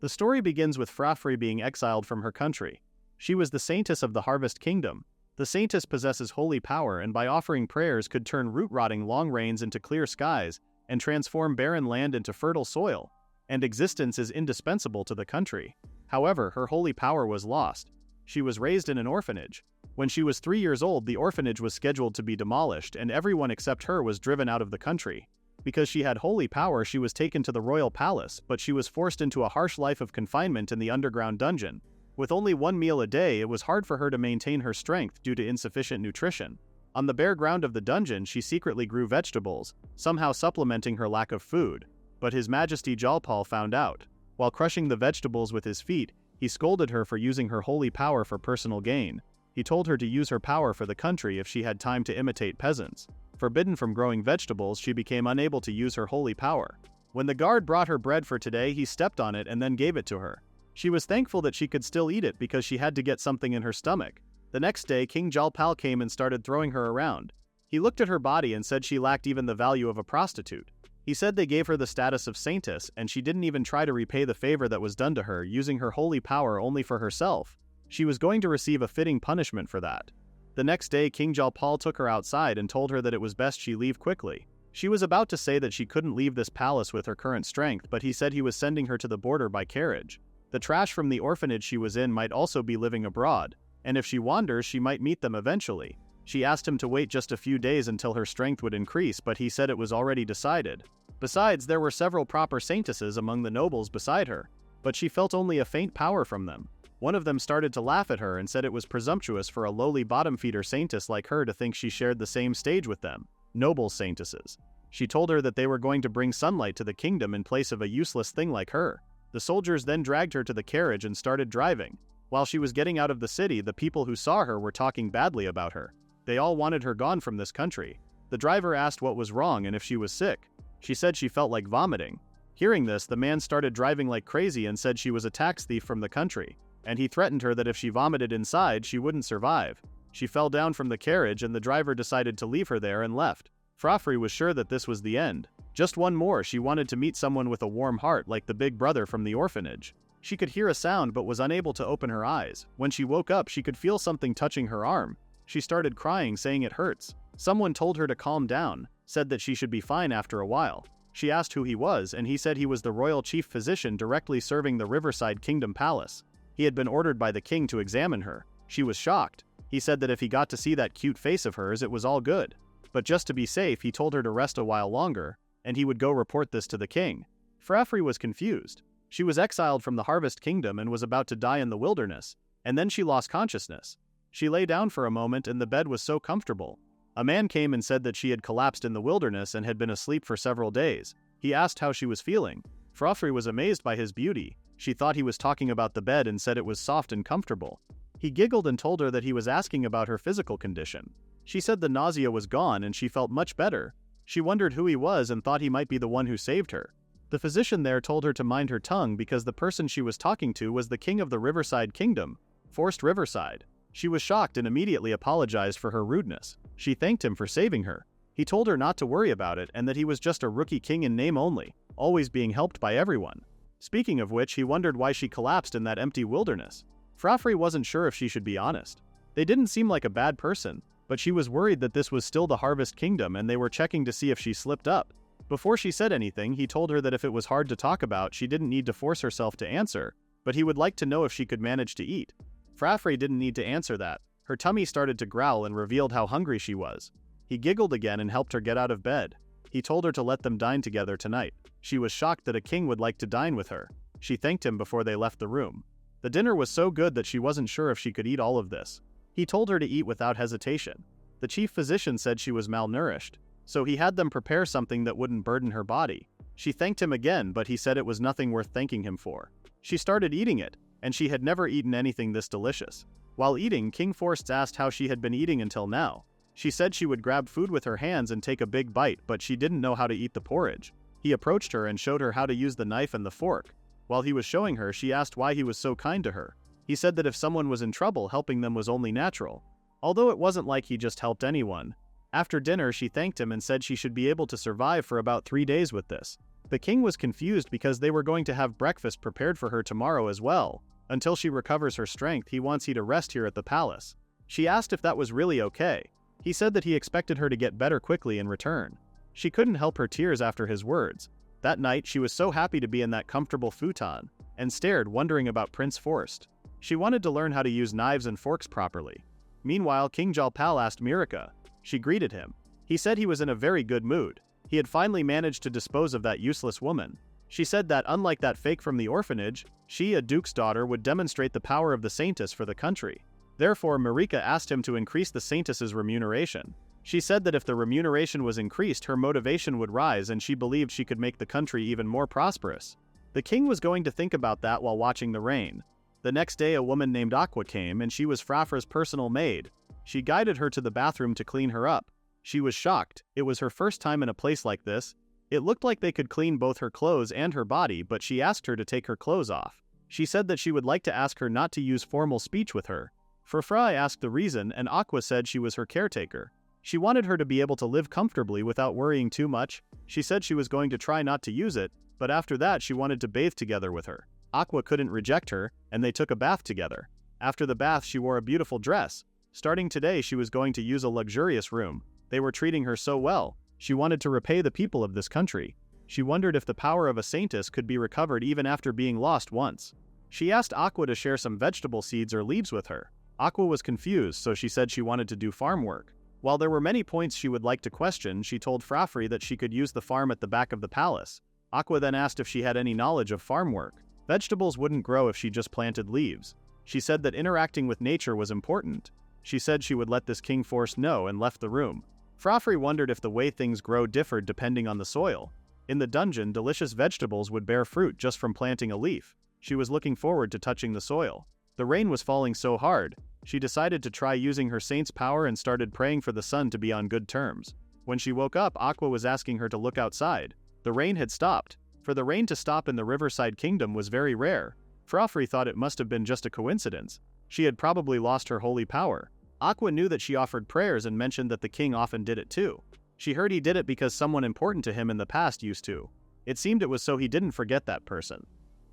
The story begins with Furafure being exiled from her country. She was the saintess of the Harvest Kingdom. The saintess possesses holy power and by offering prayers could turn root-rotting long rains into clear skies and transform barren land into fertile soil, and existence is indispensable to the country. However, her holy power was lost. She was raised in an orphanage. When she was 3 years old, the orphanage was scheduled to be demolished and everyone except her was driven out of the country. Because she had holy power, she was taken to the royal palace, but she was forced into a harsh life of confinement in the underground dungeon. With only one meal a day, it was hard for her to maintain her strength due to insufficient nutrition. On the bare ground of the dungeon, she secretly grew vegetables, somehow supplementing her lack of food. But His Majesty Jalpal found out. While crushing the vegetables with his feet, he scolded her for using her holy power for personal gain. He told her to use her power for the country if she had time to imitate peasants. Forbidden from growing vegetables, she became unable to use her holy power. When the guard brought her bread for today, he stepped on it and then gave it to her. She was thankful that she could still eat it because she had to get something in her stomach. The next day, King Jalpal came and started throwing her around. He looked at her body and said she lacked even the value of a prostitute. He said they gave her the status of saintess and she didn't even try to repay the favor that was done to her, using her holy power only for herself. She was going to receive a fitting punishment for that. The next day, King Jalpal took her outside and told her that it was best she leave quickly. She was about to say that she couldn't leave this palace with her current strength, but he said he was sending her to the border by carriage. The trash from the orphanage she was in might also be living abroad, and if she wanders, she might meet them eventually. She asked him to wait just a few days until her strength would increase, but he said it was already decided. Besides, there were several proper saintesses among the nobles beside her, but she felt only a faint power from them. One of them started to laugh at her and said it was presumptuous for a lowly bottom-feeder saintess like her to think she shared the same stage with them, noble saintesses. She told her that they were going to bring sunlight to the kingdom in place of a useless thing like her. The soldiers then dragged her to the carriage and started driving. While she was getting out of the city, the people who saw her were talking badly about her. They all wanted her gone from this country. The driver asked what was wrong and if she was sick. She said she felt like vomiting. Hearing this, the man started driving like crazy and said she was a tax thief from the country, and he threatened her that if she vomited inside, she wouldn't survive. She fell down from the carriage and the driver decided to leave her there and left. Furafure was sure that this was the end. Just one more, she wanted to meet someone with a warm heart like the big brother from the orphanage. She could hear a sound but was unable to open her eyes. When she woke up, she could feel something touching her arm. She started crying, saying it hurts. Someone told her to calm down, said that she should be fine after a while. She asked who he was, and he said he was the royal chief physician directly serving the Riverside Kingdom Palace. He had been ordered by the king to examine her. She was shocked. He said that if he got to see that cute face of hers, it was all good. But just to be safe, he told her to rest a while longer, and he would go report this to the king. Furafure was confused. She was exiled from the Harvest Kingdom and was about to die in the wilderness, and then she lost consciousness. She lay down for a moment and the bed was so comfortable. A man came and said that she had collapsed in the wilderness and had been asleep for several days. He asked how she was feeling. Furafure was amazed by his beauty. She thought he was talking about the bed and said it was soft and comfortable. He giggled and told her that he was asking about her physical condition. She said the nausea was gone and she felt much better. She wondered who he was and thought he might be the one who saved her. The physician there told her to mind her tongue because the person she was talking to was the king of the Riverside Kingdom, Forst Riverside. She was shocked and immediately apologized for her rudeness. She thanked him for saving her. He told her not to worry about it and that he was just a rookie king in name only, always being helped by everyone. Speaking of which, he wondered why she collapsed in that empty wilderness. Furafure wasn't sure if she should be honest. They didn't seem like a bad person, but she was worried that this was still the Harvest Kingdom and they were checking to see if she slipped up. Before she said anything, he told her that if it was hard to talk about, she didn't need to force herself to answer, but he would like to know if she could manage to eat. Furafure didn't need to answer that. Her tummy started to growl and revealed how hungry she was. He giggled again and helped her get out of bed. He told her to let them dine together tonight. She was shocked that a king would like to dine with her. She thanked him before they left the room. The dinner was so good that she wasn't sure if she could eat all of this. He told her to eat without hesitation. The chief physician said she was malnourished, so he had them prepare something that wouldn't burden her body. She thanked him again, but he said it was nothing worth thanking him for. She started eating it, and she had never eaten anything this delicious. While eating, King Forst asked how she had been eating until now. She said she would grab food with her hands and take a big bite, but she didn't know how to eat the porridge. He approached her and showed her how to use the knife and the fork. While he was showing her, she asked why he was so kind to her. He said that if someone was in trouble, helping them was only natural. Although it wasn't like he just helped anyone. After dinner, she thanked him and said she should be able to survive for about 3 days with this. The king was confused because they were going to have breakfast prepared for her tomorrow as well. Until she recovers her strength, he wants you to rest here at the palace. She asked if that was really okay. He said that he expected her to get better quickly in return. She couldn't help her tears after his words. That night, she was so happy to be in that comfortable futon, and stared, wondering about Prince Forst. She wanted to learn how to use knives and forks properly. Meanwhile, King Jalpal asked Mirika. She greeted him. He said he was in a very good mood. He had finally managed to dispose of that useless woman. She said that, unlike that fake from the orphanage, she, a duke's daughter, would demonstrate the power of the saintess for the country. Therefore, Mirika asked him to increase the saintess's remuneration. She said that if the remuneration was increased, her motivation would rise, and she believed she could make the country even more prosperous. The king was going to think about that while watching the rain. The next day, a woman named Aqua came, and she was Furafure's personal maid. She guided her to the bathroom to clean her up. She was shocked. It was her first time in a place like this. It looked like they could clean both her clothes and her body, but she asked her to take her clothes off. She said that she would like to ask her not to use formal speech with her. Furafure asked the reason, and Aqua said she was her caretaker. She wanted her to be able to live comfortably without worrying too much. She said she was going to try not to use it, but after that she wanted to bathe together with her. Aqua couldn't reject her, and they took a bath together. After the bath, she wore a beautiful dress. Starting today, she was going to use a luxurious room. They were treating her so well. She wanted to repay the people of this country. She wondered if the power of a saintess could be recovered even after being lost once. She asked Aqua to share some vegetable seeds or leaves with her. Aqua was confused, so she said she wanted to do farm work. While there were many points she would like to question, she told Furafure that she could use the farm at the back of the palace. Aqua then asked if she had any knowledge of farm work. Vegetables wouldn't grow if she just planted leaves. She said that interacting with nature was important. She said she would let this King Forst know and left the room. Furafure wondered if the way things grow differed depending on the soil. In the dungeon, delicious vegetables would bear fruit just from planting a leaf. She was looking forward to touching the soil. The rain was falling so hard, she decided to try using her saint's power and started praying for the sun to be on good terms. When she woke up, Aqua was asking her to look outside. The rain had stopped. For the rain to stop in the Riverside Kingdom was very rare. Furafure thought it must have been just a coincidence. She had probably lost her holy power. Aqua knew that she offered prayers and mentioned that the king often did it too. She heard he did it because someone important to him in the past used to. It seemed it was so he didn't forget that person.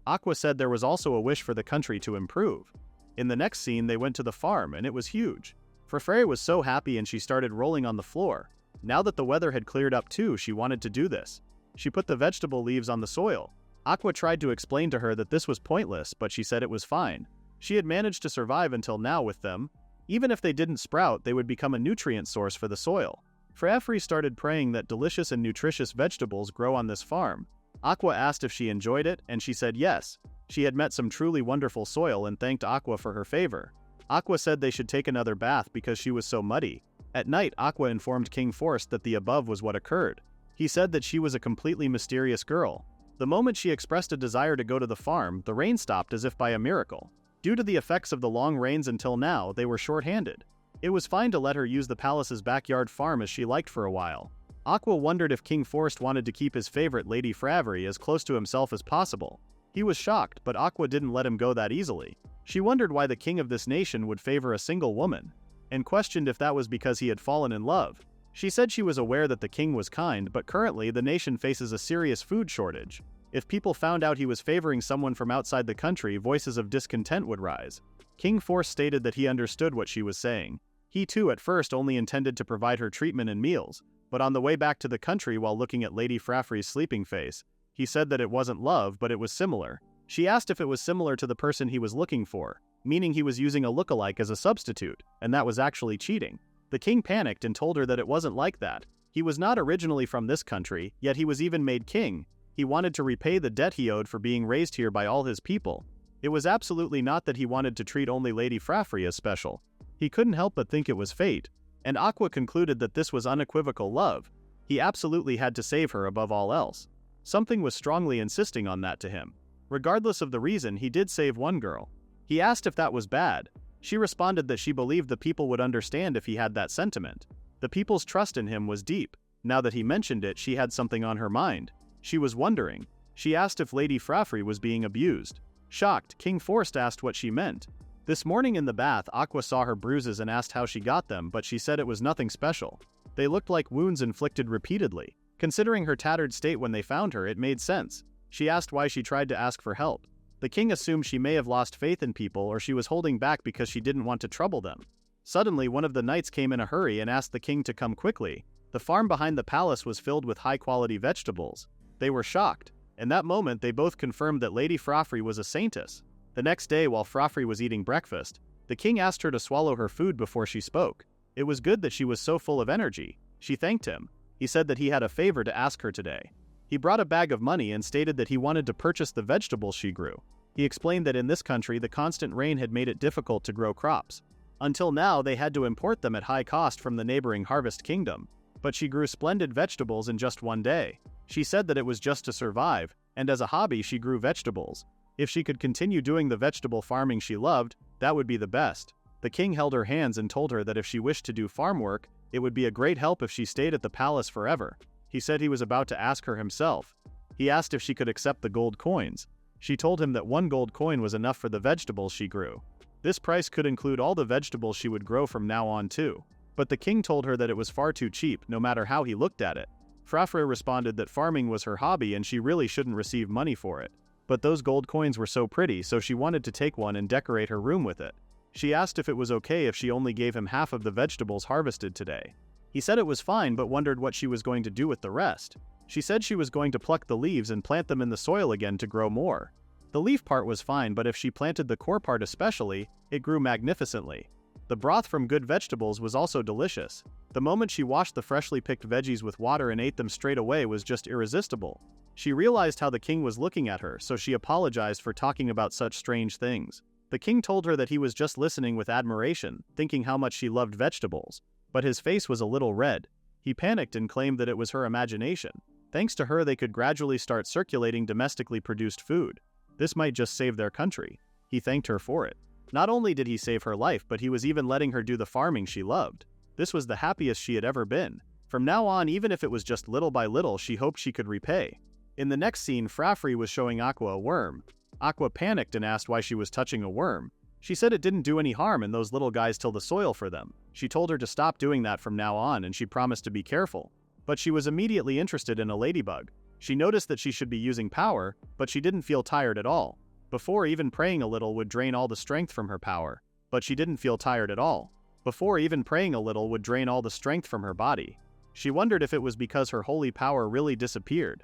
Aqua said there was also a wish for the country to improve. In the next scene, they went to the farm, and it was huge. Furafure was so happy and she started rolling on the floor. Now that the weather had cleared up too, she wanted to do this. She put the vegetable leaves on the soil. Aqua tried to explain to her that this was pointless, but she said it was fine. She had managed to survive until now with them. Even if they didn't sprout, they would become a nutrient source for the soil. Furafure started praying that delicious and nutritious vegetables grow on this farm. Aqua asked if she enjoyed it, and she said yes. She had met some truly wonderful soil and thanked Aqua for her favor. Aqua said they should take another bath because she was so muddy. At night, Aqua informed King Forst that the above was what occurred. He said that she was a completely mysterious girl. The moment she expressed a desire to go to the farm, the rain stopped as if by a miracle. Due to the effects of the long rains until now, they were short-handed. It was fine to let her use the palace's backyard farm as she liked for a while. Aqua wondered if King Forst wanted to keep his favorite Lady Furafure as close to himself as possible. He was shocked, but Aqua didn't let him go that easily. She wondered why the king of this nation would favor a single woman, and questioned if that was because he had fallen in love. She said she was aware that the king was kind, but currently the nation faces a serious food shortage. If people found out he was favoring someone from outside the country, voices of discontent would rise. King Forst stated that he understood what she was saying. He too at first only intended to provide her treatment and meals, but on the way back to the country while looking at Lady Furafure's sleeping face, he said that it wasn't love, but it was similar. She asked if it was similar to the person he was looking for, meaning he was using a lookalike as a substitute, and that was actually cheating. The king panicked and told her that it wasn't like that. He was not originally from this country, yet he was even made king. He wanted to repay the debt he owed for being raised here by all his people. It was absolutely not that he wanted to treat only Lady Furafure as special. He couldn't help but think it was fate, and Aqua concluded that this was unequivocal love. He absolutely had to save her above all else. Something was strongly insisting on that to him. Regardless of the reason, he did save one girl. He asked if that was bad. She responded that she believed the people would understand if he had that sentiment. The people's trust in him was deep. Now that he mentioned it, she had something on her mind. She was wondering. She asked if Lady Furafure was being abused. Shocked, King Forst asked what she meant. This morning in the bath, Aqua saw her bruises and asked how she got them, but she said it was nothing special. They looked like wounds inflicted repeatedly. Considering her tattered state when they found her, it made sense. She asked why she tried to ask for help. The king assumed she may have lost faith in people or she was holding back because she didn't want to trouble them. Suddenly, one of the knights came in a hurry and asked the king to come quickly. The farm behind the palace was filled with high-quality vegetables. They were shocked. In that moment, they both confirmed that Lady Furafure was a saintess. The next day, while Furafure was eating breakfast, the king asked her to swallow her food before she spoke. It was good that she was so full of energy. She thanked him. He said that he had a favor to ask her today. He brought a bag of money and stated that he wanted to purchase the vegetables she grew. He explained that in this country the constant rain had made it difficult to grow crops. Until now, they had to import them at high cost from the neighboring Harvest Kingdom. But she grew splendid vegetables in just one day. She said that it was just to survive, and as a hobby she grew vegetables. If she could continue doing the vegetable farming she loved, that would be the best. The king held her hands and told her that if she wished to do farm work, it would be a great help if she stayed at the palace forever. He said he was about to ask her himself. He asked if she could accept the gold coins. She told him that 1 gold coin was enough for the vegetables she grew. This price could include all the vegetables she would grow from now on too. But the king told her that it was far too cheap, no matter how he looked at it. Furafure responded that farming was her hobby and she really shouldn't receive money for it. But those gold coins were so pretty, so she wanted to take one and decorate her room with it. She asked if it was okay if she only gave him half of the vegetables harvested today. He said it was fine but wondered what she was going to do with the rest. She said she was going to pluck the leaves and plant them in the soil again to grow more. The leaf part was fine, but if she planted the core part especially, it grew magnificently. The broth from good vegetables was also delicious. The moment she washed the freshly picked veggies with water and ate them straight away was just irresistible. She realized how the king was looking at her, so she apologized for talking about such strange things. The king told her that he was just listening with admiration, thinking how much she loved vegetables. But his face was a little red. He panicked and claimed that it was her imagination. Thanks to her, they could gradually start circulating domestically produced food. This might just save their country. He thanked her for it. Not only did he save her life, but he was even letting her do the farming she loved. This was the happiest she had ever been. From now on, even if it was just little by little, she hoped she could repay. In the next scene, Furafure was showing Aqua a worm. Aqua panicked and asked why she was touching a worm. She said it didn't do any harm and those little guys till the soil for them. She told her to stop doing that from now on and she promised to be careful. But she was immediately interested in a ladybug. She noticed that she should be using power, but she didn't feel tired at all. Before, even praying a little would drain all the strength from her power, but she didn't feel tired at all. Before, even praying a little would drain all the strength from her body. She wondered if it was because her holy power really disappeared.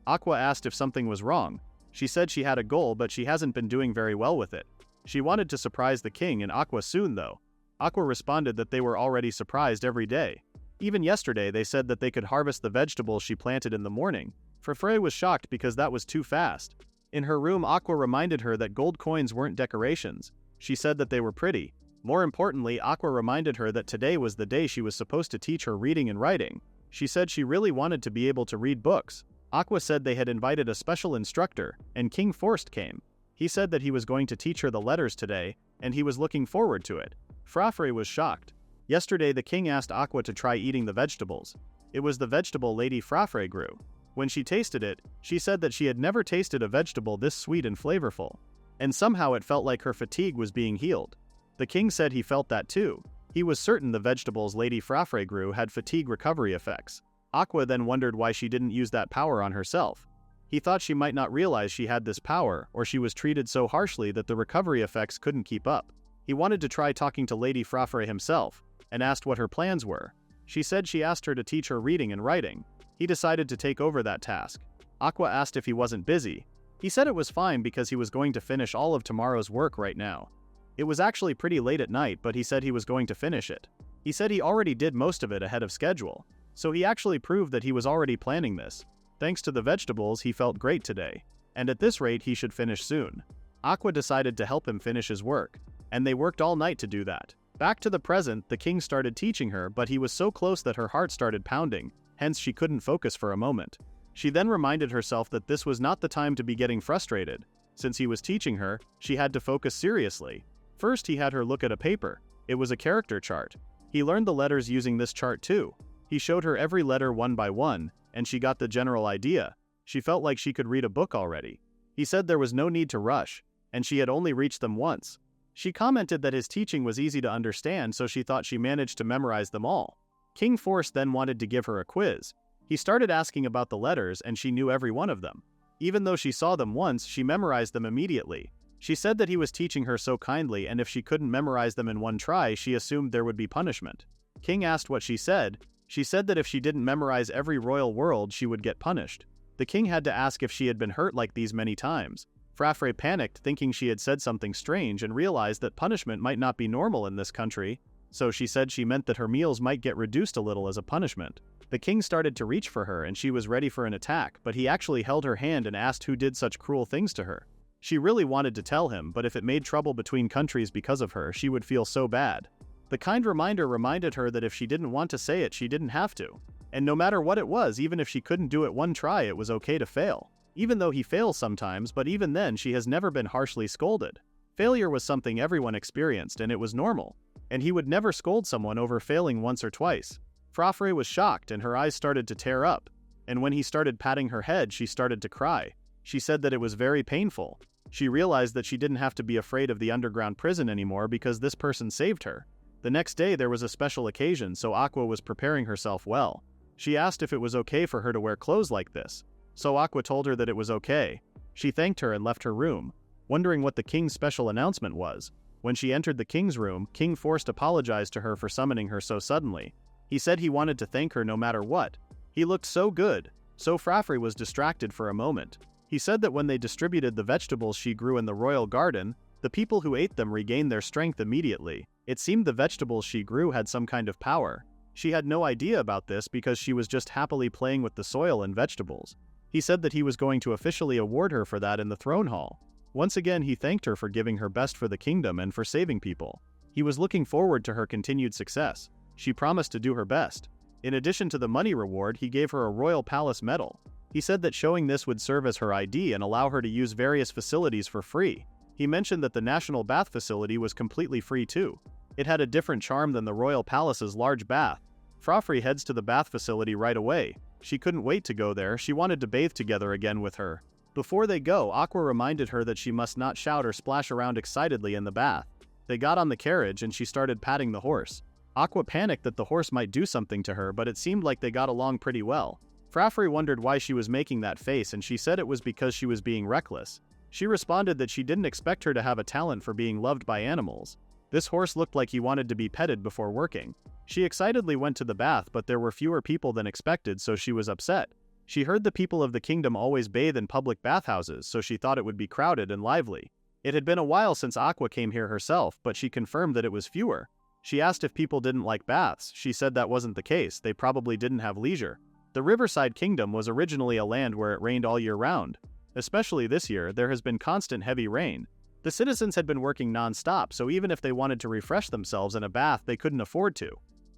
Aqua asked if something was wrong. She said she had a goal, but she hasn't been doing very well with it. She wanted to surprise the king and Aqua soon though. Aqua responded that they were already surprised every day. Even yesterday they said that they could harvest the vegetables she planted in the morning. Furafure was shocked because that was too fast. In her room, Aqua reminded her that gold coins weren't decorations. She said that they were pretty. More importantly, Aqua reminded her that today was the day she was supposed to teach her reading and writing. She said she really wanted to be able to read books. Aqua said they had invited a special instructor, and King Forst came. He said that he was going to teach her the letters today, and he was looking forward to it. Furafure was shocked. Yesterday, the king asked Aqua to try eating the vegetables. It was the vegetable Lady Furafure grew. When she tasted it, she said that she had never tasted a vegetable this sweet and flavorful. And somehow it felt like her fatigue was being healed. The king said he felt that too. He was certain the vegetables Lady Furafure grew had fatigue recovery effects. Aqua then wondered why she didn't use that power on herself. He thought she might not realize she had this power, or she was treated so harshly that the recovery effects couldn't keep up. He wanted to try talking to Lady Furafure himself, and asked what her plans were. She said she asked her to teach her reading and writing. He decided to take over that task. Aqua asked if he wasn't busy. He said it was fine because he was going to finish all of tomorrow's work right now. It was actually pretty late at night, but he said he was going to finish it. He said he already did most of it ahead of schedule. So he actually proved that he was already planning this. Thanks to the vegetables, he felt great today. And at this rate, he should finish soon. Aqua decided to help him finish his work. And they worked all night to do that. Back to the present, the king started teaching her, but he was so close that her heart started pounding, hence she couldn't focus for a moment. She then reminded herself that this was not the time to be getting frustrated. Since he was teaching her, she had to focus seriously. First, he had her look at a paper. It was a character chart. He learned the letters using this chart too. He showed her every letter one by one, and she got the general idea. She felt like she could read a book already. He said there was no need to rush, and she had only reached them once. She commented that his teaching was easy to understand, so she thought she managed to memorize them all. King Forst then wanted to give her a quiz. He started asking about the letters and she knew every one of them. Even though she saw them once, she memorized them immediately. She said that he was teaching her so kindly, and if she couldn't memorize them in one try, she assumed there would be punishment. King asked what she said. She said that if she didn't memorize every royal word, she would get punished. The king had to ask if she had been hurt like these many times. Furafure panicked, thinking she had said something strange, and realized that punishment might not be normal in this country, so she said she meant that her meals might get reduced a little as a punishment. The king started to reach for her and she was ready for an attack, but he actually held her hand and asked who did such cruel things to her. She really wanted to tell him, but if it made trouble between countries because of her, she would feel so bad. The kind reminder reminded her that if she didn't want to say it, she didn't have to. And no matter what it was, even if she couldn't do it one try, it was okay to fail. Even though he fails sometimes, but even then she has never been harshly scolded. Failure was something everyone experienced and it was normal. And he would never scold someone over failing once or twice. Furafure was shocked and her eyes started to tear up. And when he started patting her head, she started to cry. She said that it was very painful. She realized that she didn't have to be afraid of the underground prison anymore because this person saved her. The next day there was a special occasion, so Aqua was preparing herself well. She asked if it was okay for her to wear clothes like this. So Aqua told her that it was okay. She thanked her and left her room, wondering what the king's special announcement was. When she entered the king's room, King Forst apologized to her for summoning her so suddenly. He said he wanted to thank her no matter what. He looked so good, so Furafure was distracted for a moment. He said that when they distributed the vegetables she grew in the royal garden, the people who ate them regained their strength immediately. It seemed the vegetables she grew had some kind of power. She had no idea about this because she was just happily playing with the soil and vegetables. He said that he was going to officially award her for that in the throne hall. Once again, he thanked her for giving her best for the kingdom and for saving people. He was looking forward to her continued success. She promised to do her best. In addition to the money reward, he gave her a royal palace medal. He said that showing this would serve as her ID and allow her to use various facilities for free. He mentioned that the national bath facility was completely free too. It had a different charm than the royal palace's large bath. Furafure heads to the bath facility right away. She couldn't wait to go there. She wanted to bathe together again with her. Before they go, Aqua reminded her that she must not shout or splash around excitedly in the bath. They got on the carriage and she started patting the horse. Aqua panicked that the horse might do something to her, but it seemed like they got along pretty well. Furafure wondered why she was making that face, and she said it was because she was being reckless. She responded that she didn't expect her to have a talent for being loved by animals. This horse looked like he wanted to be petted before working. She excitedly went to the bath, but there were fewer people than expected, so she was upset. She heard the people of the kingdom always bathe in public bathhouses, so she thought it would be crowded and lively. It had been a while since Aqua came here herself, but she confirmed that it was fewer. She asked if people didn't like baths. She said that wasn't the case, they probably didn't have leisure. The Riverside Kingdom was originally a land where it rained all year round. Especially this year, there has been constant heavy rain. The citizens had been working non-stop, so even if they wanted to refresh themselves in a bath, they couldn't afford to.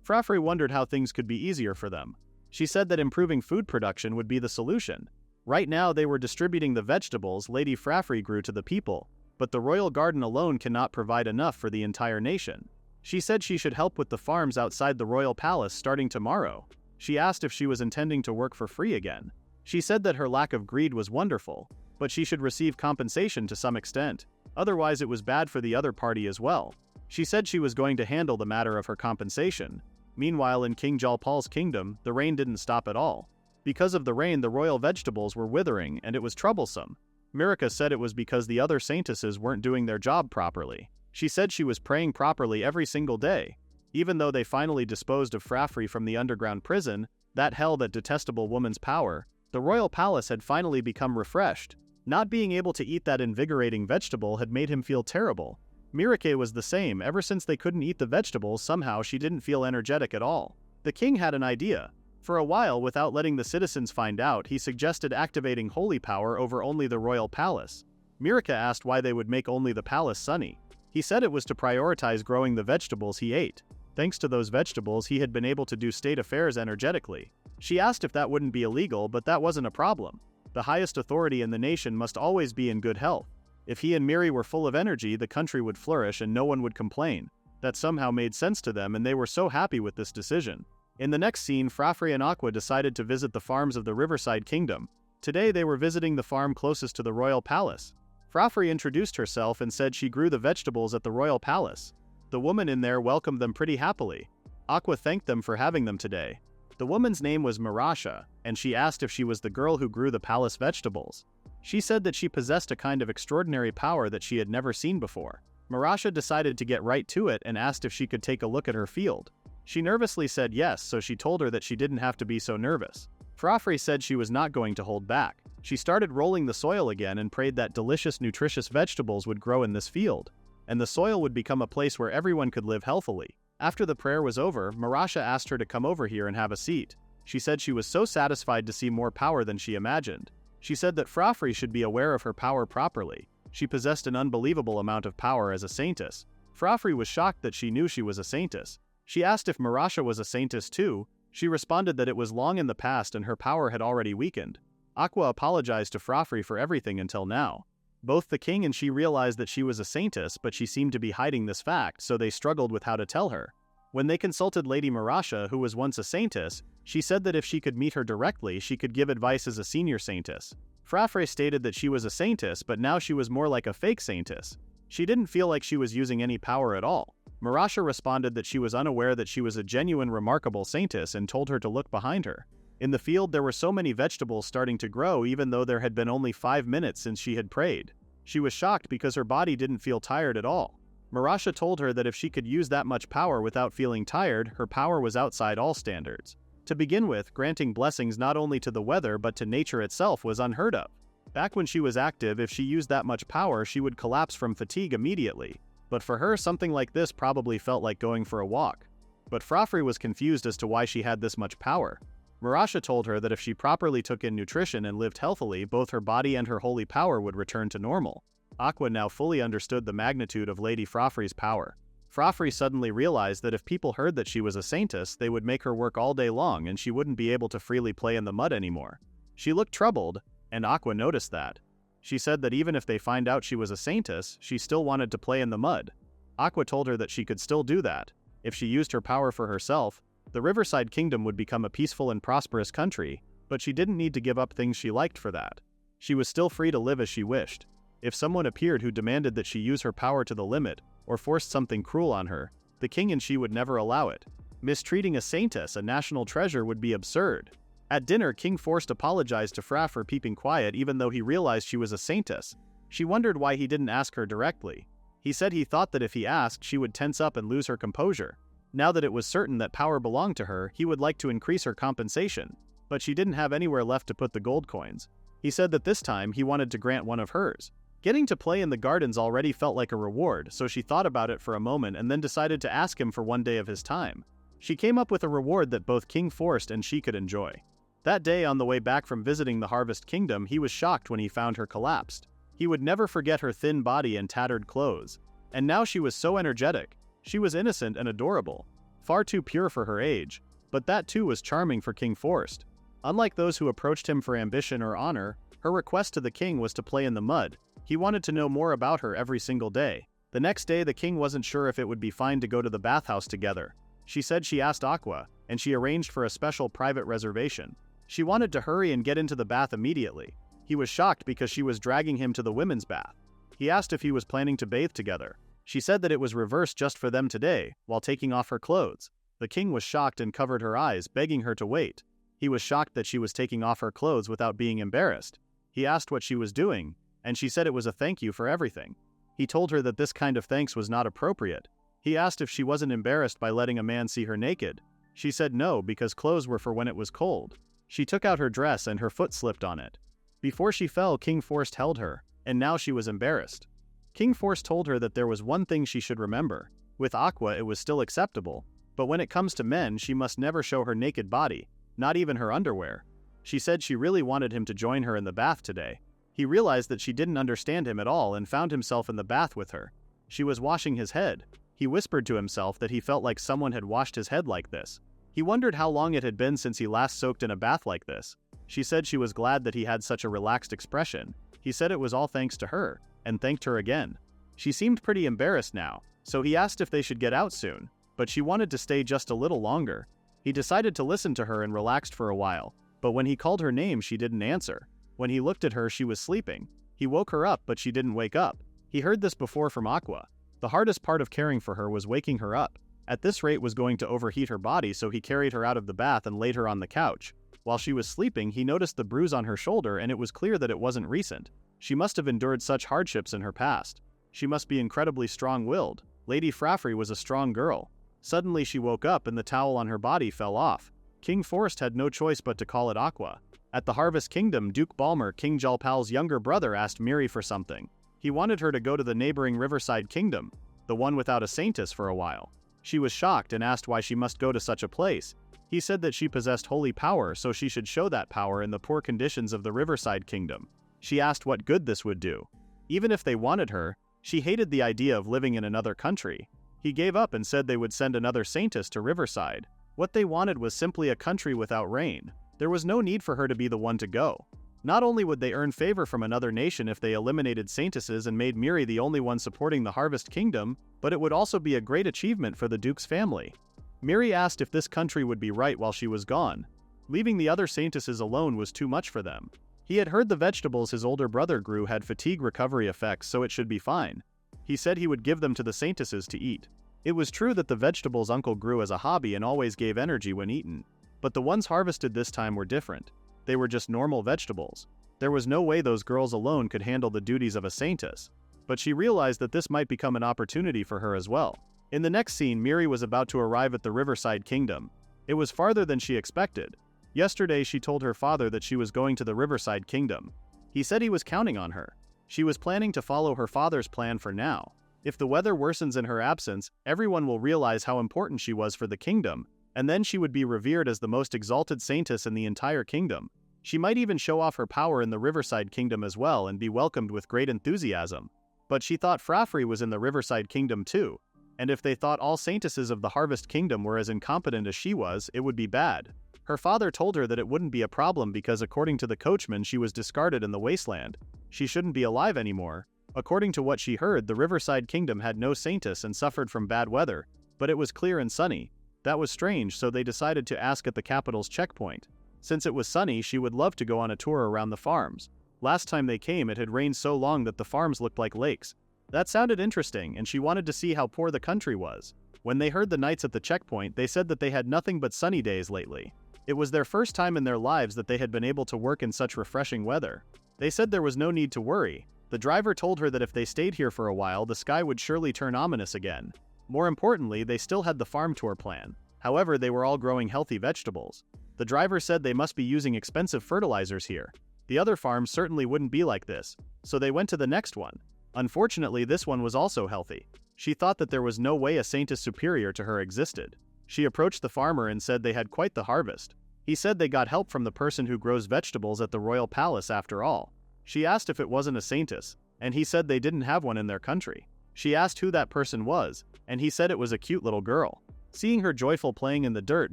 Furafure wondered how things could be easier for them. She said that improving food production would be the solution. Right now they were distributing the vegetables Lady Furafure grew to the people, but the royal garden alone cannot provide enough for the entire nation. She said she should help with the farms outside the royal palace starting tomorrow. She asked if she was intending to work for free again. She said that her lack of greed was wonderful, but she should receive compensation to some extent. Otherwise it was bad for the other party as well. She said she was going to handle the matter of her compensation. Meanwhile, in King Jalpal's kingdom, the rain didn't stop at all. Because of the rain, the royal vegetables were withering, and it was troublesome. Mirika said it was because the other saintesses weren't doing their job properly. She said she was praying properly every single day. Even though they finally disposed of Furafure from the underground prison, that hell, that detestable woman's power, the royal palace had finally become refreshed. Not being able to eat that invigorating vegetable had made him feel terrible. Mirike was the same. Ever since they couldn't eat the vegetables, somehow she didn't feel energetic at all. The king had an idea. For a while, without letting the citizens find out, he suggested activating holy power over only the royal palace. Mirika asked why they would make only the palace sunny. He said it was to prioritize growing the vegetables he ate. Thanks to those vegetables, he had been able to do state affairs energetically. She asked if that wouldn't be illegal, but that wasn't a problem. The highest authority in the nation must always be in good health. If he and Miri were full of energy, the country would flourish and no one would complain. That somehow made sense to them, and they were so happy with this decision. In the next scene, Furafure and Aqua decided to visit the farms of the Riverside Kingdom. Today they were visiting the farm closest to the royal palace. Furafure introduced herself and said she grew the vegetables at the royal palace. The woman in there welcomed them pretty happily. Aqua thanked them for having them today. The woman's name was Mirasha. and she asked if she was the girl who grew the palace vegetables. She said that she possessed a kind of extraordinary power that she had never seen before. Marasha decided to get right to it and asked if she could take a look at her field. She nervously said yes, so she told her that she didn't have to be so nervous. Furafure said she was not going to hold back. She started rolling the soil again and prayed that delicious, nutritious vegetables would grow in this field, and the soil would become a place where everyone could live healthily. After the prayer was over, Marasha asked her to come over here and have a seat. She said she was so satisfied to see more power than she imagined. She said that Furafure should be aware of her power properly. She possessed an unbelievable amount of power as a saintess. Furafure was shocked that she knew she was a saintess. She asked if Marasha was a saintess too. She responded that it was long in the past and her power had already weakened. Aqua apologized to Furafure for everything until now. Both the king and she realized that she was a saintess, but she seemed to be hiding this fact, so they struggled with how to tell her. When they consulted Lady Marasha, who was once a saintess, she said that if she could meet her directly, she could give advice as a senior saintess. Furafure stated that she was a saintess, but now she was more like a fake saintess. She didn't feel like she was using any power at all. Marasha responded that she was unaware that she was a genuine, remarkable saintess and told her to look behind her. In the field there were so many vegetables starting to grow even though there had been only 5 minutes since she had prayed. She was shocked because her body didn't feel tired at all. Marasha told her that if she could use that much power without feeling tired, her power was outside all standards. To begin with, granting blessings not only to the weather but to nature itself was unheard of. Back when she was active, if she used that much power, she would collapse from fatigue immediately. But for her, something like this probably felt like going for a walk. But Furafure was confused as to why she had this much power. Marasha told her that if she properly took in nutrition and lived healthily, both her body and her holy power would return to normal. Aqua now fully understood the magnitude of Lady Furafure's power. Furafure suddenly realized that if people heard that she was a saintess, they would make her work all day long and she wouldn't be able to freely play in the mud anymore. She looked troubled, and Aqua noticed that. She said that even if they find out she was a saintess, she still wanted to play in the mud. Aqua told her that she could still do that. If she used her power for herself, the Riverside Kingdom would become a peaceful and prosperous country, but she didn't need to give up things she liked for that. She was still free to live as she wished. If someone appeared who demanded that she use her power to the limit, or forced something cruel on her, the king and she would never allow it. Mistreating a saintess, a national treasure, would be absurd. At dinner, King Forst apologized to Fra for keeping quiet even though he realized she was a saintess. She wondered why he didn't ask her directly. He said he thought that if he asked, she would tense up and lose her composure. Now that it was certain that power belonged to her, he would like to increase her compensation, but she didn't have anywhere left to put the gold coins. He said that this time he wanted to grant one of hers. Getting to play in the gardens already felt like a reward, so she thought about it for a moment and then decided to ask him for one day of his time. She came up with a reward that both King Forst and she could enjoy. That day, on the way back from visiting the Harvest Kingdom, he was shocked when he found her collapsed. He would never forget her thin body and tattered clothes. And now she was so energetic. She was innocent and adorable. Far too pure for her age. But that too was charming for King Forst. Unlike those who approached him for ambition or honor, her request to the king was to play in the mud. He wanted to know more about her every single day. The next day, the king wasn't sure if it would be fine to go to the bathhouse together. She said she asked Aqua, and she arranged for a special private reservation. She wanted to hurry and get into the bath immediately. He was shocked because she was dragging him to the women's bath. He asked if he was planning to bathe together. She said that it was reversed just for them today, while taking off her clothes. The king was shocked and covered her eyes, begging her to wait. He was shocked that she was taking off her clothes without being embarrassed. He asked what she was doing, and she said it was a thank you for everything. He told her that this kind of thanks was not appropriate. He asked if she wasn't embarrassed by letting a man see her naked. She said no, because clothes were for when it was cold. She took out her dress and her foot slipped on it. Before she fell, King Forst held her, and now she was embarrassed. King Forst told her that there was one thing she should remember. With Aqua, it was still acceptable, but when it comes to men, she must never show her naked body, not even her underwear. She said she really wanted him to join her in the bath today. He realized that she didn't understand him at all and found himself in the bath with her. She was washing his head. He whispered to himself that he felt like someone had washed his head like this. He wondered how long it had been since he last soaked in a bath like this. She said she was glad that he had such a relaxed expression. He said it was all thanks to her, and thanked her again. She seemed pretty embarrassed now, so he asked if they should get out soon, but she wanted to stay just a little longer. He decided to listen to her and relaxed for a while, but when he called her name, she didn't answer. When he looked at her, she was sleeping. He woke her up, but she didn't wake up. He heard this before from Aqua. The hardest part of caring for her was waking her up. At this rate was going to overheat her body, so he carried her out of the bath and laid her on the couch. While she was sleeping, he noticed the bruise on her shoulder, and it was clear that it wasn't recent. She must have endured such hardships in her past. She must be incredibly strong-willed. Lady Furafure was a strong girl. Suddenly she woke up and the towel on her body fell off. King Forst had no choice but to call it Aqua. At the Harvest Kingdom, Duke Balmer, King Jalpal's younger brother, asked Miri for something. He wanted her to go to the neighboring Riverside Kingdom, the one without a saintess, for a while. She was shocked and asked why she must go to such a place. He said that she possessed holy power, so she should show that power in the poor conditions of the Riverside Kingdom. She asked what good this would do. Even if they wanted her, she hated the idea of living in another country. He gave up and said they would send another saintess to Riverside. What they wanted was simply a country without rain. There was no need for her to be the one to go. Not only would they earn favor from another nation if they eliminated saintesses and made Miri the only one supporting the Harvest Kingdom, but it would also be a great achievement for the Duke's family. Miri asked if this country would be right while she was gone. Leaving the other saintesses alone was too much for them. He had heard the vegetables his older brother grew had fatigue recovery effects, so it should be fine. He said he would give them to the saintesses to eat. It was true that the vegetables uncle grew as a hobby and always gave energy when eaten. But the ones harvested this time were different. They were just normal vegetables. There was no way those girls alone could handle the duties of a saintess. But she realized that this might become an opportunity for her as well. In the next scene, Miri was about to arrive at the Riverside Kingdom. It was farther than she expected. Yesterday she told her father that she was going to the Riverside Kingdom. He said he was counting on her. She was planning to follow her father's plan for now. If the weather worsens in her absence, everyone will realize how important she was for the kingdom, and then she would be revered as the most exalted saintess in the entire kingdom. She might even show off her power in the Riverside Kingdom as well and be welcomed with great enthusiasm. But she thought Furafure was in the Riverside Kingdom too, and if they thought all saintesses of the Harvest Kingdom were as incompetent as she was, it would be bad. Her father told her that it wouldn't be a problem because according to the coachman she was discarded in the wasteland. She shouldn't be alive anymore. According to what she heard, the Riverside Kingdom had no saintess and suffered from bad weather, but it was clear and sunny. That was strange, so they decided to ask at the capital's checkpoint. Since it was sunny, she would love to go on a tour around the farms. Last time they came, it had rained so long that the farms looked like lakes. That sounded interesting, and she wanted to see how poor the country was. When they heard the knights at the checkpoint, they said that they had nothing but sunny days lately. It was their first time in their lives that they had been able to work in such refreshing weather. They said there was no need to worry. The driver told her that if they stayed here for a while, the sky would surely turn ominous again. More importantly, they still had the farm tour plan. However, they were all growing healthy vegetables. The driver said they must be using expensive fertilizers here. The other farms certainly wouldn't be like this, so they went to the next one. Unfortunately, this one was also healthy. She thought that there was no way a saintess superior to her existed. She approached the farmer and said they had quite the harvest. He said they got help from the person who grows vegetables at the royal palace after all. She asked if it wasn't a saintess, and he said they didn't have one in their country. She asked who that person was, and he said it was a cute little girl. Seeing her joyful playing in the dirt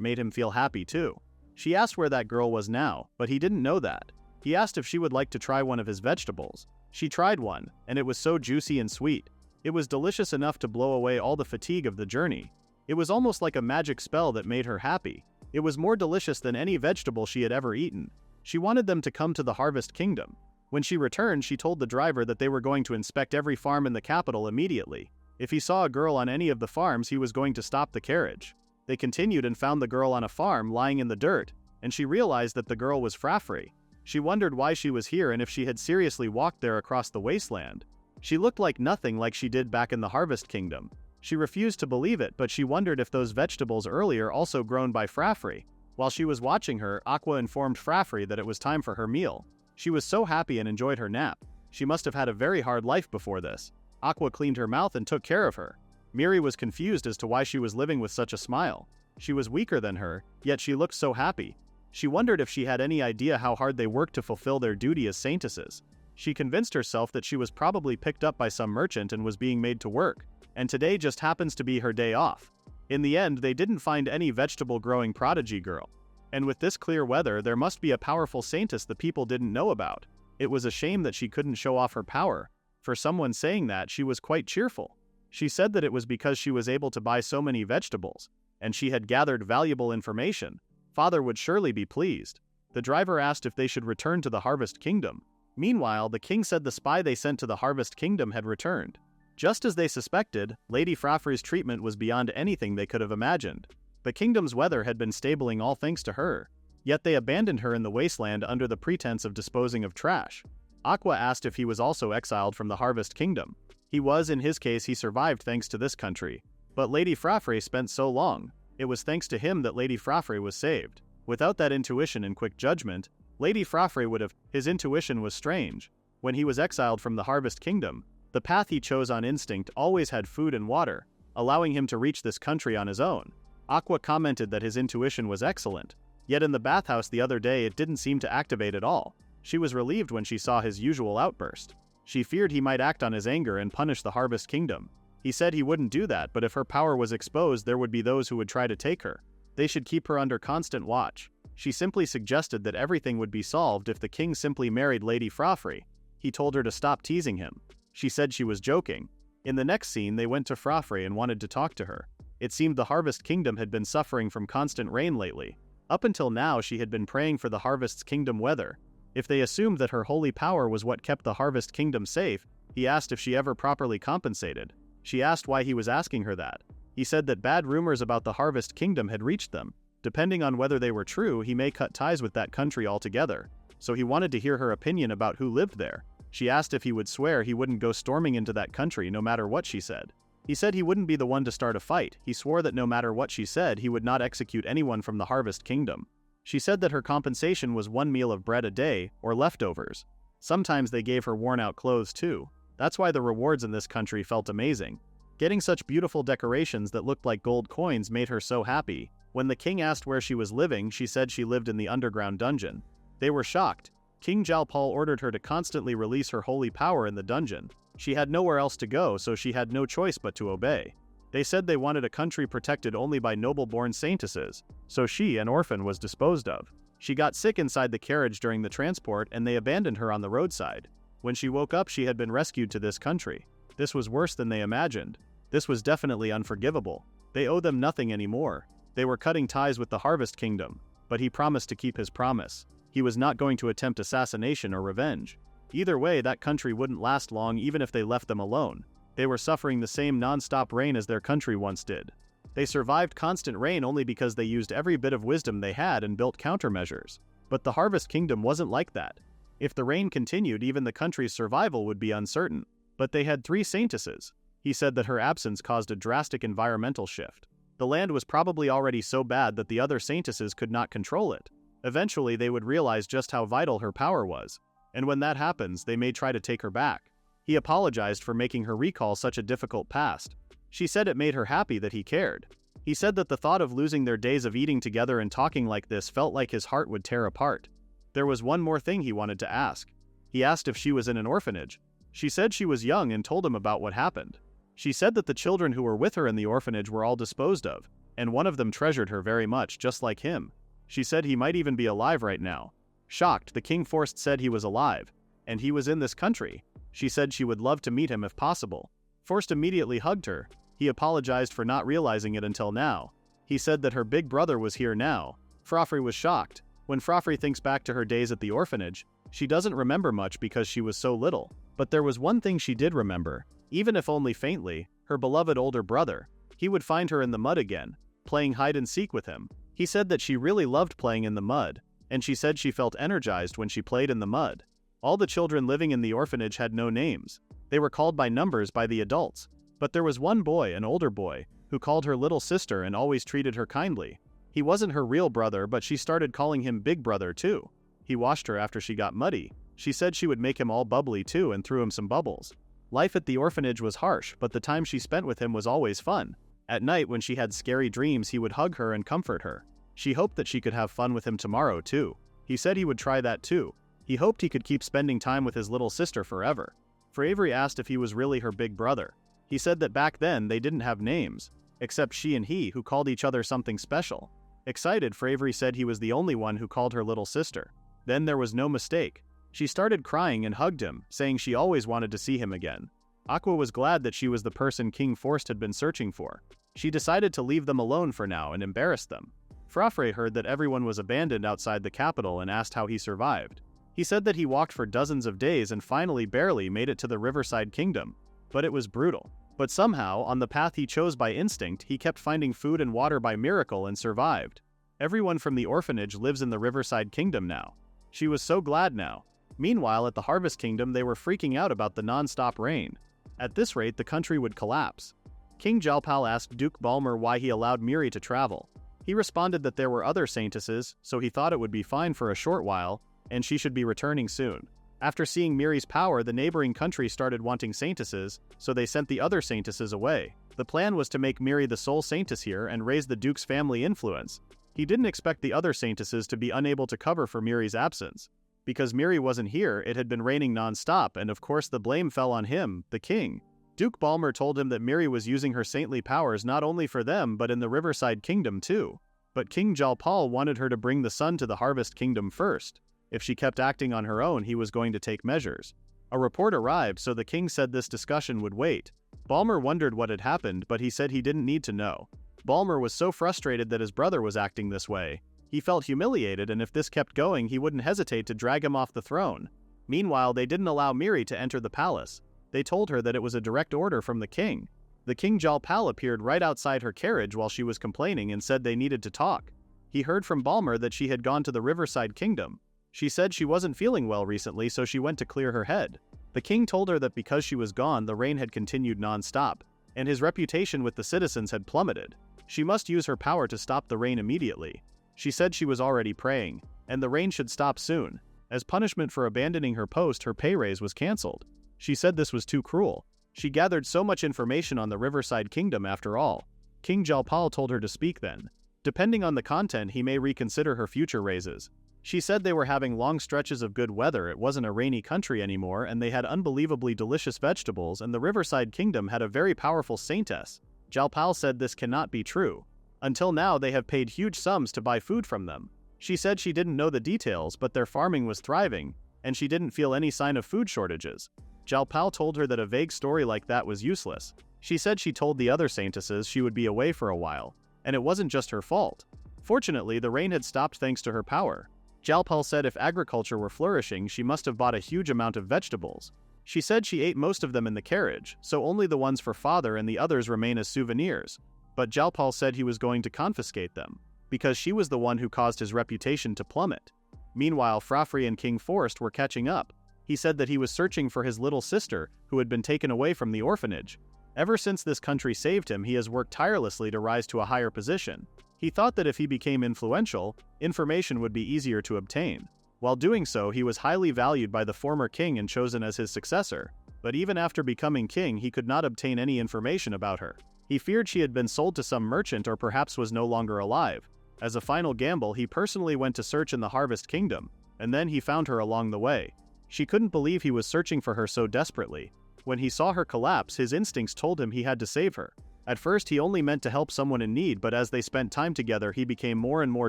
made him feel happy too. She asked where that girl was now, but he didn't know that. He asked if she would like to try one of his vegetables. She tried one, and it was so juicy and sweet. It was delicious enough to blow away all the fatigue of the journey. It was almost like a magic spell that made her happy. It was more delicious than any vegetable she had ever eaten. She wanted them to come to the Harvest Kingdom. When she returned, she told the driver that they were going to inspect every farm in the capital immediately. If he saw a girl on any of the farms, he was going to stop the carriage. They continued and found the girl on a farm lying in the dirt, and she realized that the girl was Furafure. She wondered why she was here and if she had seriously walked there across the wasteland. She looked like nothing like she did back in the Harvest Kingdom. She refused to believe it, but she wondered if those vegetables earlier also grown by Furafure. While she was watching her, Aqua informed Furafure that it was time for her meal. She was so happy and enjoyed her nap. She must have had a very hard life before this. Aqua cleaned her mouth and took care of her. Miri was confused as to why she was living with such a smile. She was weaker than her, yet she looked so happy. She wondered if she had any idea how hard they worked to fulfill their duty as saintesses. She convinced herself that she was probably picked up by some merchant and was being made to work, and today just happens to be her day off. In the end, they didn't find any vegetable-growing prodigy girl. And with this clear weather, there must be a powerful saintess the people didn't know about. It was a shame that she couldn't show off her power. For someone saying that, she was quite cheerful. She said that it was because she was able to buy so many vegetables, and she had gathered valuable information. Father would surely be pleased. The driver asked if they should return to the Harvest Kingdom. Meanwhile, the king said the spy they sent to the Harvest Kingdom had returned. Just as they suspected, Lady Furafure's treatment was beyond anything they could have imagined. The kingdom's weather had been stabling all thanks to her. Yet they abandoned her in the wasteland under the pretense of disposing of trash. Aqua asked if he was also exiled from the Harvest Kingdom. He was. In his case, he survived thanks to this country. But Lady Furafure spent so long. It was thanks to him that Lady Furafure was saved. Without that intuition and quick judgment, Lady Furafure would have. His intuition was strange. When he was exiled from the Harvest Kingdom, the path he chose on instinct always had food and water, allowing him to reach this country on his own. Aqua commented that his intuition was excellent. Yet in the bathhouse the other day it didn't seem to activate at all. She was relieved when she saw his usual outburst. She feared he might act on his anger and punish the Harvest Kingdom. He said he wouldn't do that, but if her power was exposed there would be those who would try to take her. They should keep her under constant watch. She simply suggested that everything would be solved if the king simply married Lady Furafure. He told her to stop teasing him. She said she was joking. In the next scene they went to Furafure and wanted to talk to her. It seemed the Harvest Kingdom had been suffering from constant rain lately. Up until now she had been praying for the Harvest Kingdom weather. If they assumed that her holy power was what kept the Harvest Kingdom safe, he asked if she ever properly compensated. She asked why he was asking her that. He said that bad rumors about the Harvest Kingdom had reached them. Depending on whether they were true, he may cut ties with that country altogether. So he wanted to hear her opinion about who lived there. She asked if he would swear he wouldn't go storming into that country no matter what she said. He said he wouldn't be the one to start a fight. He swore that no matter what she said, he would not execute anyone from the Harvest Kingdom. She said that her compensation was 1 meal of bread a day, or leftovers. Sometimes they gave her worn-out clothes too. That's why the rewards in this country felt amazing. Getting such beautiful decorations that looked like gold coins made her so happy. When the king asked where she was living, she said she lived in the underground dungeon. They were shocked. King Jalpal ordered her to constantly release her holy power in the dungeon. She had nowhere else to go, so she had no choice but to obey. They said they wanted a country protected only by noble-born saintesses, so she, an orphan, was disposed of. She got sick inside the carriage during the transport and they abandoned her on the roadside. When she woke up she had been rescued to this country. This was worse than they imagined. This was definitely unforgivable. They owe them nothing anymore. They were cutting ties with the Harvest Kingdom, but he promised to keep his promise. He was not going to attempt assassination or revenge. Either way, that country wouldn't last long even if they left them alone. They were suffering the same non-stop rain as their country once did. They survived constant rain only because they used every bit of wisdom they had and built countermeasures. But the Harvest Kingdom wasn't like that. If the rain continued, even the country's survival would be uncertain. But they had 3 saintesses. He said that her absence caused a drastic environmental shift. The land was probably already so bad that the other saintesses could not control it. Eventually they would realize just how vital her power was. And when that happens, they may try to take her back. He apologized for making her recall such a difficult past. She said it made her happy that he cared. He said that the thought of losing their days of eating together and talking like this felt like his heart would tear apart. There was one more thing he wanted to ask. He asked if she was in an orphanage. She said she was young and told him about what happened. She said that the children who were with her in the orphanage were all disposed of, and one of them treasured her very much, just like him. She said he might even be alive right now. Shocked, the King Forst said he was alive, and he was in this country. She said she would love to meet him if possible. Forst immediately hugged her. He apologized for not realizing it until now. He said that her big brother was here now. Furafure was shocked. When Furafure thinks back to her days at the orphanage, she doesn't remember much because she was so little. But there was one thing she did remember, even if only faintly, her beloved older brother. He would find her in the mud again, playing hide and seek with him. He said that she really loved playing in the mud, and she said she felt energized when she played in the mud. All the children living in the orphanage had no names. They were called by numbers by the adults. But there was one boy, an older boy, who called her little sister and always treated her kindly. He wasn't her real brother, but she started calling him Big Brother too. He washed her after she got muddy. She said she would make him all bubbly too and threw him some bubbles. Life at the orphanage was harsh, but the time she spent with him was always fun. At night when she had scary dreams, he would hug her and comfort her. She hoped that she could have fun with him tomorrow too. He said he would try that too. He hoped he could keep spending time with his little sister forever. Furafure asked if he was really her big brother. He said that back then they didn't have names, except she and he, who called each other something special. Excited, Furafure said he was the only one who called her little sister. Then there was no mistake. She started crying and hugged him, saying she always wanted to see him again. Aqua was glad that she was the person King Forst had been searching for. She decided to leave them alone for now and embarrass them. Furafure heard that everyone was abandoned outside the capital and asked how he survived. He said that he walked for dozens of days and finally barely made it to the Riverside Kingdom. but it was brutal. But somehow, on the path he chose by instinct, he kept finding food and water by miracle and survived. Everyone from the orphanage lives in the Riverside Kingdom now. She was so glad now. Meanwhile, at the Harvest Kingdom, they were freaking out about the non-stop rain. At this rate, the country would collapse. King Jalpal asked Duke Balmer why he allowed Miri to travel. He responded that there were other saintesses, so he thought it would be fine for a short while, and she should be returning soon. After seeing Miri's power, the neighboring country started wanting saintesses, so they sent the other saintesses away. The plan was to make Miri the sole saintess here and raise the Duke's family influence. He didn't expect the other saintesses to be unable to cover for Miri's absence. Because Miri wasn't here, it had been raining non-stop, and of course the blame fell on him, the king. Duke Balmer told him that Miri was using her saintly powers not only for them but in the Riverside Kingdom too. But King Jalpal wanted her to bring the sun to the Harvest Kingdom first. If she kept acting on her own, he was going to take measures. A report arrived, so the king said this discussion would wait. Balmer wondered what had happened, but he said he didn't need to know. Balmer was so frustrated that his brother was acting this way. He felt humiliated, and if this kept going, he wouldn't hesitate to drag him off the throne. Meanwhile, they didn't allow Miri to enter the palace. They told her that it was a direct order from the king. The King Jalpal appeared right outside her carriage while she was complaining and said they needed to talk. He heard from Balmer that she had gone to the Riverside Kingdom. She said she wasn't feeling well recently, so she went to clear her head. The king told her that because she was gone, the rain had continued non-stop, and his reputation with the citizens had plummeted. She must use her power to stop the rain immediately. She said she was already praying, and the rain should stop soon. As punishment for abandoning her post, her pay raise was cancelled. She said this was too cruel. She gathered so much information on the Riverside Kingdom after all. King Jalpal told her to speak then. Depending on the content, he may reconsider her future raises. She said they were having long stretches of good weather, it wasn't a rainy country anymore, and they had unbelievably delicious vegetables, and the Riverside Kingdom had a very powerful saintess. Jalpal said this cannot be true. Until now they have paid huge sums to buy food from them. She said she didn't know the details, but their farming was thriving, and she didn't feel any sign of food shortages. Jalpal told her that a vague story like that was useless. She said she told the other saintesses she would be away for a while, and it wasn't just her fault. Fortunately, the rain had stopped thanks to her power. Jalpal said if agriculture were flourishing, she must have bought a huge amount of vegetables. She said she ate most of them in the carriage, so only the ones for father and the others remain as souvenirs. But Jalpal said he was going to confiscate them, because she was the one who caused his reputation to plummet. Meanwhile, Furafure and King Forst were catching up. He said that he was searching for his little sister, who had been taken away from the orphanage. Ever since this country saved him, he has worked tirelessly to rise to a higher position. He thought that if he became influential, information would be easier to obtain. While doing so, he was highly valued by the former king and chosen as his successor. But even after becoming king, he could not obtain any information about her. He feared she had been sold to some merchant or perhaps was no longer alive. As a final gamble, he personally went to search in the Harvest Kingdom, and then he found her along the way. She couldn't believe he was searching for her so desperately. When he saw her collapse, his instincts told him he had to save her. At first he only meant to help someone in need, but as they spent time together he became more and more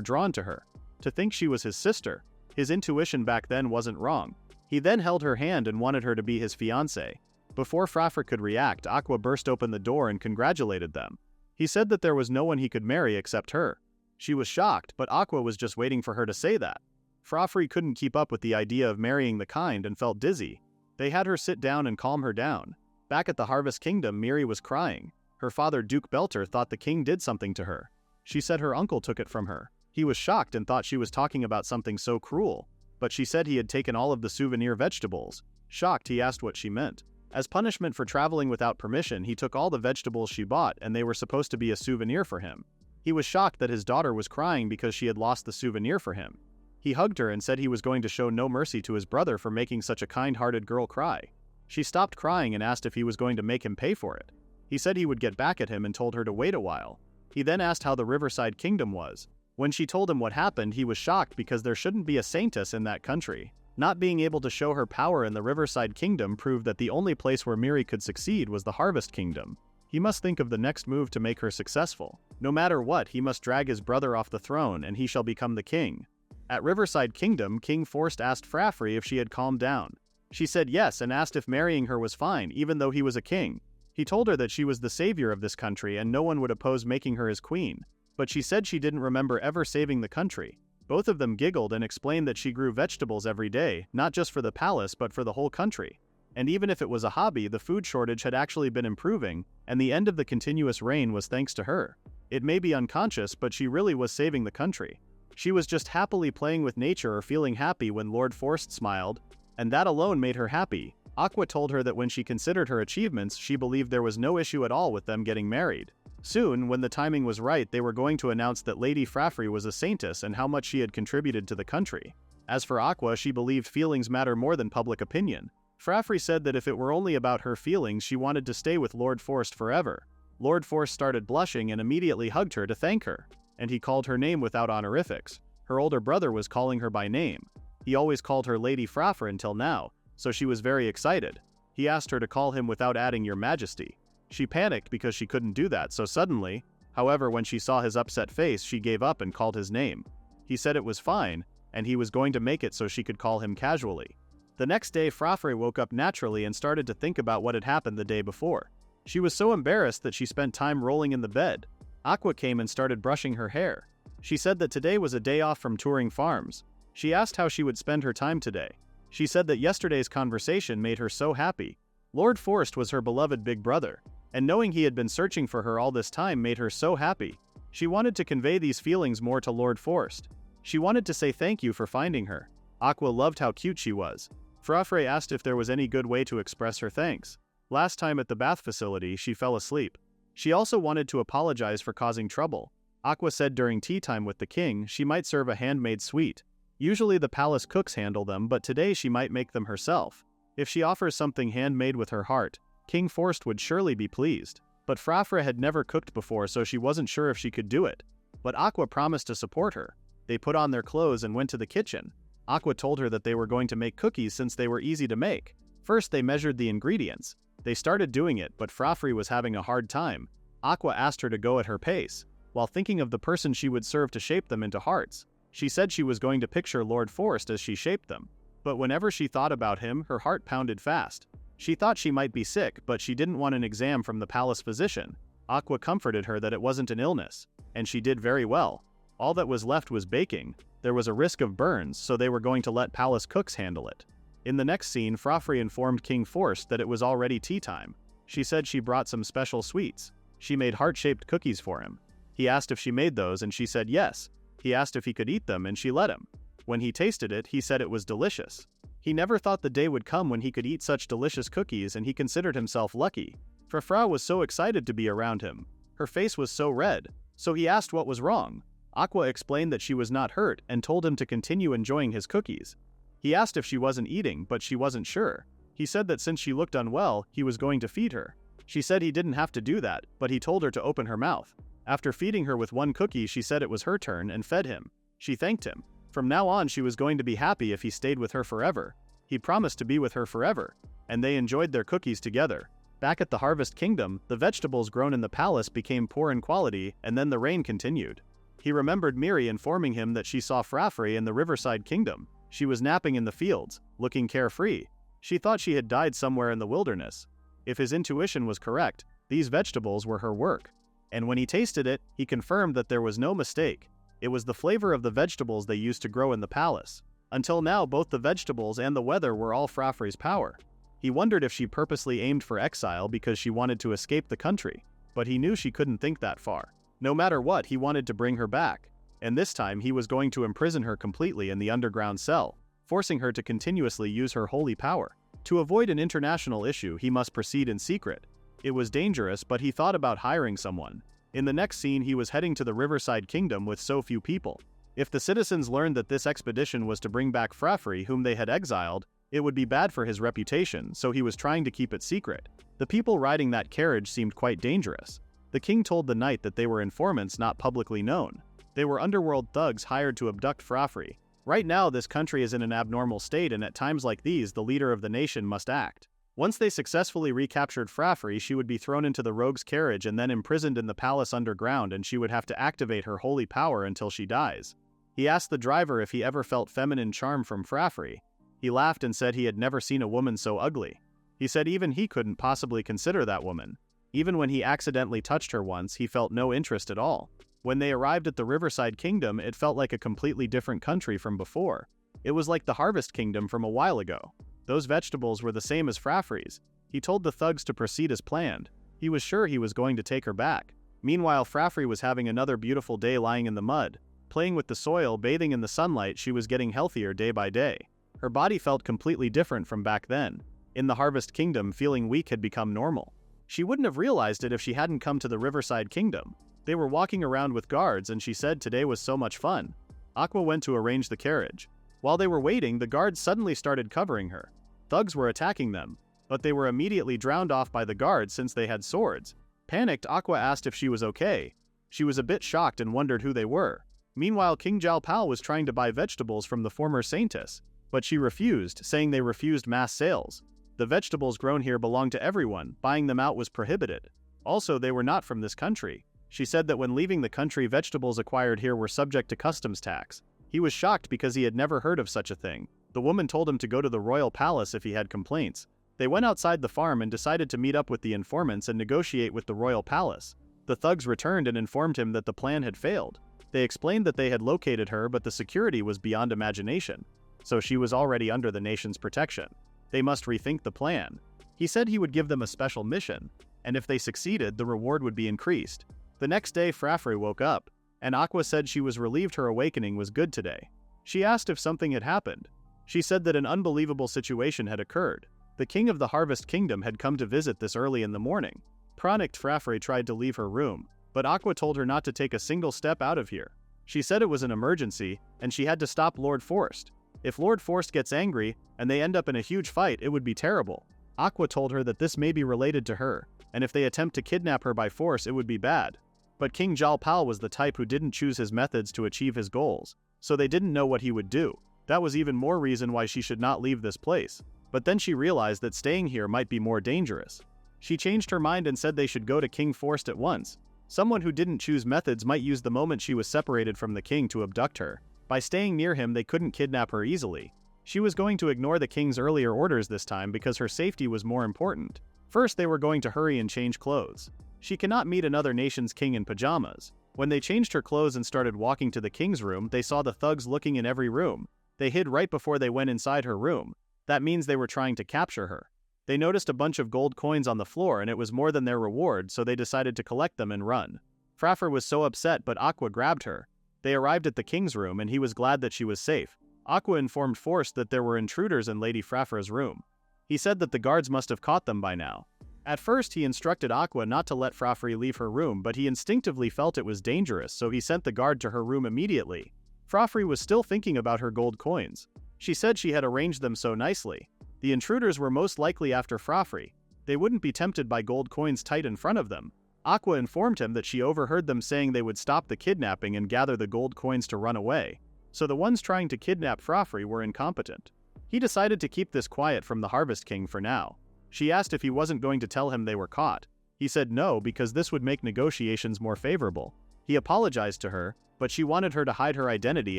drawn to her. To think she was his sister. His intuition back then wasn't wrong. He then held her hand and wanted her to be his fiancée. Before Furafure could react, Aqua burst open the door and congratulated them. He said that there was no one he could marry except her. She was shocked, but Aqua was just waiting for her to say that. Furafure couldn't keep up with the idea of marrying the kind and felt dizzy. They had her sit down and calm her down. Back at the Harvest Kingdom, Miri was crying. Her father, Duke Belter, thought the king did something to her. She said her uncle took it from her. He was shocked and thought she was talking about something so cruel. But she said he had taken all of the souvenir vegetables. Shocked, he asked what she meant. As punishment for traveling without permission, he took all the vegetables she bought and they were supposed to be a souvenir for him. He was shocked that his daughter was crying because she had lost the souvenir for him. He hugged her and said he was going to show no mercy to his brother for making such a kind-hearted girl cry. She stopped crying and asked if he was going to make him pay for it. He said he would get back at him and told her to wait a while. He then asked how the Riverside Kingdom was. When she told him what happened, he was shocked because there shouldn't be a saintess in that country. Not being able to show her power in the Riverside Kingdom proved that the only place where Miri could succeed was the Harvest Kingdom. He must think of the next move to make her successful. No matter what, he must drag his brother off the throne and he shall become the king. At Riverside Kingdom, King Forst asked Furafure if she had calmed down. She said yes and asked if marrying her was fine, even though he was a king. He told her that she was the savior of this country and no one would oppose making her his queen. But she said she didn't remember ever saving the country. Both of them giggled and explained that she grew vegetables every day, not just for the palace but for the whole country. And even if it was a hobby, the food shortage had actually been improving, and the end of the continuous rain was thanks to her. It may be unconscious, but she really was saving the country. She was just happily playing with nature or feeling happy when Lord Forst smiled, and that alone made her happy. Aqua told her that when she considered her achievements, she believed there was no issue at all with them getting married. Soon, when the timing was right, they were going to announce that Lady Furafure was a saintess and how much she had contributed to the country. As for Aqua, she believed feelings matter more than public opinion. Furafure said that if it were only about her feelings, she wanted to stay with Lord Forst forever. Lord Forst started blushing and immediately hugged her to thank her, and he called her name without honorifics. Her older brother was calling her by name. He always called her Lady Furafure until now, so she was very excited. He asked her to call him without adding Your Majesty. She panicked because she couldn't do that so suddenly. However, when she saw his upset face, she gave up and called his name. He said it was fine, and he was going to make it so she could call him casually. The next day, Furafure woke up naturally and started to think about what had happened the day before. She was so embarrassed that she spent time rolling in the bed. Aqua came and started brushing her hair. She said that today was a day off from touring farms. She asked how she would spend her time today. She said that yesterday's conversation made her so happy. Lord Forst was her beloved big brother, and knowing he had been searching for her all this time made her so happy. She wanted to convey these feelings more to Lord Forst. She wanted to say thank you for finding her. Aqua loved how cute she was. Furafure asked if there was any good way to express her thanks. Last time at the bath facility, she fell asleep. She also wanted to apologize for causing trouble. Aqua said during tea time with the king, she might serve a handmade sweet. Usually the palace cooks handle them, but today she might make them herself. If she offers something handmade with her heart, King Forst would surely be pleased. But Furafure had never cooked before, so she wasn't sure if she could do it. But Aqua promised to support her. They put on their clothes and went to the kitchen. Aqua told her that they were going to make cookies since they were easy to make. First they measured the ingredients. They started doing it, but Furafure was having a hard time. Aqua asked her to go at her pace, while thinking of the person she would serve to shape them into hearts. She said she was going to picture Lord Forst as she shaped them. But whenever she thought about him, her heart pounded fast. She thought she might be sick, but she didn't want an exam from the palace physician. Aqua comforted her that it wasn't an illness, and she did very well. All that was left was baking. There was a risk of burns, so they were going to let palace cooks handle it. In the next scene, Furafure informed King Forst that it was already tea time. She said she brought some special sweets. She made heart-shaped cookies for him. He asked if she made those, and she said yes. He asked if he could eat them, and she let him. When he tasted it, he said it was delicious. He never thought the day would come when he could eat such delicious cookies, and he considered himself lucky. Furafure was so excited to be around him. Her face was so red, so he asked what was wrong. Aqua explained that she was not hurt and told him to continue enjoying his cookies. He asked if she wasn't eating, but she wasn't sure. He said that since she looked unwell, he was going to feed her. She said he didn't have to do that, but he told her to open her mouth. After feeding her with one cookie, she said it was her turn and fed him. She thanked him. From now on, she was going to be happy if he stayed with her forever. He promised to be with her forever, and they enjoyed their cookies together. Back at the Harvest Kingdom, the vegetables grown in the palace became poor in quality, and then the rain continued. He remembered Miri informing him that she saw Furafure in the Riverside Kingdom. She was napping in the fields, looking carefree. She thought she had died somewhere in the wilderness. If his intuition was correct, these vegetables were her work. And when he tasted it, he confirmed that there was no mistake. It was the flavor of the vegetables they used to grow in the palace. Until now, both the vegetables and the weather were all Furafure's power. He wondered if she purposely aimed for exile because she wanted to escape the country, but he knew she couldn't think that far. No matter what, he wanted to bring her back, and this time he was going to imprison her completely in the underground cell, forcing her to continuously use her holy power. To avoid an international issue, he must proceed in secret. It was dangerous, but he thought about hiring someone. In the next scene, he was heading to the Riverside Kingdom with so few people. If the citizens learned that this expedition was to bring back Furafure, whom they had exiled, it would be bad for his reputation, so he was trying to keep it secret. The people riding that carriage seemed quite dangerous. The king told the knight that they were informants not publicly known. They were underworld thugs hired to abduct Furafure. Right now, this country is in an abnormal state, and at times like these, the leader of the nation must act. Once they successfully recaptured Furafure, she would be thrown into the rogue's carriage and then imprisoned in the palace underground, and she would have to activate her holy power until she dies. He asked the driver if he ever felt feminine charm from Furafure. He laughed and said he had never seen a woman so ugly. He said even he couldn't possibly consider that woman. Even when he accidentally touched her once, he felt no interest at all. When they arrived at the Riverside Kingdom, it felt like a completely different country from before. It was like the Harvest Kingdom from a while ago. Those vegetables were the same as Frafure's. He told the thugs to proceed as planned. He was sure he was going to take her back. Meanwhile, Furafure was having another beautiful day lying in the mud. Playing with the soil, bathing in the sunlight, she was getting healthier day by day. Her body felt completely different from back then. In the Harvest Kingdom, feeling weak had become normal. She wouldn't have realized it if she hadn't come to the Riverside Kingdom. They were walking around with guards and she said today was so much fun. Aqua went to arrange the carriage. While they were waiting, the guards suddenly started covering her. Thugs were attacking them, but they were immediately drowned off by the guards since they had swords. Panicked, Aqua asked if she was okay. She was a bit shocked and wondered who they were. Meanwhile, King Jalpal was trying to buy vegetables from the former saintess, but she refused, saying they refused mass sales. The vegetables grown here belong to everyone, buying them out was prohibited. Also, they were not from this country. She said that when leaving the country, vegetables acquired here were subject to customs tax. He was shocked because he had never heard of such a thing. The woman told him to go to the royal palace if he had complaints. They went outside the farm and decided to meet up with the informants and negotiate with the royal palace. The thugs returned and informed him that the plan had failed. They explained that they had located her, but the security was beyond imagination. So she was already under the nation's protection. They must rethink the plan. He said he would give them a special mission, and if they succeeded, the reward would be increased. The next day, Furafure woke up, and Aqua said she was relieved her awakening was good today. She asked if something had happened. She said that an unbelievable situation had occurred. The king of the Harvest Kingdom had come to visit this early in the morning. Panicked, Furafure tried to leave her room, but Aqua told her not to take a single step out of here. She said it was an emergency, and she had to stop Lord Forst. If Lord Forst gets angry, and they end up in a huge fight, it would be terrible. Aqua told her that this may be related to her, and if they attempt to kidnap her by force, it would be bad. But King Jalpal was the type who didn't choose his methods to achieve his goals, so they didn't know what he would do. That was even more reason why she should not leave this place. But then she realized that staying here might be more dangerous. She changed her mind and said they should go to King Forst at once. Someone who didn't choose methods might use the moment she was separated from the king to abduct her. By staying near him, they couldn't kidnap her easily. She was going to ignore the king's earlier orders this time because her safety was more important. First, they were going to hurry and change clothes. She cannot meet another nation's king in pajamas. When they changed her clothes and started walking to the king's room, they saw the thugs looking in every room. They hid right before they went inside her room. That means they were trying to capture her. They noticed a bunch of gold coins on the floor and it was more than their reward, so they decided to collect them and run. Furafure was so upset, but Aqua grabbed her. They arrived at the king's room and he was glad that she was safe. Aqua informed Forst that there were intruders in Lady Frafure's room. He said that the guards must have caught them by now. At first, he instructed Aqua not to let Furafure leave her room, but he instinctively felt it was dangerous, so he sent the guard to her room immediately. Furafure was still thinking about her gold coins. She said she had arranged them so nicely. The intruders were most likely after Furafure. They wouldn't be tempted by gold coins tight in front of them. Aqua informed him that she overheard them saying they would stop the kidnapping and gather the gold coins to run away. So the ones trying to kidnap Furafure were incompetent. He decided to keep this quiet from the Harvest King for now. She asked if he wasn't going to tell him they were caught. He said no because this would make negotiations more favorable. He apologized to her, but she wanted her to hide her identity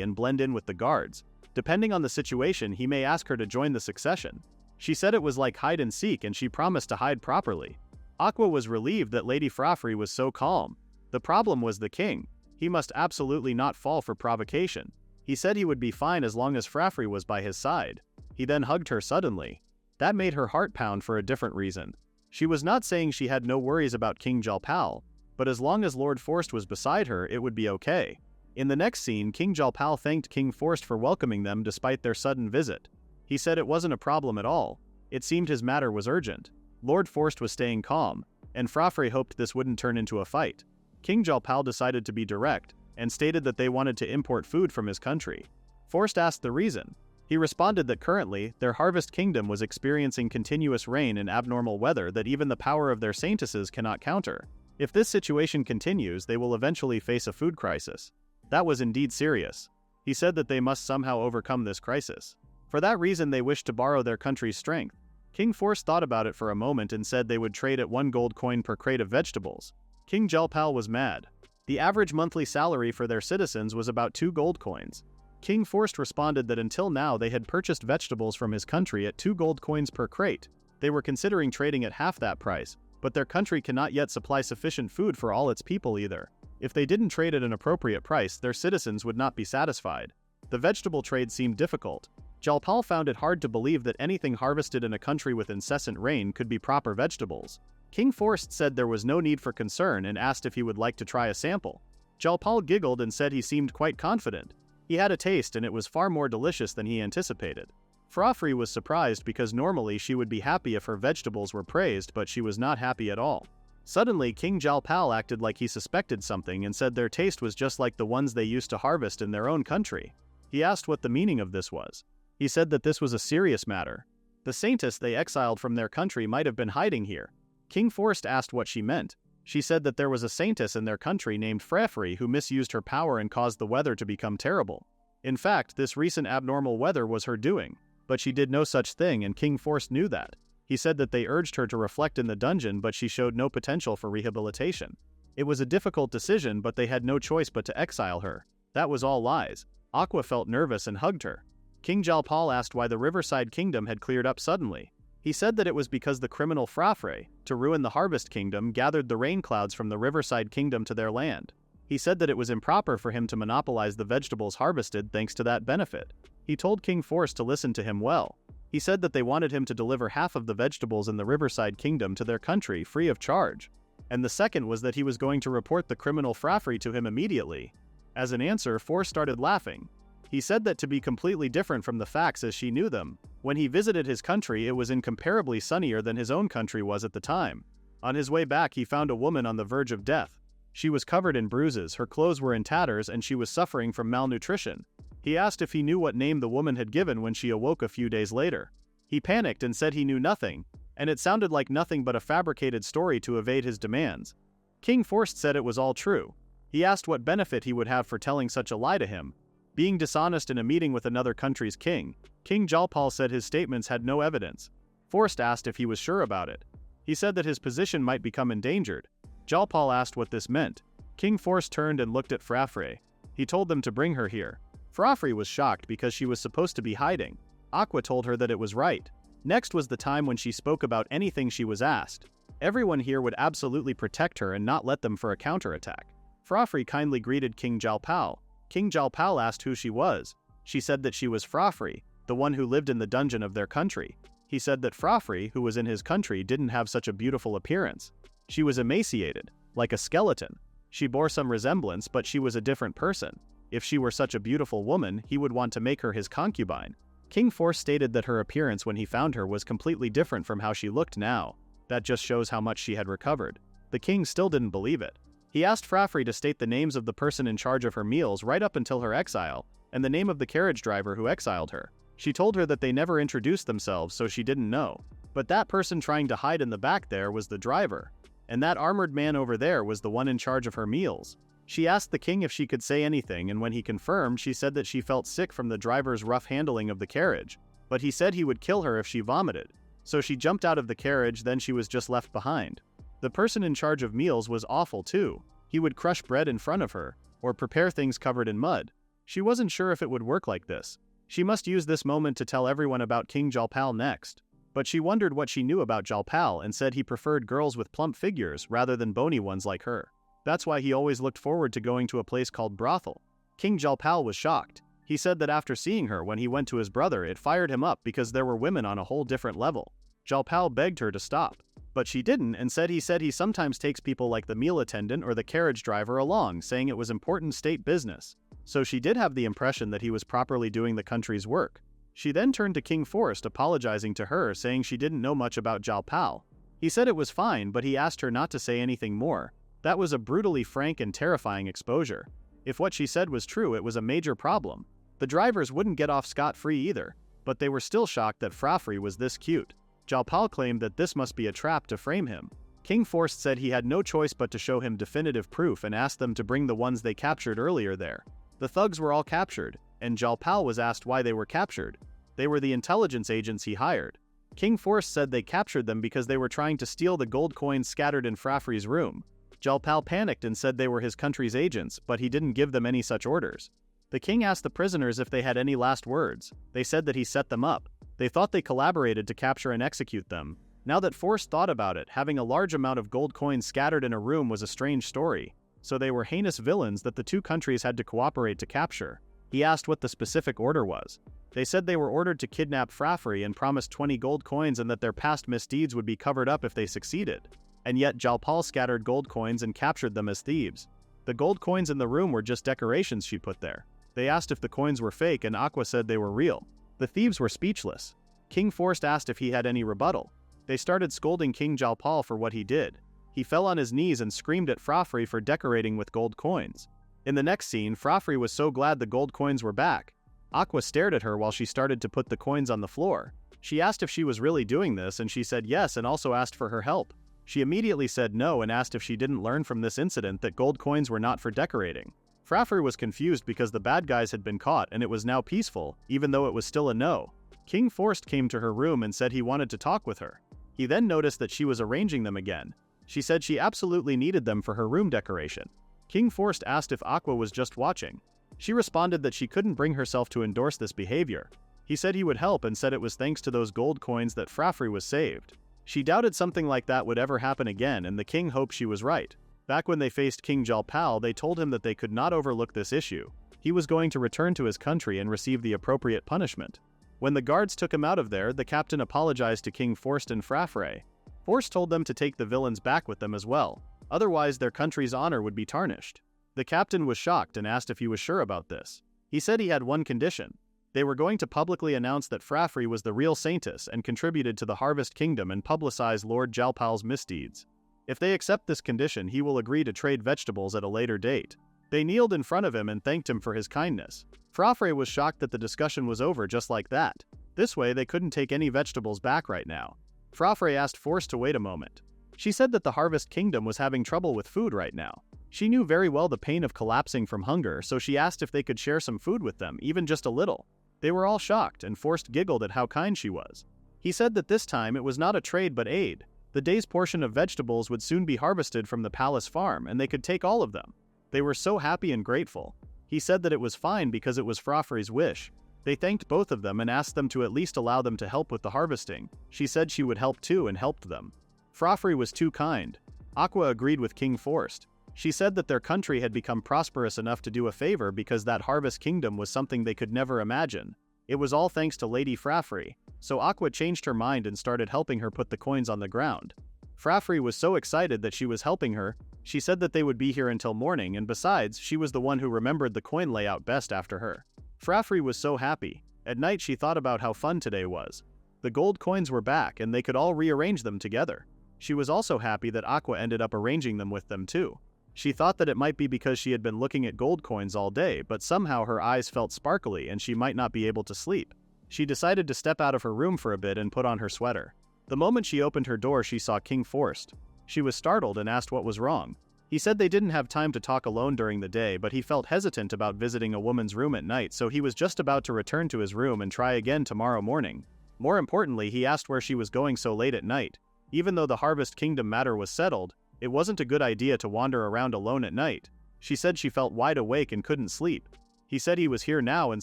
and blend in with the guards. Depending on the situation, he may ask her to join the succession. She said it was like hide and seek and she promised to hide properly. Aqua was relieved that Lady Furafure was so calm. The problem was the king. He must absolutely not fall for provocation. He said he would be fine as long as Furafure was by his side. He then hugged her suddenly. That made her heart pound for a different reason. She was not saying she had no worries about King Jalpal, but as long as Lord Forst was beside her, it would be okay. In the next scene, King Jalpal thanked King Forst for welcoming them despite their sudden visit. He said it wasn't a problem at all. It seemed his matter was urgent. Lord Forst was staying calm, and Furafure hoped this wouldn't turn into a fight. King Jalpal decided to be direct, and stated that they wanted to import food from his country. Forst asked the reason. He responded that currently, their Harvest Kingdom was experiencing continuous rain and abnormal weather that even the power of their saintesses cannot counter. If this situation continues, they will eventually face a food crisis. That was indeed serious. He said that they must somehow overcome this crisis. For that reason, they wished to borrow their country's strength. King Forst thought about it for a moment and said they would trade at 1 gold coin per crate of vegetables. King Jalpal was mad. The average monthly salary for their citizens was about 2 gold coins. King Forst responded that until now they had purchased vegetables from his country at 2 gold coins per crate. They were considering trading at half that price, but their country cannot yet supply sufficient food for all its people either. If they didn't trade at an appropriate price, their citizens would not be satisfied. The vegetable trade seemed difficult. Jalpal found it hard to believe that anything harvested in a country with incessant rain could be proper vegetables. King Forst said there was no need for concern and asked if he would like to try a sample. Jalpal giggled and said he seemed quite confident. He had a taste and it was far more delicious than he anticipated. Furafure was surprised because normally she would be happy if her vegetables were praised, but she was not happy at all. Suddenly, King Jalpal acted like he suspected something and said their taste was just like the ones they used to harvest in their own country. He asked what the meaning of this was. He said that this was a serious matter. The saintess they exiled from their country might have been hiding here. King Forst asked what she meant. She said that there was a saintess in their country named Furafure who misused her power and caused the weather to become terrible. In fact, this recent abnormal weather was her doing, but she did no such thing and King Forst knew that. He said that they urged her to reflect in the dungeon, but she showed no potential for rehabilitation. It was a difficult decision, but they had no choice but to exile her. That was all lies. Aqua felt nervous and hugged her. King Jalpal asked why the Riverside kingdom had cleared up suddenly. He said that it was because the criminal Furafure, to ruin the Harvest Kingdom, gathered the rain clouds from the Riverside Kingdom to their land. He said that it was improper for him to monopolize the vegetables harvested thanks to that benefit. He told King Forst to listen to him well. He said that they wanted him to deliver half of the vegetables in the Riverside Kingdom to their country free of charge. And the second was that he was going to report the criminal Furafure to him immediately. As an answer, Forst started laughing. He said that to be completely different from the facts as she knew them, when he visited his country it was incomparably sunnier than his own country was at the time. On his way back he found a woman on the verge of death. She was covered in bruises, her clothes were in tatters and she was suffering from malnutrition. He asked if he knew what name the woman had given when she awoke a few days later. He panicked and said he knew nothing, and it sounded like nothing but a fabricated story to evade his demands. King Forst said it was all true. He asked what benefit he would have for telling such a lie to him. Being dishonest in a meeting with another country's king, King Jalpal said his statements had no evidence. Forst asked if he was sure about it. He said that his position might become endangered. Jalpal asked what this meant. King Forst turned and looked at Furafure. He told them to bring her here. Furafure was shocked because she was supposed to be hiding. Aqua told her that it was right. Next was the time when she spoke about anything she was asked. Everyone here would absolutely protect her and not let them for a counterattack. Furafure kindly greeted King Jalpal. King Jalpal asked who she was. She said that she was Furafure, the one who lived in the dungeon of their country. He said that Furafure, who was in his country, didn't have such a beautiful appearance. She was emaciated, like a skeleton. She bore some resemblance, but she was a different person. If she were such a beautiful woman, he would want to make her his concubine. King Forst stated that her appearance when he found her was completely different from how she looked now. That just shows how much she had recovered. The king still didn't believe it. He asked Furafure to state the names of the person in charge of her meals right up until her exile, and the name of the carriage driver who exiled her. She told her that they never introduced themselves, so she didn't know. But that person trying to hide in the back there was the driver. And that armored man over there was the one in charge of her meals. She asked the king if she could say anything, and when he confirmed, she said that she felt sick from the driver's rough handling of the carriage. But he said he would kill her if she vomited. So she jumped out of the carriage, then she was just left behind. The person in charge of meals was awful too. He would crush bread in front of her, or prepare things covered in mud. She wasn't sure if it would work like this. She must use this moment to tell everyone about King Jalpal next. But she wondered what she knew about Jalpal and said he preferred girls with plump figures rather than bony ones like her. That's why he always looked forward to going to a place called brothel. King Jalpal was shocked. He said that after seeing her when he went to his brother, it fired him up because there were women on a whole different level. Jalpal begged her to stop. But she didn't, and said he sometimes takes people like the meal attendant or the carriage driver along, saying it was important state business. So she did have the impression that he was properly doing the country's work. She then turned to King Forst, apologizing to her, saying she didn't know much about Jalpal. He said it was fine, but he asked her not to say anything more. That was a brutally frank and terrifying exposure. If what she said was true, it was a major problem. The drivers wouldn't get off scot-free either, but they were still shocked that Furafure was this cute. Jalpal claimed that this must be a trap to frame him. King Forst said he had no choice but to show him definitive proof and asked them to bring the ones they captured earlier there. The thugs were all captured, and Jalpal was asked why they were captured. They were the intelligence agents he hired. King Forst said they captured them because they were trying to steal the gold coins scattered in Furafure's room. Jalpal panicked and said they were his country's agents, but he didn't give them any such orders. The king asked the prisoners if they had any last words. They said that he set them up. They thought they collaborated to capture and execute them. Now that Forst thought about it, having a large amount of gold coins scattered in a room was a strange story. So they were heinous villains that the two countries had to cooperate to capture. He asked what the specific order was. They said they were ordered to kidnap Furafure and promised 20 gold coins and that their past misdeeds would be covered up if they succeeded. And yet Jalpal scattered gold coins and captured them as thieves. The gold coins in the room were just decorations she put there. They asked if the coins were fake and Aqua said they were real. The thieves were speechless. King Forst asked if he had any rebuttal. They started scolding King Jalpal for what he did. He fell on his knees and screamed at Furafure for decorating with gold coins. In the next scene, Furafure was so glad the gold coins were back. Aqua stared at her while she started to put the coins on the floor. She asked if she was really doing this and she said yes and also asked for her help. She immediately said no and asked if she didn't learn from this incident that gold coins were not for decorating. Furafure was confused because the bad guys had been caught and it was now peaceful, even though it was still a no. King Forst came to her room and said he wanted to talk with her. He then noticed that she was arranging them again. She said she absolutely needed them for her room decoration. King Forst asked if Aqua was just watching. She responded that she couldn't bring herself to endorse this behavior. He said he would help and said it was thanks to those gold coins that Furafure was saved. She doubted something like that would ever happen again and the king hoped she was right. Back when they faced King Jalpal, they told him that they could not overlook this issue. He was going to return to his country and receive the appropriate punishment. When the guards took him out of there, the captain apologized to King Forst and Furafure. Forst told them to take the villains back with them as well. Otherwise, their country's honor would be tarnished. The captain was shocked and asked if he was sure about this. He said he had one condition. They were going to publicly announce that Furafure was the real saintess and contributed to the Harvest Kingdom and publicize Lord Jalpal's misdeeds. If they accept this condition, he will agree to trade vegetables at a later date. They kneeled in front of him and thanked him for his kindness. Furafure was shocked that the discussion was over just like that. This way, they couldn't take any vegetables back right now. Furafure asked Forst to wait a moment. She said that the Harvest Kingdom was having trouble with food right now. She knew very well the pain of collapsing from hunger, so she asked if they could share some food with them, even just a little. They were all shocked, and Forst giggled at how kind she was. He said that this time it was not a trade but aid. The day's portion of vegetables would soon be harvested from the palace farm, and they could take all of them. They were so happy and grateful. He said that it was fine because it was Furafure's wish. They thanked both of them and asked them to at least allow them to help with the harvesting. She said she would help too and helped them. Furafure was too kind. Aqua agreed with King Forst. She said that their country had become prosperous enough to do a favor because that Harvest Kingdom was something they could never imagine. It was all thanks to Lady Furafure, so Aqua changed her mind and started helping her put the coins on the ground. Furafure was so excited that she was helping her. She said that they would be here until morning, and besides, she was the one who remembered the coin layout best after her. Furafure was so happy. At night she thought about how fun today was. The gold coins were back and they could all rearrange them together. She was also happy that Aqua ended up arranging them with them too. She thought that it might be because she had been looking at gold coins all day, but somehow her eyes felt sparkly and she might not be able to sleep. She decided to step out of her room for a bit and put on her sweater. The moment she opened her door, she saw King Forst. She was startled and asked what was wrong. He said they didn't have time to talk alone during the day, but he felt hesitant about visiting a woman's room at night, so he was just about to return to his room and try again tomorrow morning. More importantly, he asked where she was going so late at night. Even though the Harvest Kingdom matter was settled, it wasn't a good idea to wander around alone at night. She said she felt wide awake and couldn't sleep. He said he was here now and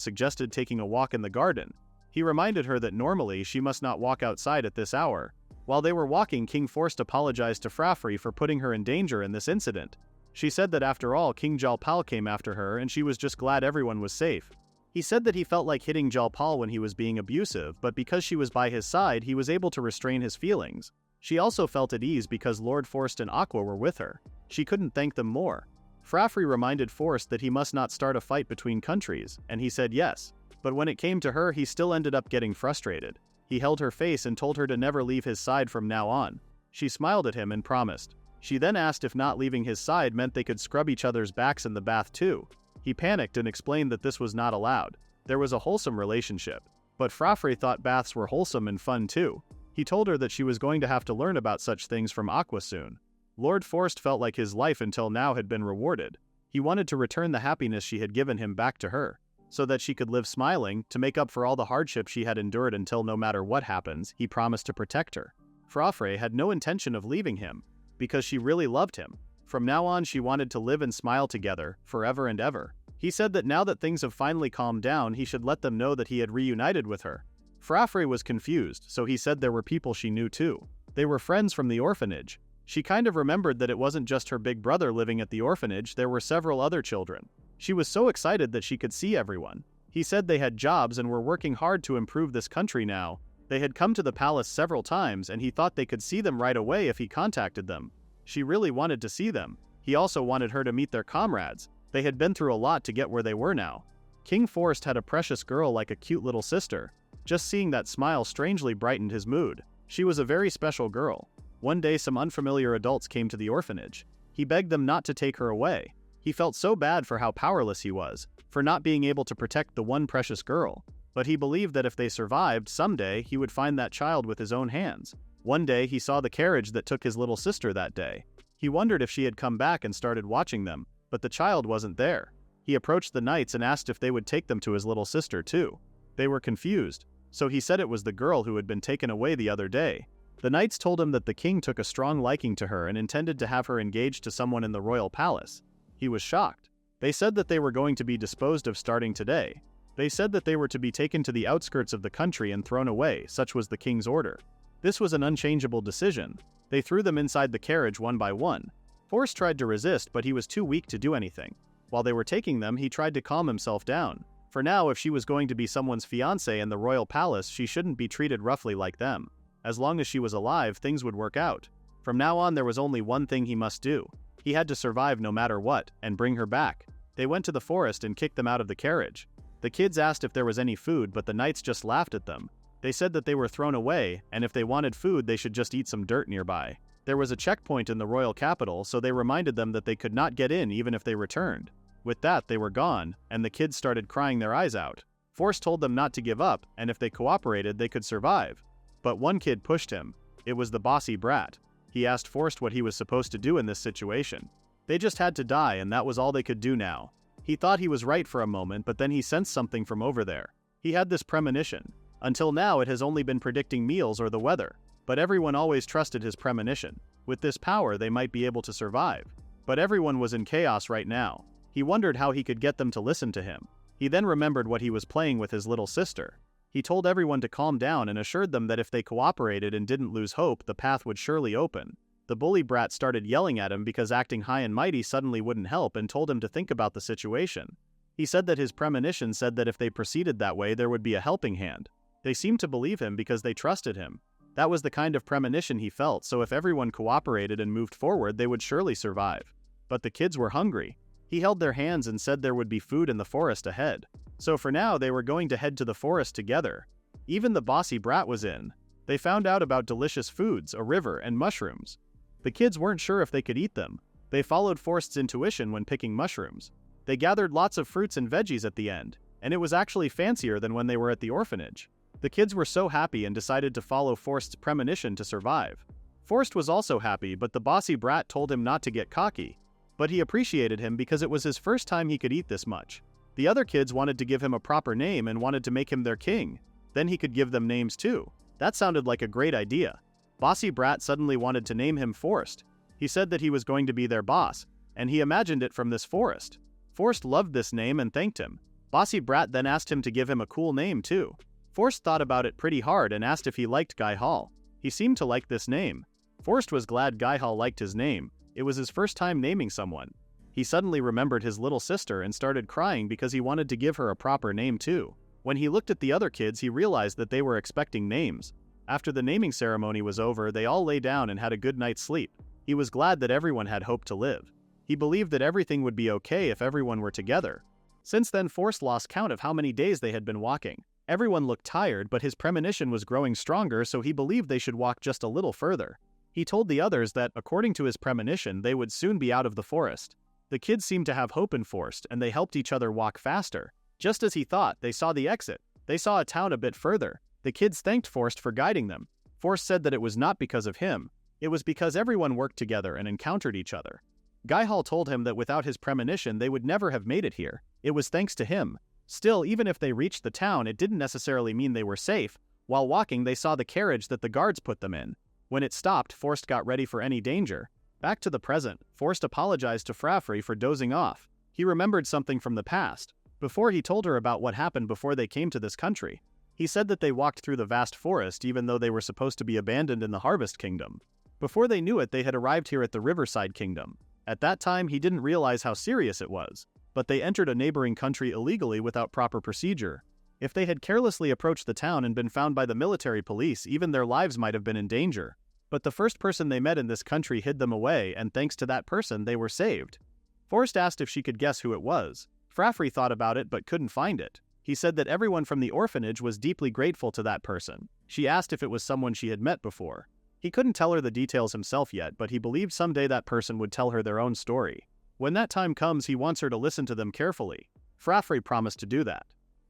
suggested taking a walk in the garden. He reminded her that normally she must not walk outside at this hour. While they were walking, King Forst apologized to Furafure for putting her in danger in this incident. She said that after all, King Jalpal came after her and she was just glad everyone was safe. He said that he felt like hitting Jalpal when he was being abusive, but because she was by his side, he was able to restrain his feelings. She also felt at ease because Lord Forst and Aqua were with her. She couldn't thank them more. Furafure reminded Forst that he must not start a fight between countries, and he said yes. But when it came to her, he still ended up getting frustrated. He held her face and told her to never leave his side from now on. She smiled at him and promised. She then asked if not leaving his side meant they could scrub each other's backs in the bath too. He panicked and explained that this was not allowed. There was a wholesome relationship. But Furafure thought baths were wholesome and fun too. He told her that she was going to have to learn about such things from Aqua soon. Lord Forst felt like his life until now had been rewarded. He wanted to return the happiness she had given him back to her, so that she could live smiling, to make up for all the hardship she had endured until no matter what happens, he promised to protect her. Furafure had no intention of leaving him, because she really loved him. From now on she wanted to live and smile together, forever and ever. He said that now that things have finally calmed down, he should let them know that he had reunited with her. Furafure was confused, so he said there were people she knew too. They were friends from the orphanage. She kind of remembered that it wasn't just her big brother living at the orphanage, there were several other children. She was so excited that she could see everyone. He said they had jobs and were working hard to improve this country now. They had come to the palace several times and he thought they could see them right away if he contacted them. She really wanted to see them. He also wanted her to meet their comrades. They had been through a lot to get where they were now. King Forst had a precious girl like a cute little sister. Just seeing that smile strangely brightened his mood. She was a very special girl. One day some unfamiliar adults came to the orphanage. He begged them not to take her away. He felt so bad for how powerless he was, for not being able to protect the one precious girl. But he believed that if they survived, someday he would find that child with his own hands. One day he saw the carriage that took his little sister that day. He wondered if she had come back and started watching them, but the child wasn't there. He approached the knights and asked if they would take them to his little sister too. They were confused, so he said it was the girl who had been taken away the other day. The knights told him that the king took a strong liking to her and intended to have her engaged to someone in the royal palace. He was shocked. They said that they were going to be disposed of starting today. They said that they were to be taken to the outskirts of the country and thrown away, such was the king's order. This was an unchangeable decision. They threw them inside the carriage one by one. Forst tried to resist, but he was too weak to do anything. While they were taking them, he tried to calm himself down. For now, if she was going to be someone's fiancée in the royal palace, she shouldn't be treated roughly like them. As long as she was alive, things would work out. From now on, there was only one thing he must do. He had to survive no matter what, and bring her back. They went to the forest and kicked them out of the carriage. The kids asked if there was any food, but the knights just laughed at them. They said that they were thrown away, and if they wanted food, they should just eat some dirt nearby. There was a checkpoint in the royal capital, so they reminded them that they could not get in even if they returned. With that, they were gone, and the kids started crying their eyes out. Forst told them not to give up, and if they cooperated, they could survive. But one kid pushed him. It was the bossy brat. He asked Forst what he was supposed to do in this situation. They just had to die, and that was all they could do now. He thought he was right for a moment, but then he sensed something from over there. He had this premonition. Until now, it has only been predicting meals or the weather. But everyone always trusted his premonition. With this power, they might be able to survive. But everyone was in chaos right now. He wondered how he could get them to listen to him. He then remembered what he was playing with his little sister. He told everyone to calm down and assured them that if they cooperated and didn't lose hope, the path would surely open. The bully brat started yelling at him because acting high and mighty suddenly wouldn't help and told him to think about the situation. He said that his premonition said that if they proceeded that way, there would be a helping hand. They seemed to believe him because they trusted him. That was the kind of premonition he felt, so if everyone cooperated and moved forward, they would surely survive. But the kids were hungry. He held their hands and said there would be food in the forest ahead. So for now, they were going to head to the forest together. Even the bossy brat was in. They found out about delicious foods, a river, and mushrooms. The kids weren't sure if they could eat them. They followed Forst's intuition when picking mushrooms. They gathered lots of fruits and veggies at the end, and it was actually fancier than when they were at the orphanage. The kids were so happy and decided to follow Forst's premonition to survive. Forst was also happy, but the bossy brat told him not to get cocky. But he appreciated him because it was his first time he could eat this much. The other kids wanted to give him a proper name and wanted to make him their king. Then he could give them names too. That sounded like a great idea. Bossy brat suddenly wanted to name him Forst. He said that he was going to be their boss, and he imagined it from this forest. Forst loved this name and thanked him. Bossy brat then asked him to give him a cool name too. Forst thought about it pretty hard and asked if he liked Guy Hall. He seemed to like this name. Forst was glad Guy Hall liked his name. It was his first time naming someone. He suddenly remembered his little sister and started crying because he wanted to give her a proper name too. When he looked at the other kids, he realized that they were expecting names. After the naming ceremony was over, they all lay down and had a good night's sleep. He was glad that everyone had hope to live. He believed that everything would be okay if everyone were together. Since then, Forst lost count of how many days they had been walking. Everyone looked tired, but his premonition was growing stronger, so he believed they should walk just a little further. He told the others that, according to his premonition, they would soon be out of the forest. The kids seemed to have hope in Forst, and they helped each other walk faster. Just as he thought, they saw the exit. They saw a town a bit further. The kids thanked Forst for guiding them. Forst said that it was not because of him. It was because everyone worked together and encountered each other. Guy Hall told him that without his premonition, they would never have made it here. It was thanks to him. Still, even if they reached the town, it didn't necessarily mean they were safe. While walking, they saw the carriage that the guards put them in. When it stopped, Forst got ready for any danger. Back to the present, Forst apologized to Furafure for dozing off. He remembered something from the past. Before he told her about what happened before they came to this country. He said that they walked through the vast forest even though they were supposed to be abandoned in the Harvest Kingdom. Before they knew it, they had arrived here at the Riverside Kingdom. At that time, he didn't realize how serious it was. but they entered a neighboring country illegally without proper procedure. If they had carelessly approached the town and been found by the military police, even their lives might have been in danger. But the first person they met in this country hid them away, and thanks to that person they were saved. Forst asked if she could guess who it was. Furafure thought about it but couldn't find it. He said that everyone from the orphanage was deeply grateful to that person. She asked if it was someone she had met before. He couldn't tell her the details himself yet, but he believed someday that person would tell her their own story. When that time comes, he wants her to listen to them carefully. Furafure promised to do that.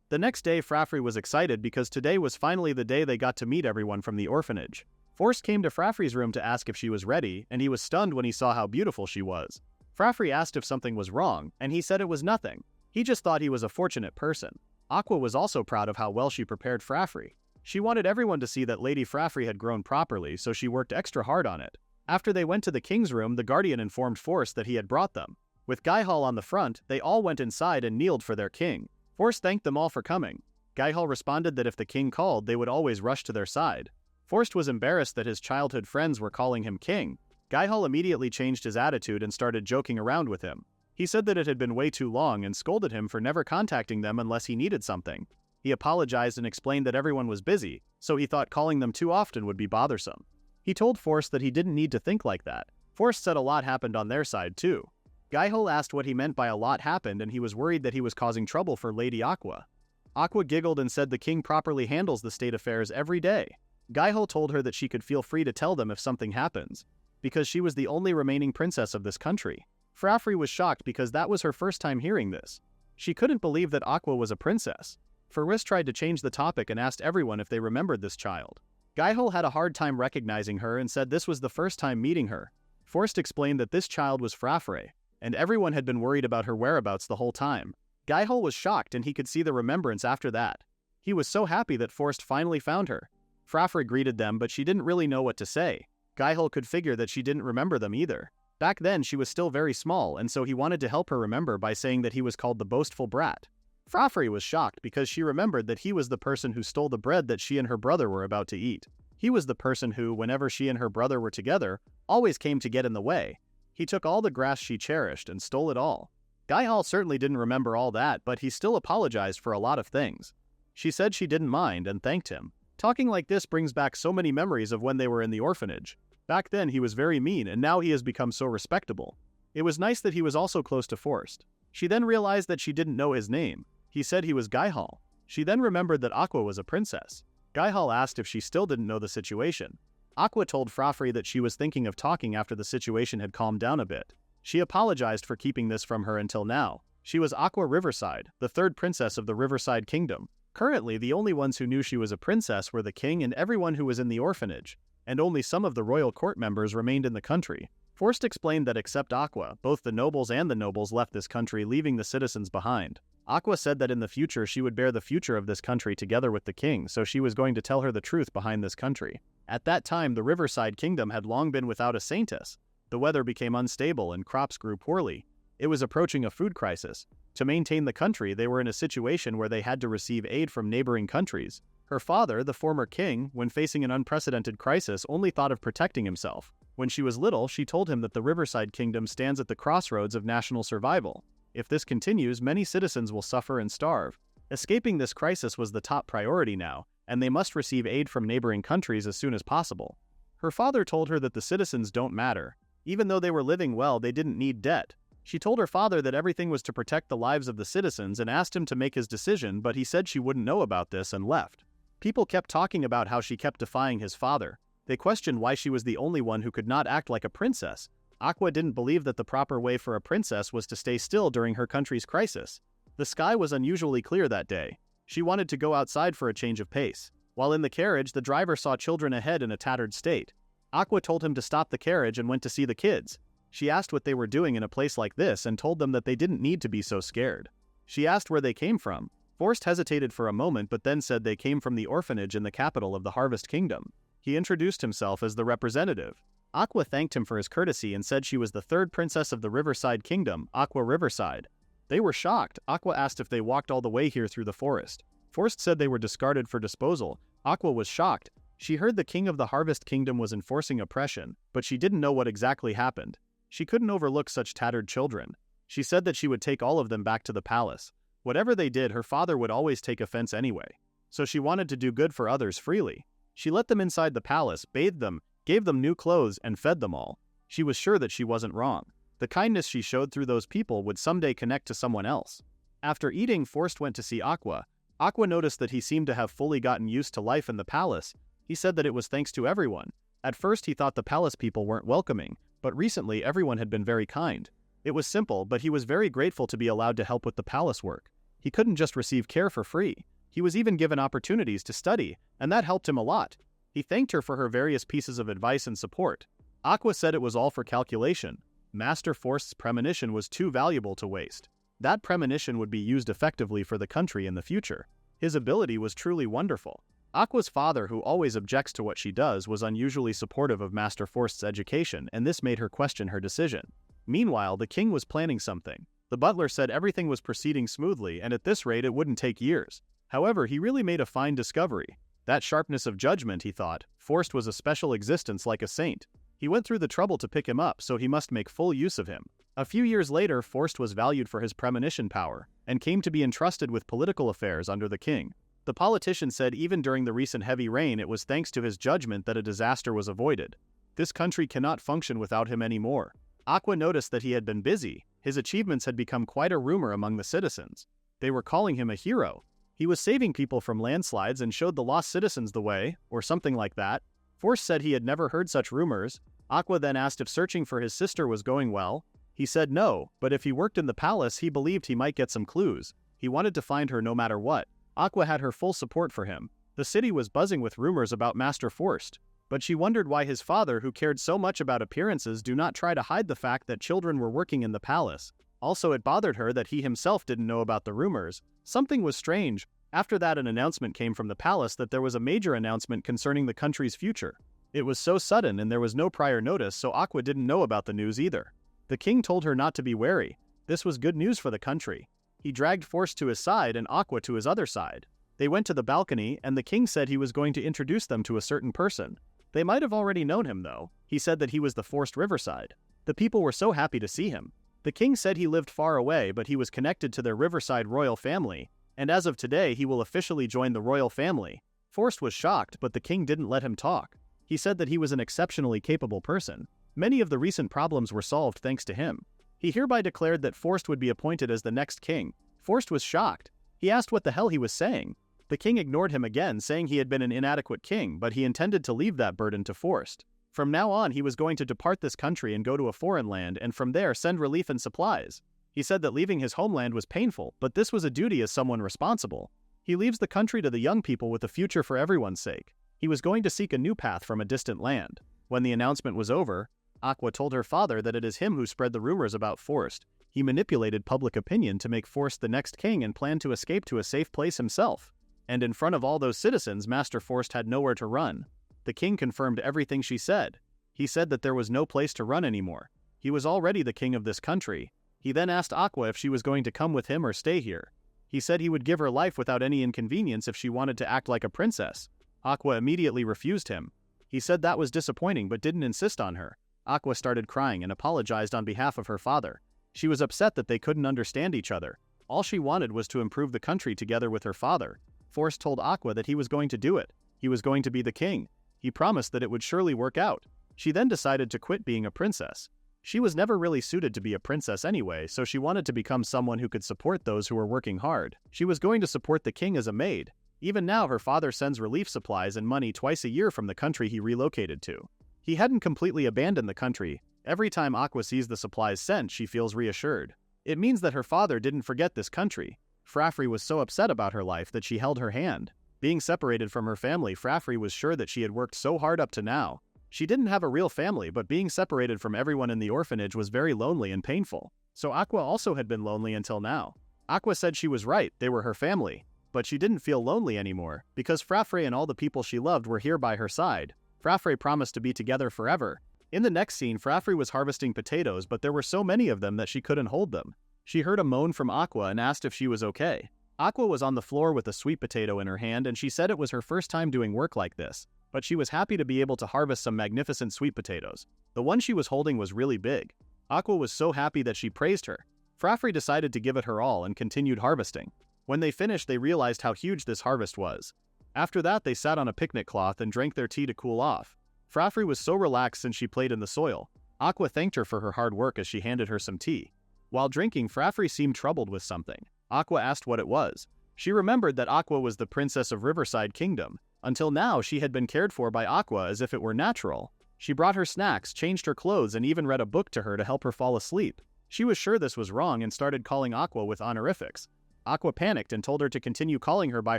The next day, Furafure was excited because today was finally the day they got to meet everyone from the orphanage. Forst came to Furafure's room to ask if she was ready, and he was stunned when he saw how beautiful she was. Furafure asked if something was wrong, and he said it was nothing. He just thought he was a fortunate person. Aqua was also proud of how well she prepared Furafure. She wanted everyone to see that Lady Furafure had grown properly, so she worked extra hard on it. After they went to the king's room, the guardian informed Forst that he had brought them. With Gaihal on the front, they all went inside and kneeled for their king. Forst thanked them all for coming. Gaihal responded that if the king called, they would always rush to their side. Forst was embarrassed that his childhood friends were calling him king. Gaihal immediately changed his attitude and started joking around with him. He said that it had been way too long and scolded him for never contacting them unless he needed something. He apologized and explained that everyone was busy, so he thought calling them too often would be bothersome. He told Forst that he didn't need to think like that. Forst said a lot happened on their side too. Gaihal asked what he meant by a lot happened, and he was worried that he was causing trouble for Lady Aqua. Aqua giggled and said the king properly handles the state affairs every day. Gaihal told her that she could feel free to tell them if something happens, because she was the only remaining princess of this country. Furafure was shocked because that was her first time hearing this. She couldn't believe that Aqua was a princess. Forst tried to change the topic and asked everyone if they remembered this child. Gaihal had a hard time recognizing her and said this was the first time meeting her. Forst explained that this child was Furafure, and everyone had been worried about her whereabouts the whole time. Gaihal was shocked, and he could see the remembrance after that. He was so happy that Forst finally found her. Furafure greeted them, but she didn't really know what to say. Gaihal could figure that she didn't remember them either. Back then, she was still very small, and so he wanted to help her remember by saying that he was called the boastful brat. Furafure was shocked because she remembered that he was the person who stole the bread that she and her brother were about to eat. He was the person who, whenever she and her brother were together, always came to get in the way. He took all the grass she cherished and stole it all. Gaihal certainly didn't remember all that, but he still apologized for a lot of things. She said she didn't mind and thanked him. Talking like this brings back so many memories of when they were in the orphanage. Back then he was very mean, and now he has become so respectable. It was nice that he was also close to Forst. She then realized that she didn't know his name. He said he was Gaihal. She then remembered that Aqua was a princess. Gaihal asked if she still didn't know the situation. Aqua told Furafure that she was thinking of talking after the situation had calmed down a bit. She apologized for keeping this from her until now. She was Aqua Riverside, the third princess of the Riverside kingdom. Currently, the only ones who knew she was a princess were the king and everyone who was in the orphanage, and only some of the royal court members remained in the country. Forst explained that except Aqua, both the nobles and the nobles left this country, leaving the citizens behind. Aqua said that in the future she would bear the future of this country together with the king, so she was going to tell her the truth behind this country. At that time, the Riverside kingdom had long been without a saintess. The weather became unstable and crops grew poorly. It was approaching a food crisis. To maintain the country, they were in a situation where they had to receive aid from neighboring countries. Her father, the former king, when facing an unprecedented crisis, only thought of protecting himself. When she was little, she told him that the Riverside kingdom stands at the crossroads of national survival. If this continues, many citizens will suffer and starve. Escaping this crisis was the top priority now, and they must receive aid from neighboring countries as soon as possible. Her father told her that the citizens don't matter. Even though they were living well, they didn't need debt. She told her father that everything was to protect the lives of the citizens and asked him to make his decision, but he said she wouldn't know about this and left. People kept talking about how she kept defying his father. They questioned why she was the only one who could not act like a princess. Aqua didn't believe that the proper way for a princess was to stay still during her country's crisis. The sky was unusually clear that day. She wanted to go outside for a change of pace. While in the carriage, the driver saw children ahead in a tattered state. Aqua told him to stop the carriage and went to see the kids. She asked what they were doing in a place like this and told them that they didn't need to be so scared. She asked where they came from. Forst hesitated for a moment but then said they came from the orphanage in the capital of the Harvest Kingdom. He introduced himself as the representative. Aqua thanked him for his courtesy and said she was the third princess of the Riverside Kingdom, Aqua Riverside. They were shocked. Aqua asked if they walked all the way here through the forest. Forst said they were discarded for disposal. Aqua was shocked. She heard the king of the Harvest Kingdom was enforcing oppression, but she didn't know what exactly happened. She couldn't overlook such tattered children. She said that she would take all of them back to the palace. Whatever they did, her father would always take offense anyway. So she wanted to do good for others freely. She let them inside the palace, bathed them, gave them new clothes, and fed them all. She was sure that she wasn't wrong. The kindness she showed through those people would someday connect to someone else. After eating, Forst went to see Aqua. Aqua noticed that he seemed to have fully gotten used to life in the palace. He said that it was thanks to everyone. At first he thought the palace people weren't welcoming, but recently everyone had been very kind. It was simple, but he was very grateful to be allowed to help with the palace work. He couldn't just receive care for free. He was even given opportunities to study, and that helped him a lot. He thanked her for her various pieces of advice and support. Aqua said it was all for calculation. Master Forst's premonition was too valuable to waste. That premonition would be used effectively for the country in the future. His ability was truly wonderful. Aqua's father, who always objects to what she does, was unusually supportive of Master Forst's education, and this made her question her decision. Meanwhile, the king was planning something. The butler said everything was proceeding smoothly, and at this rate it wouldn't take years. However, he really made a fine discovery. That sharpness of judgment, he thought. Forst was a special existence like a saint. He went through the trouble to pick him up, so he must make full use of him. A few years later, Forst was valued for his premonition power, and came to be entrusted with political affairs under the king. The politician said even during the recent heavy rain it was thanks to his judgment that a disaster was avoided. This country cannot function without him anymore. Aqua noticed that he had been busy. His achievements had become quite a rumor among the citizens. They were calling him a hero. He was saving people from landslides and showed the lost citizens the way, or something like that. Forst said he had never heard such rumors. Aqua then asked if searching for his sister was going well. He said no, but if he worked in the palace he believed he might get some clues. He wanted to find her no matter what. Aqua had her full support for him. The city was buzzing with rumors about Master Forst, but she wondered why his father, who cared so much about appearances, do not try to hide the fact that children were working in the palace. Also, it bothered her that he himself didn't know about the rumors. Something was strange. After that, an announcement came from the palace that there was a major announcement concerning the country's future. It was so sudden and there was no prior notice, so Aqua didn't know about the news either. The king told her not to be wary. This was good news for the country. He dragged Forst to his side and Aqua to his other side. They went to the balcony, and the king said he was going to introduce them to a certain person. They might have already known him, though. He said that he was the Forst Riverside. The people were so happy to see him. The king said he lived far away, but he was connected to their Riverside royal family, and as of today he will officially join the royal family. Forst was shocked, but the king didn't let him talk. He said that he was an exceptionally capable person. Many of the recent problems were solved thanks to him. He hereby declared that Forst would be appointed as the next king. Forst was shocked. He asked what the hell he was saying. The king ignored him again, saying he had been an inadequate king, but he intended to leave that burden to Forst. From now on he was going to depart this country and go to a foreign land, and from there send relief and supplies. He said that leaving his homeland was painful, but this was a duty as someone responsible. He leaves the country to the young people with a future for everyone's sake. He was going to seek a new path from a distant land. When the announcement was over, Aqua told her father that it is him who spread the rumors about Forst. He manipulated public opinion to make Forst the next king and planned to escape to a safe place himself. And in front of all those citizens, Master Forst had nowhere to run. The king confirmed everything she said. He said that there was no place to run anymore. He was already the king of this country. He then asked Aqua if she was going to come with him or stay here. He said he would give her life without any inconvenience if she wanted to act like a princess. Aqua immediately refused him. He said that was disappointing but didn't insist on her. Aqua started crying and apologized on behalf of her father. She was upset that they couldn't understand each other. All she wanted was to improve the country together with her father. Forst told Aqua that he was going to do it. He was going to be the king. He promised that it would surely work out. She then decided to quit being a princess. She was never really suited to be a princess anyway, so she wanted to become someone who could support those who were working hard. She was going to support the king as a maid. Even now her father sends relief supplies and money twice a year from the country he relocated to. He hadn't completely abandoned the country. Every time Aqua sees the supplies sent, she feels reassured. It means that her father didn't forget this country. Furafure was so upset about her life that she held her hand. Being separated from her family, Furafure was sure that she had worked so hard up to now. She didn't have a real family, but being separated from everyone in the orphanage was very lonely and painful. So Aqua also had been lonely until now. Aqua said she was right, they were her family. But she didn't feel lonely anymore, because Furafure and all the people she loved were here by her side. Furafure promised to be together forever. In the next scene, Furafure was harvesting potatoes, but there were so many of them that she couldn't hold them. She heard a moan from Aqua and asked if she was okay. Aqua was on the floor with a sweet potato in her hand, and she said it was her first time doing work like this, but she was happy to be able to harvest some magnificent sweet potatoes. The one she was holding was really big. Aqua was so happy that she praised her. Furafure decided to give it her all and continued harvesting. When they finished, they realized how huge this harvest was. After that, they sat on a picnic cloth and drank their tea to cool off. Furafure was so relaxed since she played in the soil. Aqua thanked her for her hard work as she handed her some tea. While drinking, Furafure seemed troubled with something. Aqua asked what it was. She remembered that Aqua was the princess of Riverside Kingdom. Until now, she had been cared for by Aqua as if it were natural. She brought her snacks, changed her clothes, and even read a book to her to help her fall asleep. She was sure this was wrong and started calling Aqua with honorifics. Aqua panicked and told her to continue calling her by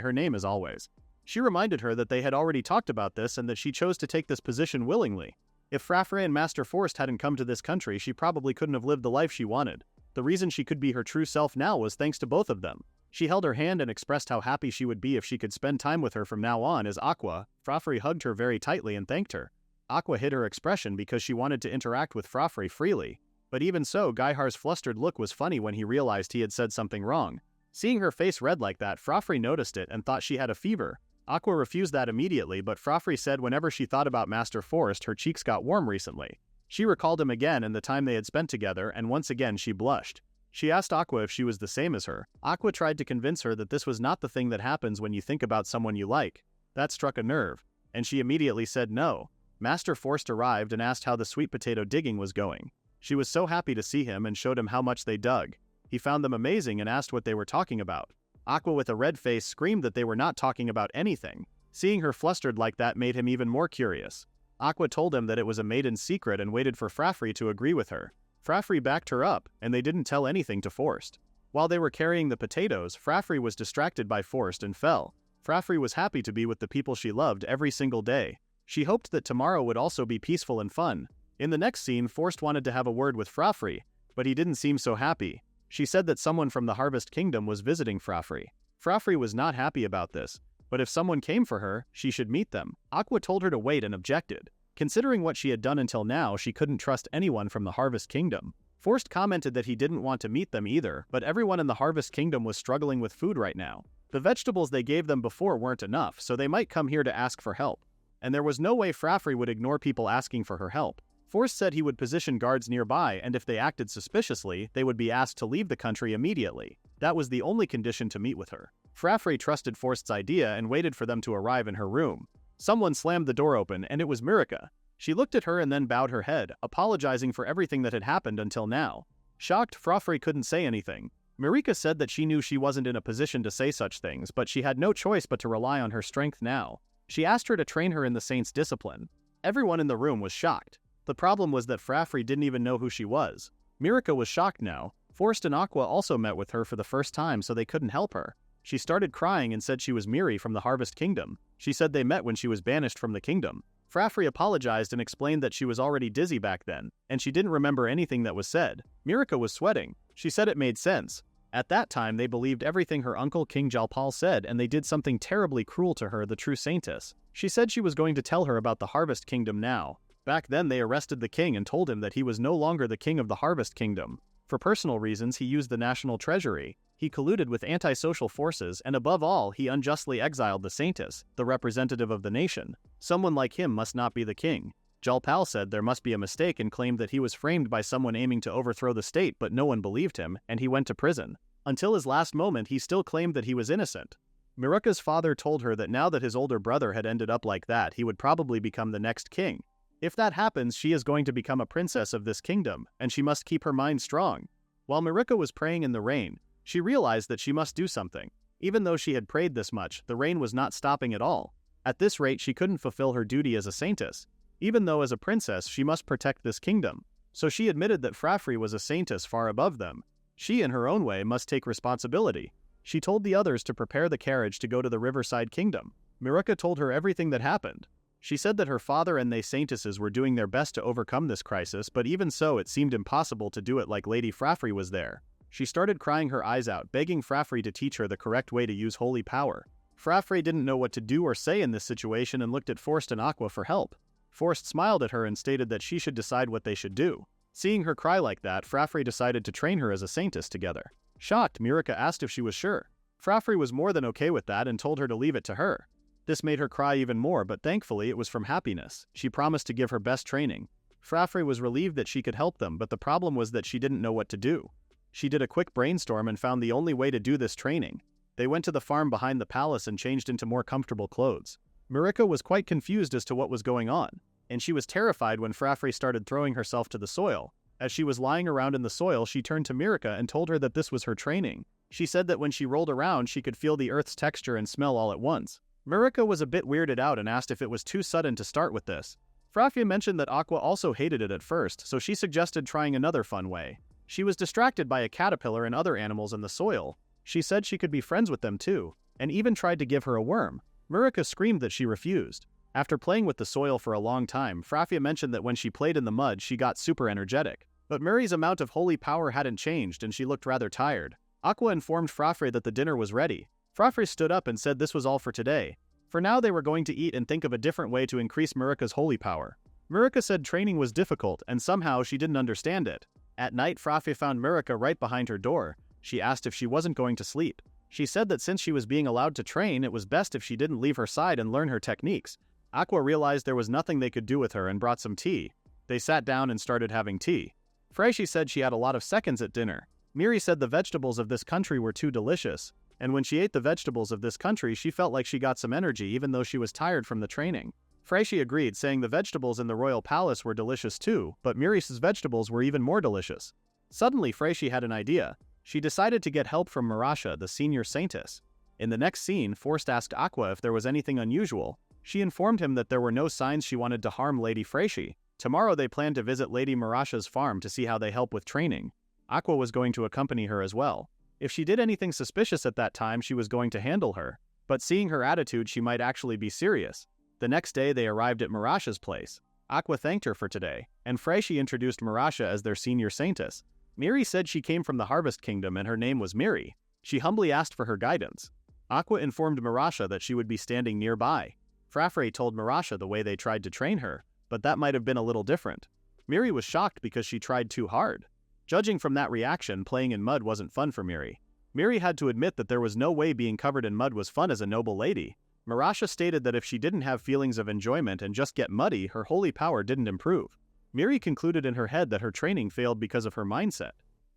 her name as always. She reminded her that they had already talked about this and that she chose to take this position willingly. If Furafure and Master Forst hadn't come to this country, she probably couldn't have lived the life she wanted. The reason she could be her true self now was thanks to both of them. She held her hand and expressed how happy she would be if she could spend time with her from now on as Aqua. Furafure hugged her very tightly and thanked her. Aqua hid her expression because she wanted to interact with Furafure freely. But even so, Gaihar's flustered look was funny when he realized he had said something wrong. Seeing her face red like that, Furafure noticed it and thought she had a fever. Aqua refused that immediately, but Furafure said whenever she thought about Master Forst, her cheeks got warm recently. She recalled him again and the time they had spent together, and once again she blushed. She asked Aqua if she was the same as her. Aqua tried to convince her that this was not the thing that happens when you think about someone you like. That struck a nerve, and she immediately said no. Master Forst arrived and asked how the sweet potato digging was going. She was so happy to see him and showed him how much they dug. He found them amazing and asked what they were talking about. Aqua with a red face screamed that they were not talking about anything. Seeing her flustered like that made him even more curious. Aqua told him that it was a maiden secret and waited for Furafure to agree with her. Furafure backed her up, and they didn't tell anything to Forst. While they were carrying the potatoes, Furafure was distracted by Forst and fell. Furafure was happy to be with the people she loved every single day. She hoped that tomorrow would also be peaceful and fun. In the next scene, Forst wanted to have a word with Furafure, but he didn't seem so happy. She said that someone from the Harvest Kingdom was visiting Furafure. Furafure was not happy about this, but if someone came for her, she should meet them. Aqua told her to wait and objected. Considering what she had done until now, she couldn't trust anyone from the Harvest Kingdom. Forst commented that he didn't want to meet them either, but everyone in the Harvest Kingdom was struggling with food right now. The vegetables they gave them before weren't enough, so they might come here to ask for help. And there was no way Furafure would ignore people asking for her help. Forst said he would position guards nearby, and if they acted suspiciously, they would be asked to leave the country immediately. That was the only condition to meet with her. Furafure trusted Forst's idea and waited for them to arrive in her room. Someone slammed the door open, and it was Mirika. She looked at her and then bowed her head, apologizing for everything that had happened until now. Shocked, Furafure couldn't say anything. Mirika said that she knew she wasn't in a position to say such things, but she had no choice but to rely on her strength now. She asked her to train her in the saint's discipline. Everyone in the room was shocked. The problem was that Furafure didn't even know who she was. Mirika was shocked now. Forst and Aqua also met with her for the first time, so they couldn't help her. She started crying and said she was Miri from the Harvest Kingdom. She said they met when she was banished from the kingdom. Furafure apologized and explained that she was already dizzy back then, and she didn't remember anything that was said. Mirika was sweating. She said it made sense. At that time, they believed everything her uncle King Jalpal said, and they did something terribly cruel to her, the true saintess. She said she was going to tell her about the Harvest Kingdom now. Back then, they arrested the king and told him that he was no longer the king of the Harvest Kingdom. For personal reasons, he used the national treasury. He colluded with antisocial forces, and above all, he unjustly exiled the saintess, the representative of the nation. Someone like him must not be the king. Jalpal said there must be a mistake and claimed that he was framed by someone aiming to overthrow the state, but no one believed him, and he went to prison. Until his last moment, he still claimed that he was innocent. Mirika's father told her that now that his older brother had ended up like that, he would probably become the next king. If that happens, she is going to become a princess of this kingdom, and she must keep her mind strong. While Mirika was praying in the rain, she realized that she must do something. Even though she had prayed this much, the rain was not stopping at all. At this rate, she couldn't fulfill her duty as a saintess. Even though as a princess, she must protect this kingdom. So she admitted that Furafure was a saintess far above them. She, in her own way, must take responsibility. She told the others to prepare the carriage to go to the Riverside Kingdom. Mirika told her everything that happened. She said that her father and they saintesses were doing their best to overcome this crisis, but even so, it seemed impossible to do it like Lady Furafure was there. She started crying her eyes out, begging Furafure to teach her the correct way to use holy power. Furafure didn't know what to do or say in this situation and looked at Forst and Aqua for help. Forst smiled at her and stated that she should decide what they should do. Seeing her cry like that, Furafure decided to train her as a saintess together. Shocked, Mirika asked if she was sure. Furafure was more than okay with that and told her to leave it to her. This made her cry even more, but thankfully it was from happiness. She promised to give her best training. Furafure was relieved that she could help them, but the problem was that she didn't know what to do. She did a quick brainstorm and found the only way to do this training. They went to the farm behind the palace and changed into more comfortable clothes. Marika was quite confused as to what was going on, and she was terrified when Furafure started throwing herself to the soil. As she was lying around in the soil, she turned to Marika and told her that this was her training. She said that when she rolled around, she could feel the earth's texture and smell all at once. Marika was a bit weirded out and asked if it was too sudden to start with this. Furafure mentioned that Aqua also hated it at first, so she suggested trying another fun way. She was distracted by a caterpillar and other animals in the soil. She said she could be friends with them too, and even tried to give her a worm. Marika screamed that she refused. After playing with the soil for a long time, Furafure mentioned that when she played in the mud, she got super energetic. But Muri's amount of holy power hadn't changed and she looked rather tired. Aqua informed Furafure that the dinner was ready. Furafure stood up and said this was all for today. For now they were going to eat and think of a different way to increase Marika's holy power. Marika said training was difficult and somehow she didn't understand it. At night, Furafure found Marika right behind her door. She asked if she wasn't going to sleep. She said that since she was being allowed to train, it was best if she didn't leave her side and learn her techniques. Aqua realized there was nothing they could do with her and brought some tea. They sat down and started having tea. Furafure said she had a lot of seconds at dinner. Miri said the vegetables of this country were too delicious, and when she ate the vegetables of this country, she felt like she got some energy even though she was tired from the training. Furafure agreed, saying the vegetables in the royal palace were delicious too, but Miri's vegetables were even more delicious. Suddenly, Furafure had an idea. She decided to get help from Marasha, the senior saintess. In the next scene, Forst asked Aqua if there was anything unusual. She informed him that there were no signs she wanted to harm Lady Furafure. Tomorrow they planned to visit Lady Marasha's farm to see how they help with training. Aqua was going to accompany her as well. If she did anything suspicious at that time, she was going to handle her. But seeing her attitude, she might actually be serious. The next day they arrived at Marasha's place. Aqua thanked her for today, and Furafure introduced Marasha as their senior saintess. Miri said she came from the Harvest Kingdom and her name was Miri. She humbly asked for her guidance. Aqua informed Marasha that she would be standing nearby. Furafure told Marasha the way they tried to train her, but that might have been a little different. Miri was shocked because she tried too hard. Judging from that reaction, playing in mud wasn't fun for Miri. Miri had to admit that there was no way being covered in mud was fun as a noble lady. Marasha stated that if she didn't have feelings of enjoyment and just get muddy, her holy power didn't improve. Miri concluded in her head that her training failed because of her mindset.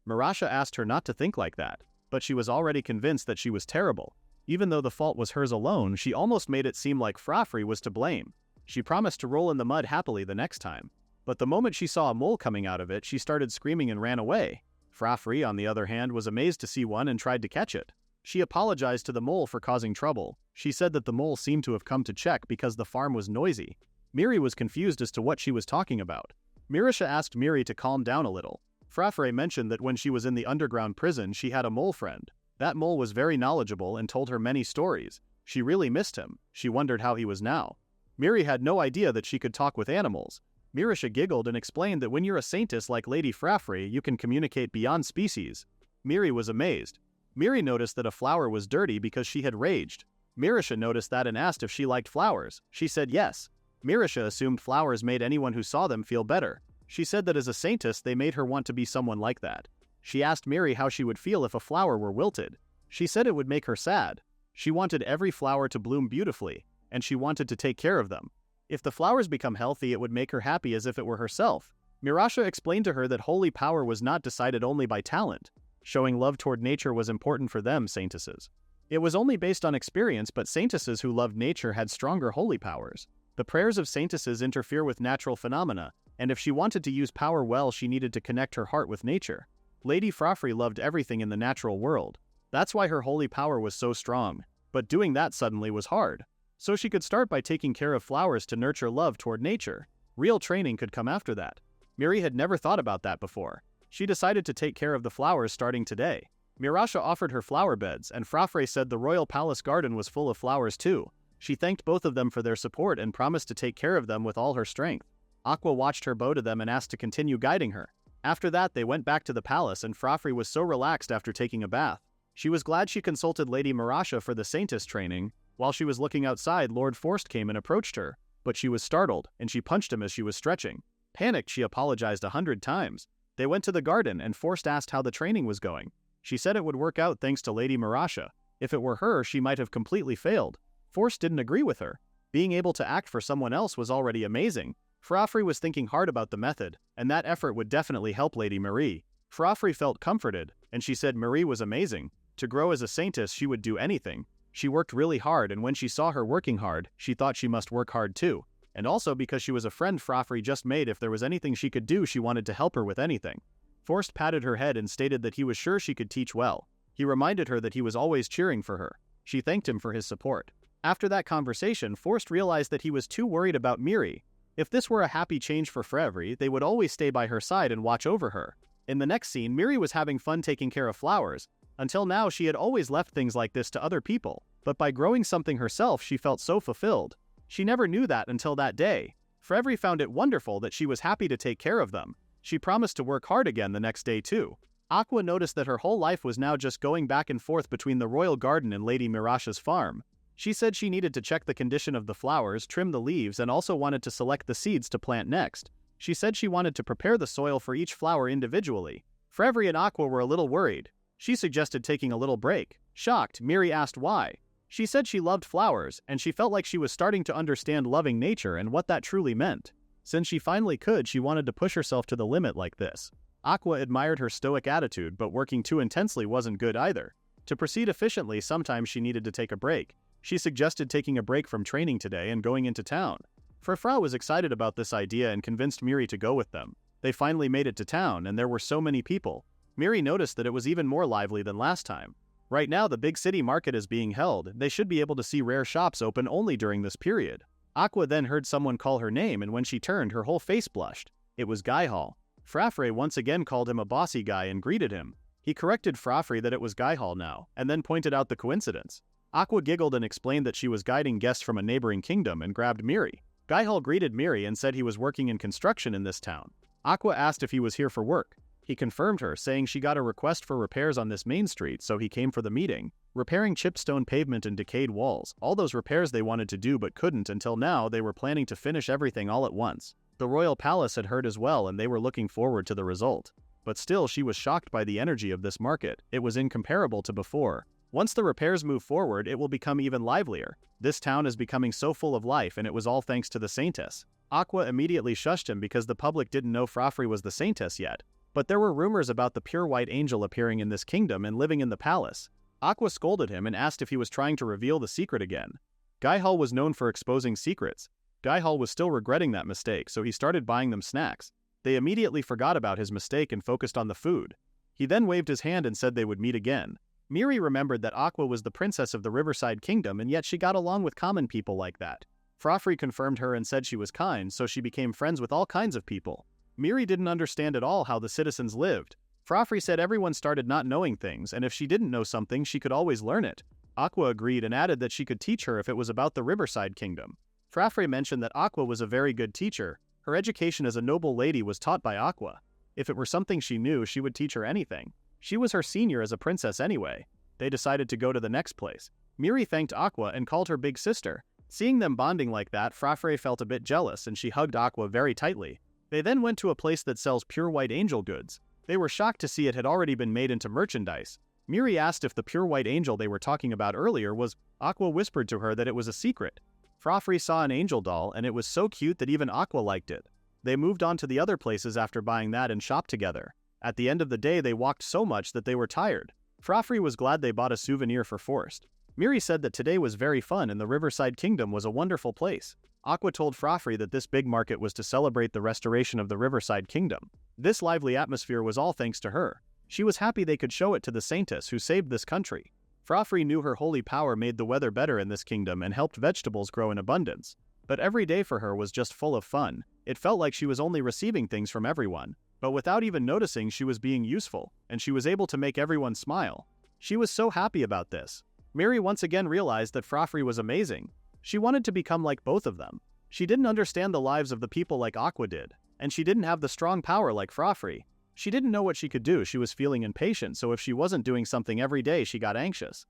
Marasha asked her not to think like that, but she was already convinced that she was terrible. Even though the fault was hers alone, she almost made it seem like Furafure was to blame. She promised to roll in the mud happily the next time. But the moment she saw a mole coming out of it, she started screaming and ran away. Furafure, on the other hand, was amazed to see one and tried to catch it. She apologized to the mole for causing trouble. She said that the mole seemed to have come to check because the farm was noisy. Miri was confused as to what she was talking about. Marasha asked Miri to calm down a little. Furafure mentioned that when she was in the underground prison, she had a mole friend. That mole was very knowledgeable and told her many stories. She really missed him. She wondered how he was now. Miri had no idea that she could talk with animals. Marasha giggled and explained that when you're a saintess like Lady Furafure, you can communicate beyond species. Miri was amazed. Miri noticed that a flower was dirty because she had raged. Marasha noticed that and asked if she liked flowers. She said yes. Marasha assumed flowers made anyone who saw them feel better. She said that as a saintess, they made her want to be someone like that. She asked Miri how she would feel if a flower were wilted. She said it would make her sad. She wanted every flower to bloom beautifully, and she wanted to take care of them. If the flowers become healthy, it would make her happy as if it were herself. Marasha explained to her that holy power was not decided only by talent. Showing love toward nature was important for them, saintesses. It was only based on experience, but saintesses who loved nature had stronger holy powers. The prayers of saintesses interfere with natural phenomena, and if she wanted to use power well, she needed to connect her heart with nature. Lady Furafure loved everything in the natural world. That's why her holy power was so strong. But doing that suddenly was hard. So she could start by taking care of flowers to nurture love toward nature. Real training could come after that. Miri had never thought about that before. She decided to take care of the flowers starting today. Marasha offered her flower beds, and Furafure said the royal palace garden was full of flowers too. She thanked both of them for their support and promised to take care of them with all her strength. Aqua watched her bow to them and asked to continue guiding her. After that, they went back to the palace, and Furafure was so relaxed after taking a bath. She was glad she consulted Lady Marasha for the saintess training. While she was looking outside, Lord Forst came and approached her, but she was startled, and she punched him as she was stretching. Panicked, she apologized 100 times. They went to the garden, and Forst asked how the training was going. She said it would work out thanks to Lady Marasha. If it were her, she might have completely failed. Forst didn't agree with her. Being able to act for someone else was already amazing. Furafure was thinking hard about the method, and that effort would definitely help Lady Marie. Furafure felt comforted. and she said Marie was amazing. To grow as a saintess she would do anything. She worked really hard, and when she saw her working hard, she thought she must work hard too. And also because she was a friend Furafure just made, if there was anything she could do she wanted to help her with anything. Forst patted her head and stated that he was sure she could teach well. He reminded her that he was always cheering for her. She thanked him for his support. After that conversation, Forst realized that he was too worried about Miri. If this were a happy change for Furafure, they would always stay by her side and watch over her. In the next scene, Miri was having fun taking care of flowers. Until now she had always left things like this to other people, but by growing something herself she felt so fulfilled. She never knew that until that day. Furafure found it wonderful that she was happy to take care of them. She promised to work hard again the next day too. Aqua noticed that her whole life was now just going back and forth between the royal garden and Lady Mirasha's farm. She said she needed to check the condition of the flowers, trim the leaves, and also wanted to select the seeds to plant next. She said she wanted to prepare the soil for each flower individually. Furafure and Aqua were a little worried. She suggested taking a little break. Shocked, Miri asked why. She said she loved flowers, and she felt like she was starting to understand loving nature and what that truly meant. Since she finally could, she wanted to push herself to the limit like this. Aqua admired her stoic attitude, but working too intensely wasn't good either. To proceed efficiently, sometimes she needed to take a break. She suggested taking a break from training today and going into town. Furafure was excited about this idea and convinced Miri to go with them. They finally made it to town, and there were so many people. Miri noticed that it was even more lively than last time. Right now the big city market is being held. They should be able to see rare shops open only during this period. Aqua then heard someone call her name, and when she turned, her whole face blushed. It was Gaihal. Furafure once again called him a bossy guy and greeted him. He corrected Furafure that it was Gaihal now, and then pointed out the coincidence. Aqua giggled and explained that she was guiding guests from a neighboring kingdom and grabbed Miri. Gaihal greeted Miri and said he was working in construction in this town. Aqua asked if he was here for work. He confirmed her, saying she got a request for repairs on this main street, so he came for the meeting. Repairing chipped stone pavement and decayed walls, all those repairs they wanted to do but couldn't until now. They were planning to finish everything all at once. The royal palace had heard as well, and they were looking forward to the result. But still, she was shocked by the energy of this market. It was incomparable to before. Once the repairs move forward, it will become even livelier. This town is becoming so full of life, and it was all thanks to the saintess. Aqua immediately shushed him because the public didn't know Furafure was the saintess yet. But there were rumors about the pure white angel appearing in this kingdom and living in the palace. Aqua scolded him and asked if he was trying to reveal the secret again. Gaihal was known for exposing secrets. Gaihal was still regretting that mistake, so he started buying them snacks. They immediately forgot about his mistake and focused on the food. He then waved his hand and said they would meet again. Miri remembered that Aqua was the princess of the Riverside kingdom, and yet she got along with common people like that. Furafure confirmed her and said she was kind, so she became friends with all kinds of people. Miri didn't understand at all how the citizens lived. Furafure said everyone started not knowing things, and if she didn't know something, she could always learn it. Aqua agreed and added that she could teach her if it was about the Riverside kingdom. Furafure mentioned that Aqua was a very good teacher. Her education as a noble lady was taught by Aqua. If it were something she knew, she would teach her anything. She was her senior as a princess anyway. They decided to go to the next place. Miri thanked Aqua and called her big sister. Seeing them bonding like that, Furafure felt a bit jealous and she hugged Aqua very tightly. They then went to a place that sells pure white angel goods. They were shocked to see it had already been made into merchandise. Miri asked if the pure white angel they were talking about earlier was. Aqua whispered to her that it was a secret. Furafure saw an angel doll and it was so cute that even Aqua liked it. They moved on to the other places after buying that and shopped together. At the end of the day they walked so much that they were tired. Furafure was glad they bought a souvenir for Forst. Miri said that today was very fun and the Riverside Kingdom was a wonderful place. Aqua told Furafure that this big market was to celebrate the restoration of the Riverside Kingdom. This lively atmosphere was all thanks to her. She was happy they could show it to the saintess who saved this country. Furafure knew her holy power made the weather better in this kingdom and helped vegetables grow in abundance. But every day for her was just full of fun. It felt like she was only receiving things from everyone. But without even noticing, she was being useful, and she was able to make everyone smile. She was so happy about this. Miri once again realized that Furafure was amazing. She wanted to become like both of them. She didn't understand the lives of the people like Aqua did, and she didn't have the strong power like Furafure. She didn't know what she could do. She was feeling impatient, so if she wasn't doing something every day, she got anxious.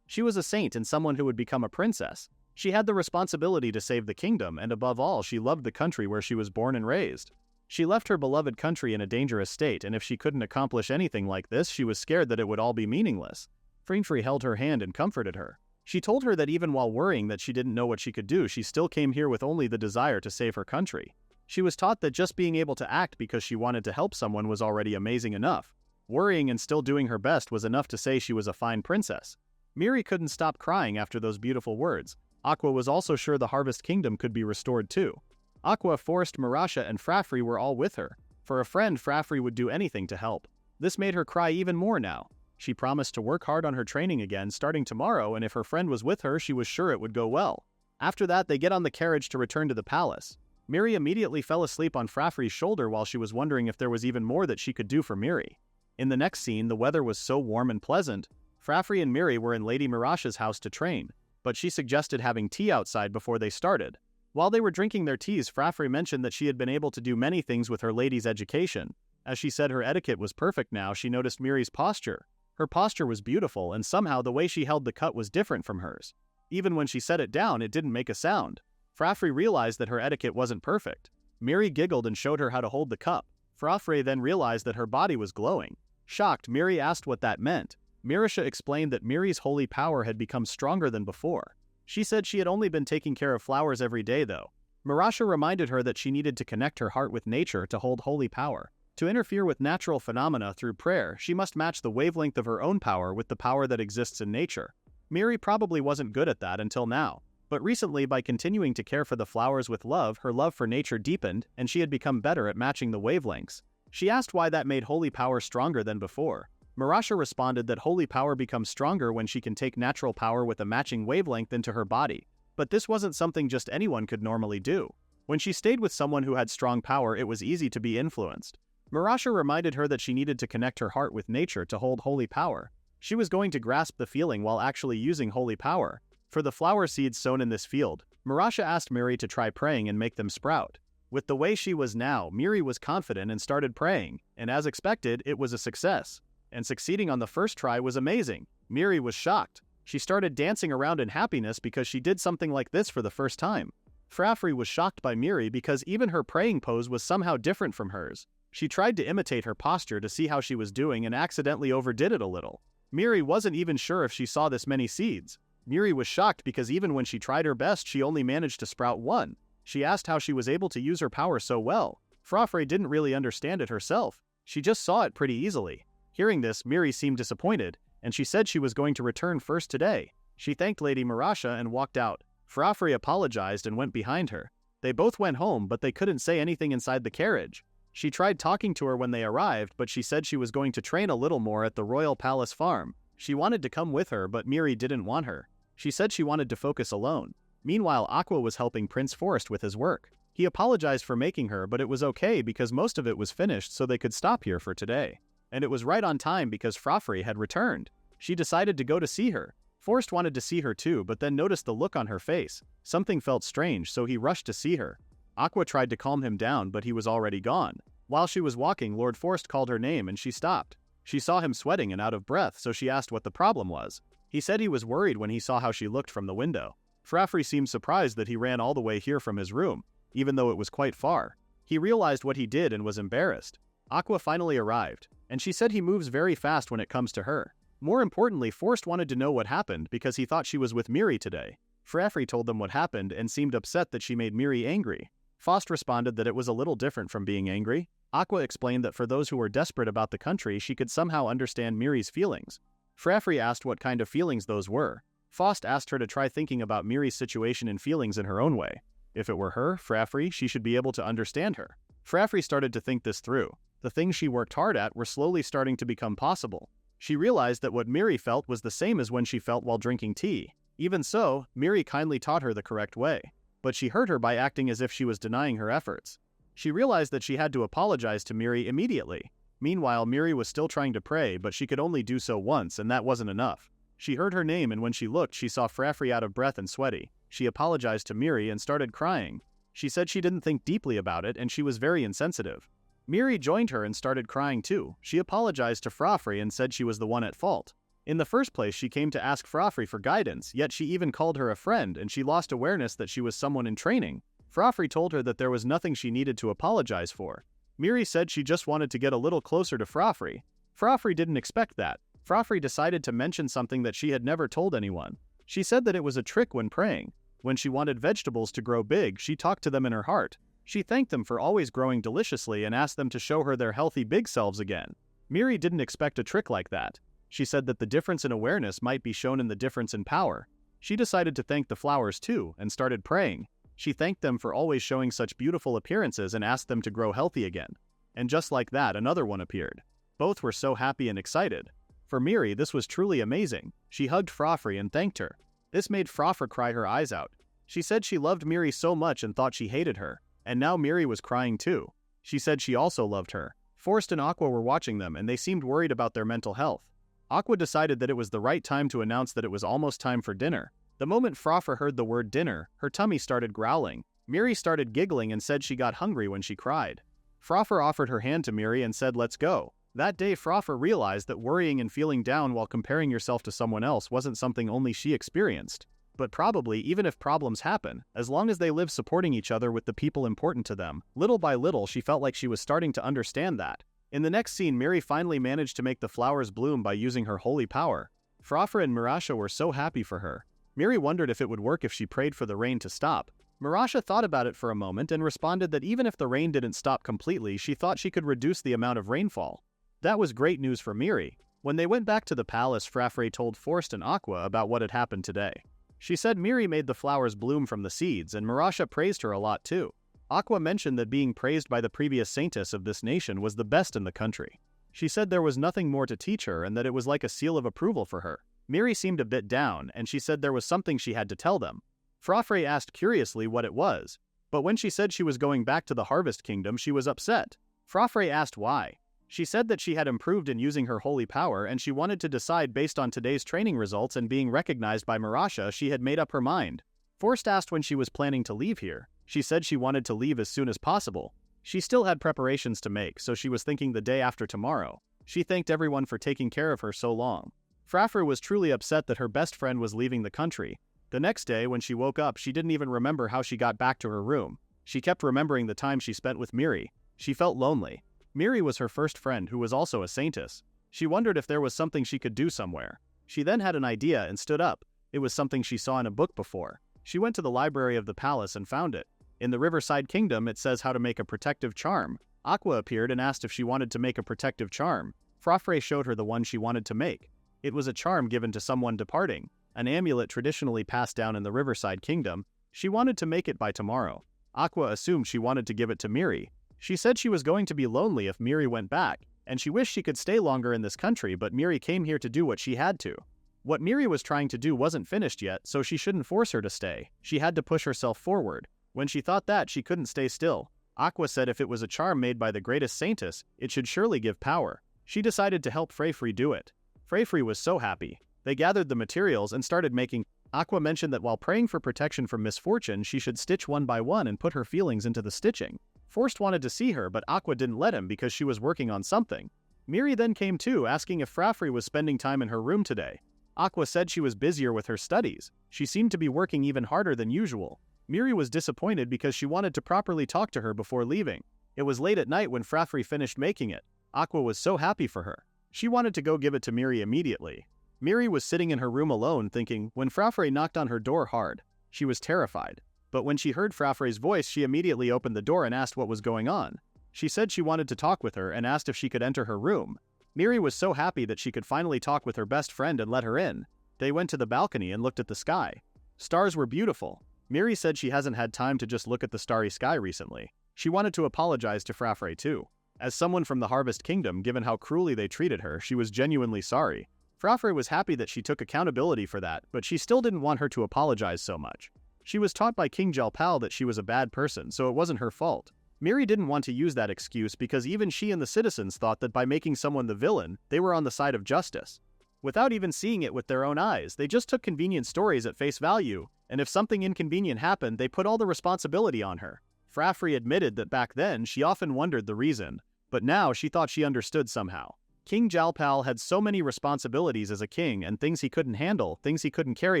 She was a saint and someone who would become a princess. She had the responsibility to save the kingdom, and above all, she loved the country where she was born and raised. She left her beloved country in a dangerous state, and if she couldn't accomplish anything like this, she was scared that it would all be meaningless. Furafure held her hand and comforted her. She told her that even while worrying that she didn't know what she could do, she still came here with only the desire to save her country. She was taught that just being able to act because she wanted to help someone was already amazing enough. Worrying and still doing her best was enough to say she was a fine princess. Miri couldn't stop crying after those beautiful words. Aqua was also sure the Harvest Kingdom could be restored too. Aqua, Forst, Marasha, and Furafure were all with her. For a friend, Furafure would do anything to help. This made her cry even more now. She promised to work hard on her training again starting tomorrow, and if her friend was with her, she was sure it would go well. After that, they get on the carriage to return to the palace. Miri immediately fell asleep on Furafure's shoulder while she was wondering if there was even more that she could do for Miri. In the next scene, the weather was so warm and pleasant. Furafure and Miri were in Lady Marasha's house to train, but she suggested having tea outside before they started. While they were drinking their teas, Furafure mentioned that she had been able to do many things with her lady's education. As she said her etiquette was perfect now, she noticed Miri's posture. Her posture was beautiful, and somehow the way she held the cut was different from hers. Even when she set it down, it didn't make a sound. Furafure realized that her etiquette wasn't perfect. Miri giggled and showed her how to hold the cup. Furafure then realized that her body was glowing. Shocked, Miri asked what that meant. Marasha explained that Miri's holy power had become stronger than before. She said she had only been taking care of flowers every day though. Marasha reminded her that she needed to connect her heart with nature to hold holy power. To interfere with natural phenomena through prayer, she must match the wavelength of her own power with the power that exists in nature. Miri probably wasn't good at that until now. But recently, by continuing to care for the flowers with love, her love for nature deepened, and she had become better at matching the wavelengths. She asked why that made holy power stronger than before. Marasha responded that holy power becomes stronger when she can take natural power with a matching wavelength into her body. But this wasn't something just anyone could normally do. When she stayed with someone who had strong power, it was easy to be influenced. Marasha reminded her that she needed to connect her heart with nature to hold holy power. She was going to grasp the feeling while actually using holy power. For the flower seeds sown in this field, Marasha asked Miri to try praying and make them sprout. With the way she was now, Miri was confident and started praying, and as expected, it was a success. And succeeding on the first try was amazing. Miri was shocked. She started dancing around in happiness because she did something like this for the first time. Furafure was shocked by Miri because even her praying pose was somehow different from hers. She tried to imitate her posture to see how she was doing and accidentally overdid it a little. Miri wasn't even sure if she saw this many seeds. Miri was shocked because even when she tried her best, she only managed to sprout one. She asked how she was able to use her power so well. Furafure didn't really understand it herself. She just saw it pretty easily. Hearing this, Miri seemed disappointed, and she said she was going to return first today. She thanked Lady Marasha and walked out. Furafure apologized and went behind her. They both went home, but they couldn't say anything inside the carriage. She tried talking to her when they arrived, but she said she was going to train a little more at the Royal Palace Farm. She wanted to come with her, but Miri didn't want her. She said she wanted to focus alone. Meanwhile, Aqua was helping Prince Forst with his work. He apologized for making her, but it was okay because most of it was finished so they could stop here for today. And it was right on time because Furafure had returned. She decided to go to see her. Forst wanted to see her too, but then noticed the look on her face. Something felt strange, so he rushed to see her. Aqua tried to calm him down, but he was already gone. While she was walking, Lord Forst called her name and she stopped. She saw him sweating and out of breath, so she asked what the problem was. He said he was worried when he saw how she looked from the window. Furafure seemed surprised that he ran all the way here from his room, even though it was quite far. He realized what he did and was embarrassed. Aqua finally arrived, and she said he moves very fast when it comes to her. More importantly, Forst wanted to know what happened because he thought she was with Miri today. Furafure told them what happened and seemed upset that she made Miri angry. Forst responded that it was a little different from being angry. Aqua explained that for those who were desperate about the country, she could somehow understand Miri's feelings. Furafure asked what kind of feelings those were. Forst asked her to try thinking about Miri's situation and feelings in her own way. If it were her, Furafure, she should be able to understand her. Furafure started to think this through. The things she worked hard at were slowly starting to become possible. She realized that what Miri felt was the same as when she felt while drinking tea. Even so, Miri kindly taught her the correct way. But she hurt her by acting as if she was denying her efforts. She realized that she had to apologize to Miri immediately. Meanwhile, Miri was still trying to pray, but she could only do so once, and that wasn't enough. She heard her name, and when she looked, she saw Furafure out of breath and sweaty. She apologized to Miri and started crying. She said she didn't think deeply about it, and she was very insensitive. Miri joined her and started crying too. She apologized to Furafure and said she was the one at fault. In the first place, she came to ask Furafure for guidance, yet she even called her a friend, and she lost awareness that she was someone in training. Furafure told her that there was nothing she needed to apologize for. Miri said she just wanted to get a little closer to Furafure. Furafure didn't expect that. Furafure decided to mention something that she had never told anyone. She said that it was a trick when praying. When she wanted vegetables to grow big, she talked to them in her heart. She thanked them for always growing deliciously and asked them to show her their healthy big selves again. Miri didn't expect a trick like that. She said that the difference in awareness might be shown in the difference in power. She decided to thank the flowers too and started praying. She thanked them for always showing such beautiful appearances and asked them to grow healthy again. And just like that, another one appeared. Both were so happy and excited. For Miri, this was truly amazing. She hugged Furafure and thanked her. This made Furafure cry her eyes out. She said she loved Miri so much and thought she hated her. And now Miri was crying too. She said she also loved her. Forst and Aqua were watching them and they seemed worried about their mental health. Aqua decided that it was the right time to announce that it was almost time for dinner. The moment Furafure heard the word dinner, her tummy started growling. Miri started giggling and said she got hungry when she cried. Furafure offered her hand to Miri and said let's go. That day Furafure realized that worrying and feeling down while comparing yourself to someone else wasn't something only she experienced. But probably even if problems happen, as long as they live supporting each other with the people important to them, little by little she felt like she was starting to understand that. In the next scene, Miri finally managed to make the flowers bloom by using her holy power. Furafure and Mirasha were so happy for her. Miri wondered if it would work if she prayed for the rain to stop. Mirasha thought about it for a moment and responded that even if the rain didn't stop completely, she thought she could reduce the amount of rainfall. That was great news for Miri. When they went back to the palace, Furafure told Forst and Aqua about what had happened today. She said Miri made the flowers bloom from the seeds and Mirasha praised her a lot too. Aqua mentioned that being praised by the previous saintess of this nation was the best in the country. She said there was nothing more to teach her and that it was like a seal of approval for her. Miri seemed a bit down and she said there was something she had to tell them. Furafure asked curiously what it was, but when she said she was going back to the Harvest Kingdom, she was upset. Furafure asked why. She said that she had improved in using her holy power and she wanted to decide based on today's training results and being recognized by Mirasha. She had made up her mind. Forst asked when she was planning to leave here. She said she wanted to leave as soon as possible. She still had preparations to make, so she was thinking the day after tomorrow. She thanked everyone for taking care of her so long. Furafure was truly upset that her best friend was leaving the country. The next day, when she woke up, she didn't even remember how she got back to her room. She kept remembering the time she spent with Miri. She felt lonely. Miri was her first friend who was also a saintess. She wondered if there was something she could do somewhere. She then had an idea and stood up. It was something she saw in a book before. She went to the library of the palace and found it. In the Riverside Kingdom, it says how to make a protective charm. Aqua appeared and asked if she wanted to make a protective charm. Furafure showed her the one she wanted to make. It was a charm given to someone departing, an amulet traditionally passed down in the Riverside Kingdom. She wanted to make it by tomorrow. Aqua assumed she wanted to give it to Miri. She said she was going to be lonely if Miri went back, and she wished she could stay longer in this country, but Miri came here to do what she had to. What Miri was trying to do wasn't finished yet, so she shouldn't force her to stay. She had to push herself forward. When she thought that, she couldn't stay still. Aqua said if it was a charm made by the greatest saintess, it should surely give power. She decided to help Furafure do it. Furafure was so happy. They gathered the materials and started making. Aqua mentioned that while praying for protection from misfortune, she should stitch one by one and put her feelings into the stitching. Forst wanted to see her, but Aqua didn't let him because she was working on something. Miri then came too, asking if Furafure was spending time in her room today. Aqua said she was busier with her studies. She seemed to be working even harder than usual. Miri was disappointed because she wanted to properly talk to her before leaving. It was late at night when Furafure finished making it. Aqua was so happy for her. She wanted to go give it to Miri immediately. Miri was sitting in her room alone thinking when Furafure knocked on her door hard. She was terrified. But when she heard Furafure's voice, she immediately opened the door and asked what was going on. She said she wanted to talk with her and asked if she could enter her room. Miri was so happy that she could finally talk with her best friend and let her in. They went to the balcony and looked at the sky. Stars were beautiful. Miri said she hasn't had time to just look at the starry sky recently. She wanted to apologize to Furafure too. As someone from the Harvest Kingdom, given how cruelly they treated her, she was genuinely sorry. Furafure was happy that she took accountability for that, but she still didn't want her to apologize so much. She was taught by King Jalpal that she was a bad person, so it wasn't her fault. Miri didn't want to use that excuse because even she and the citizens thought that by making someone the villain, they were on the side of justice. Without even seeing it with their own eyes, they just took convenient stories at face value, and if something inconvenient happened, they put all the responsibility on her. Furafure admitted that back then she often wondered the reason, but now she thought she understood somehow. King Jalpal had so many responsibilities as a king and things he couldn't handle, things he couldn't carry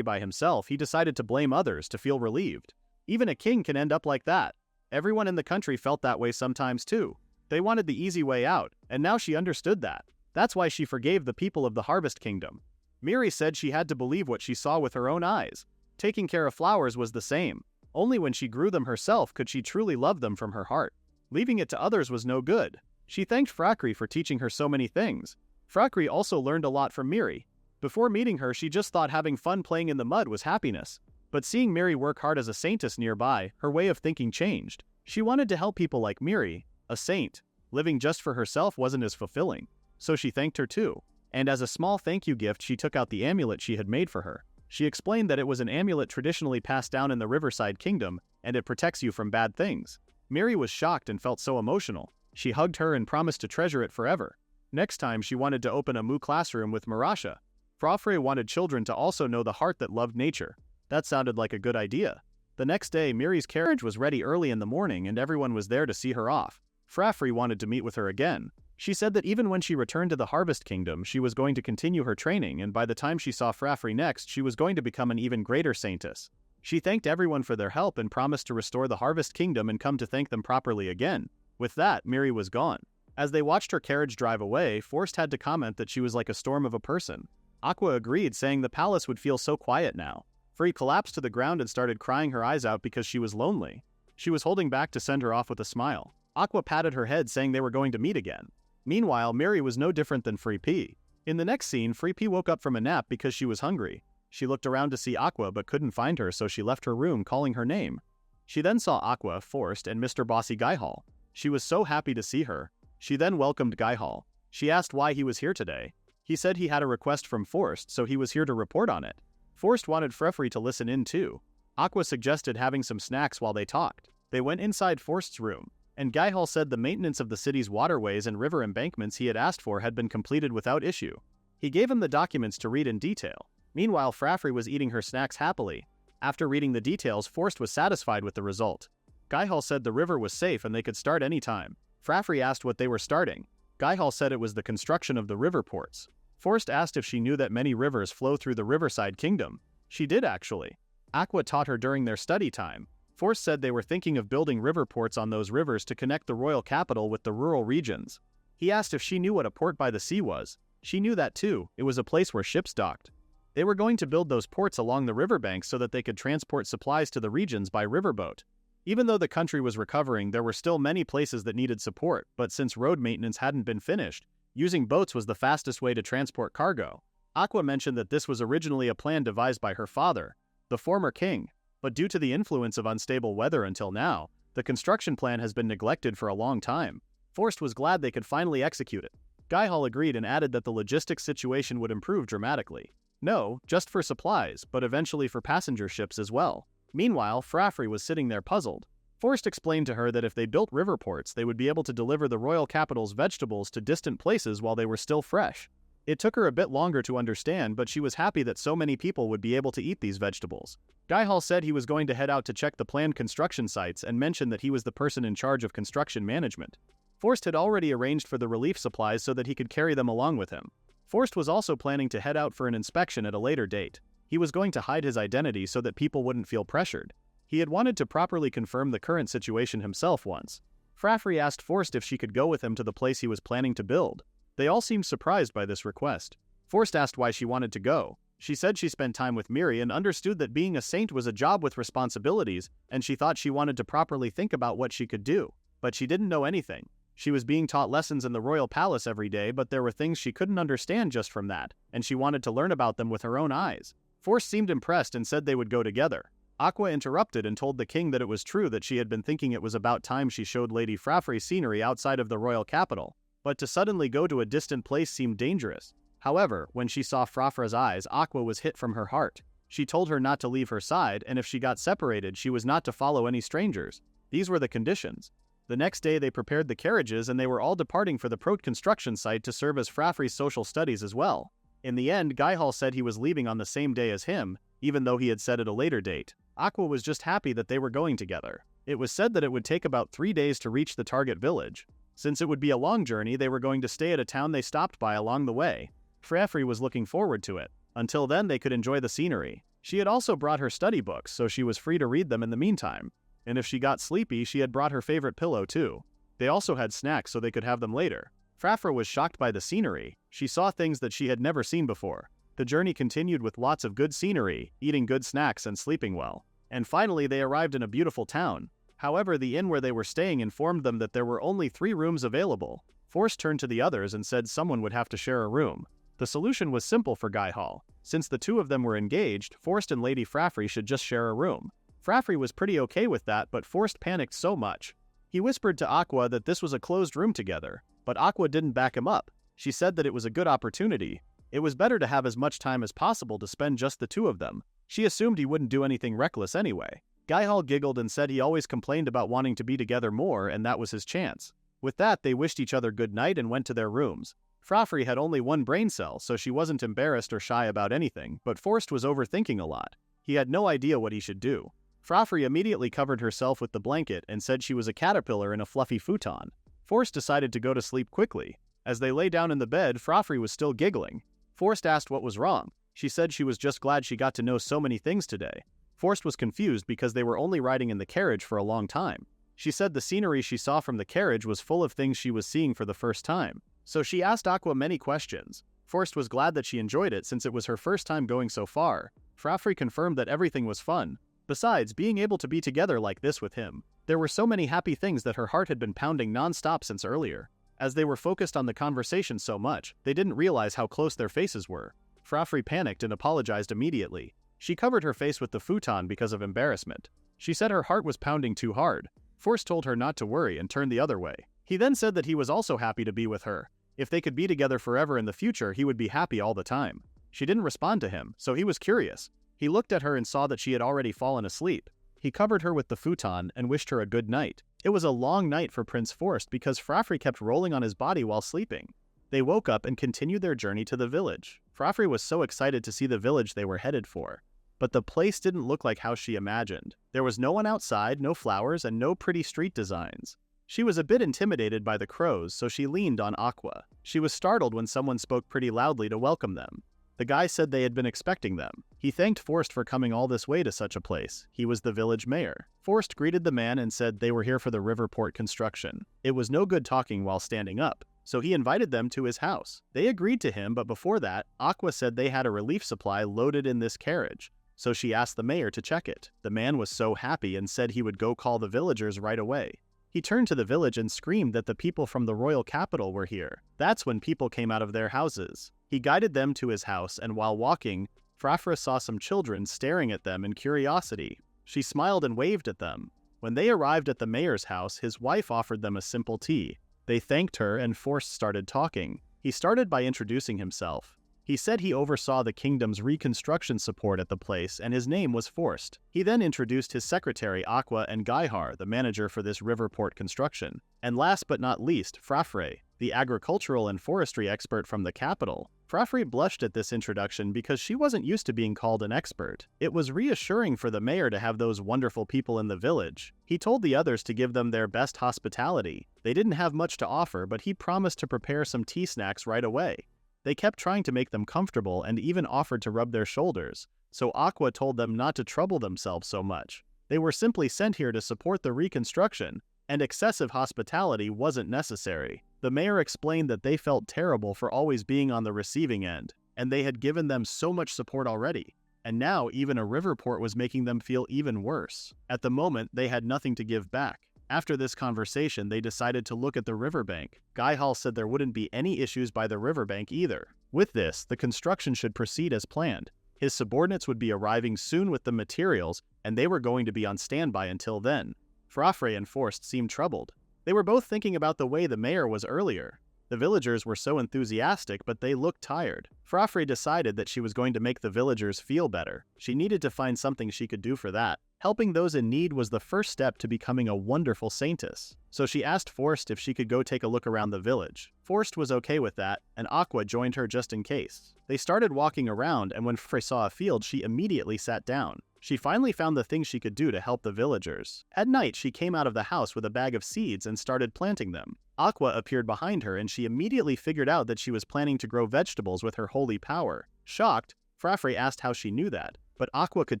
by himself, he decided to blame others to feel relieved. Even a king can end up like that. Everyone in the country felt that way sometimes too. They wanted the easy way out, and now she understood that. That's why she forgave the people of the Harvest Kingdom. Miri said she had to believe what she saw with her own eyes. Taking care of flowers was the same. Only when she grew them herself could she truly love them from her heart. Leaving it to others was no good. She thanked Furafure for teaching her so many things. Furafure also learned a lot from Miri. Before meeting her, she just thought having fun playing in the mud was happiness. But seeing Miri work hard as a saintess nearby, her way of thinking changed. She wanted to help people like Miri, a saint. Living just for herself wasn't as fulfilling. So she thanked her too. And as a small thank you gift, she took out the amulet she had made for her. She explained that it was an amulet traditionally passed down in the Riverside kingdom, and it protects you from bad things. Miri was shocked and felt so emotional. She hugged her and promised to treasure it forever. Next time, she wanted to open a Mu classroom with Marasha. Furafure wanted children to also know the heart that loved nature. That sounded like a good idea. The next day, Miri's carriage was ready early in the morning and everyone was there to see her off. Furafure wanted to meet with her again. She said that even when she returned to the Harvest Kingdom, she was going to continue her training, and by the time she saw Furafure next, she was going to become an even greater saintess. She thanked everyone for their help and promised to restore the Harvest Kingdom and come to thank them properly again. With that, Miri was gone. As they watched her carriage drive away, Forst had to comment that she was like a storm of a person. Aqua agreed, saying the palace would feel so quiet now. Free collapsed to the ground and started crying her eyes out because she was lonely. She was holding back to send her off with a smile. Aqua patted her head, saying they were going to meet again. Meanwhile, Miri was no different than Free P. In the next scene, Free P woke up from a nap because she was hungry. She looked around to see Aqua but couldn't find her, so she left her room calling her name. She then saw Aqua, Forst, and Mr. Bossy Guihall. She was so happy to see her. She then welcomed Guihall. She asked why he was here today. He said he had a request from Forst, so he was here to report on it. Forst wanted Furafure to listen in too. Aqua suggested having some snacks while they talked. They went inside Forst's room, and Guihall said the maintenance of the city's waterways and river embankments he had asked for had been completed without issue. He gave him the documents to read in detail. Meanwhile, Furafure was eating her snacks happily. After reading the details, Forst was satisfied with the result. Guihall said the river was safe and they could start any time. Furafure asked what they were starting. Guihall said it was the construction of the river ports. Forst asked if she knew that many rivers flow through the Riverside Kingdom. She did actually. Aqua taught her during their study time. Forst said they were thinking of building river ports on those rivers to connect the royal capital with the rural regions. He asked if she knew what a port by the sea was. She knew that too. It was a place where ships docked. They were going to build those ports along the riverbanks so that they could transport supplies to the regions by riverboat. Even though the country was recovering, there were still many places that needed support, but since road maintenance hadn't been finished, using boats was the fastest way to transport cargo. Aqua mentioned that this was originally a plan devised by her father, the former king, but due to the influence of unstable weather until now, the construction plan has been neglected for a long time. Forst was glad they could finally execute it. Guihall agreed and added that the logistics situation would improve dramatically. No, just for supplies, but eventually for passenger ships as well. Meanwhile, Furafure was sitting there puzzled. Forst explained to her that if they built river ports, they would be able to deliver the royal capital's vegetables to distant places while they were still fresh. It took her a bit longer to understand, but she was happy that so many people would be able to eat these vegetables. Guihall said he was going to head out to check the planned construction sites and mentioned that he was the person in charge of construction management. Forst had already arranged for the relief supplies so that he could carry them along with him. Forst was also planning to head out for an inspection at a later date. He was going to hide his identity so that people wouldn't feel pressured. He had wanted to properly confirm the current situation himself once. Furafure asked Forst if she could go with him to the place he was planning to build. They all seemed surprised by this request. Forst asked why she wanted to go. She said she spent time with Miri and understood that being a saint was a job with responsibilities, and she thought she wanted to properly think about what she could do. But she didn't know anything. She was being taught lessons in the royal palace every day, but there were things she couldn't understand just from that, and she wanted to learn about them with her own eyes. Forst seemed impressed and said they would go together. Aqua interrupted and told the king that it was true that she had been thinking it was about time she showed Lady Furafure's scenery outside of the royal capital, but to suddenly go to a distant place seemed dangerous. However, when she saw Furafure's eyes, Aqua was hit from her heart. She told her not to leave her side, and if she got separated, she was not to follow any strangers. These were the conditions. The next day they prepared the carriages and they were all departing for the Prote construction site to serve as Furafure's social studies as well. In the end, Guihall said he was leaving on the same day as him, even though he had said at a later date. Aqua was just happy that they were going together. It was said that it would take about 3 days to reach the target village. Since it would be a long journey, they were going to stay at a town they stopped by along the way. Furafure was looking forward to it. Until then, they could enjoy the scenery. She had also brought her study books, so she was free to read them in the meantime. And if she got sleepy, she had brought her favorite pillow too. They also had snacks so they could have them later. Furafure was shocked by the scenery. She saw things that she had never seen before. The journey continued with lots of good scenery, eating good snacks and sleeping well. And finally they arrived in a beautiful town. However, the inn where they were staying informed them that there were only 3 rooms available. Forst turned to the others and said someone would have to share a room. The solution was simple for Guy Hall. Since the two of them were engaged, Forst and Lady Furafure should just share a room. Furafure was pretty okay with that, but Forst panicked so much. He whispered to Aqua that this was a closed room together, but Aqua didn't back him up. She said that it was a good opportunity. It was better to have as much time as possible to spend just the two of them. She assumed he wouldn't do anything reckless anyway. Guy Hall giggled and said he always complained about wanting to be together more, and that was his chance. With that, they wished each other good night and went to their rooms. Furafure had only one brain cell, so she wasn't embarrassed or shy about anything, but Forst was overthinking a lot. He had no idea what he should do. Furafure immediately covered herself with the blanket and said she was a caterpillar in a fluffy futon. Forst decided to go to sleep quickly. As they lay down in the bed, Furafure was still giggling. Forst asked what was wrong. She said she was just glad she got to know so many things today. Forst was confused because they were only riding in the carriage for a long time. She said the scenery she saw from the carriage was full of things she was seeing for the first time. So she asked Aqua many questions. Forst was glad that she enjoyed it since it was her first time going so far. Furafure confirmed that everything was fun. Besides, being able to be together like this with him. There were so many happy things that her heart had been pounding non-stop since earlier. As they were focused on the conversation so much, they didn't realize how close their faces were. Furafure panicked and apologized immediately. She covered her face with the futon because of embarrassment. She said her heart was pounding too hard. Forst told her not to worry and turned the other way. He then said that he was also happy to be with her. If they could be together forever in the future, he would be happy all the time. She didn't respond to him, so he was curious. He looked at her and saw that she had already fallen asleep. He covered her with the futon and wished her a good night. It was a long night for Prince Forst because Furafure kept rolling on his body while sleeping. They woke up and continued their journey to the village. Furafure was so excited to see the village they were headed for. But the place didn't look like how she imagined. There was no one outside, no flowers, and no pretty street designs. She was a bit intimidated by the crows, so she leaned on Aqua. She was startled when someone spoke pretty loudly to welcome them. The guy said they had been expecting them. He thanked Forst for coming all this way to such a place. He was the village mayor. Forst greeted the man and said they were here for the riverport construction. It was no good talking while standing up, so he invited them to his house. They agreed to him, but before that, Aqua said they had a relief supply loaded in this carriage. So she asked the mayor to check it. The man was so happy and said he would go call the villagers right away. He turned to the village and screamed that the people from the royal capital were here. That's when people came out of their houses. He guided them to his house, and while walking, Furafure saw some children staring at them in curiosity. She smiled and waved at them. When they arrived at the mayor's house, his wife offered them a simple tea. They thanked her and Forst started talking. He started by introducing himself. He said he oversaw the kingdom's reconstruction support at the place and his name was Forst. He then introduced his secretary Aqua and Gaihar, the manager for this riverport construction. And last but not least, Furafure, the agricultural and forestry expert from the capital. Furafure blushed at this introduction because she wasn't used to being called an expert. It was reassuring for the mayor to have those wonderful people in the village. He told the others to give them their best hospitality. They didn't have much to offer, but he promised to prepare some tea snacks right away. They kept trying to make them comfortable and even offered to rub their shoulders, so Aqua told them not to trouble themselves so much. They were simply sent here to support the reconstruction, and excessive hospitality wasn't necessary. The mayor explained that they felt terrible for always being on the receiving end, and they had given them so much support already. And now even a riverport was making them feel even worse. At the moment, they had nothing to give back. After this conversation, they decided to look at the riverbank. Guy Hall said there wouldn't be any issues by the riverbank either. With this, the construction should proceed as planned. His subordinates would be arriving soon with the materials, and they were going to be on standby until then. Furafure and Forst seemed troubled. They were both thinking about the way the mayor was earlier. The villagers were so enthusiastic, but they looked tired. Furafure decided that she was going to make the villagers feel better. She needed to find something she could do for that. Helping those in need was the first step to becoming a wonderful saintess. So she asked Forst if she could go take a look around the village. Forst was okay with that, and Aqua joined her just in case. They started walking around, and when Furafure saw a field, she immediately sat down. She finally found the things she could do to help the villagers. At night, she came out of the house with a bag of seeds and started planting them. Aqua appeared behind her, and she immediately figured out that she was planning to grow vegetables with her holy power. Shocked, Furafure asked how she knew that, but Aqua could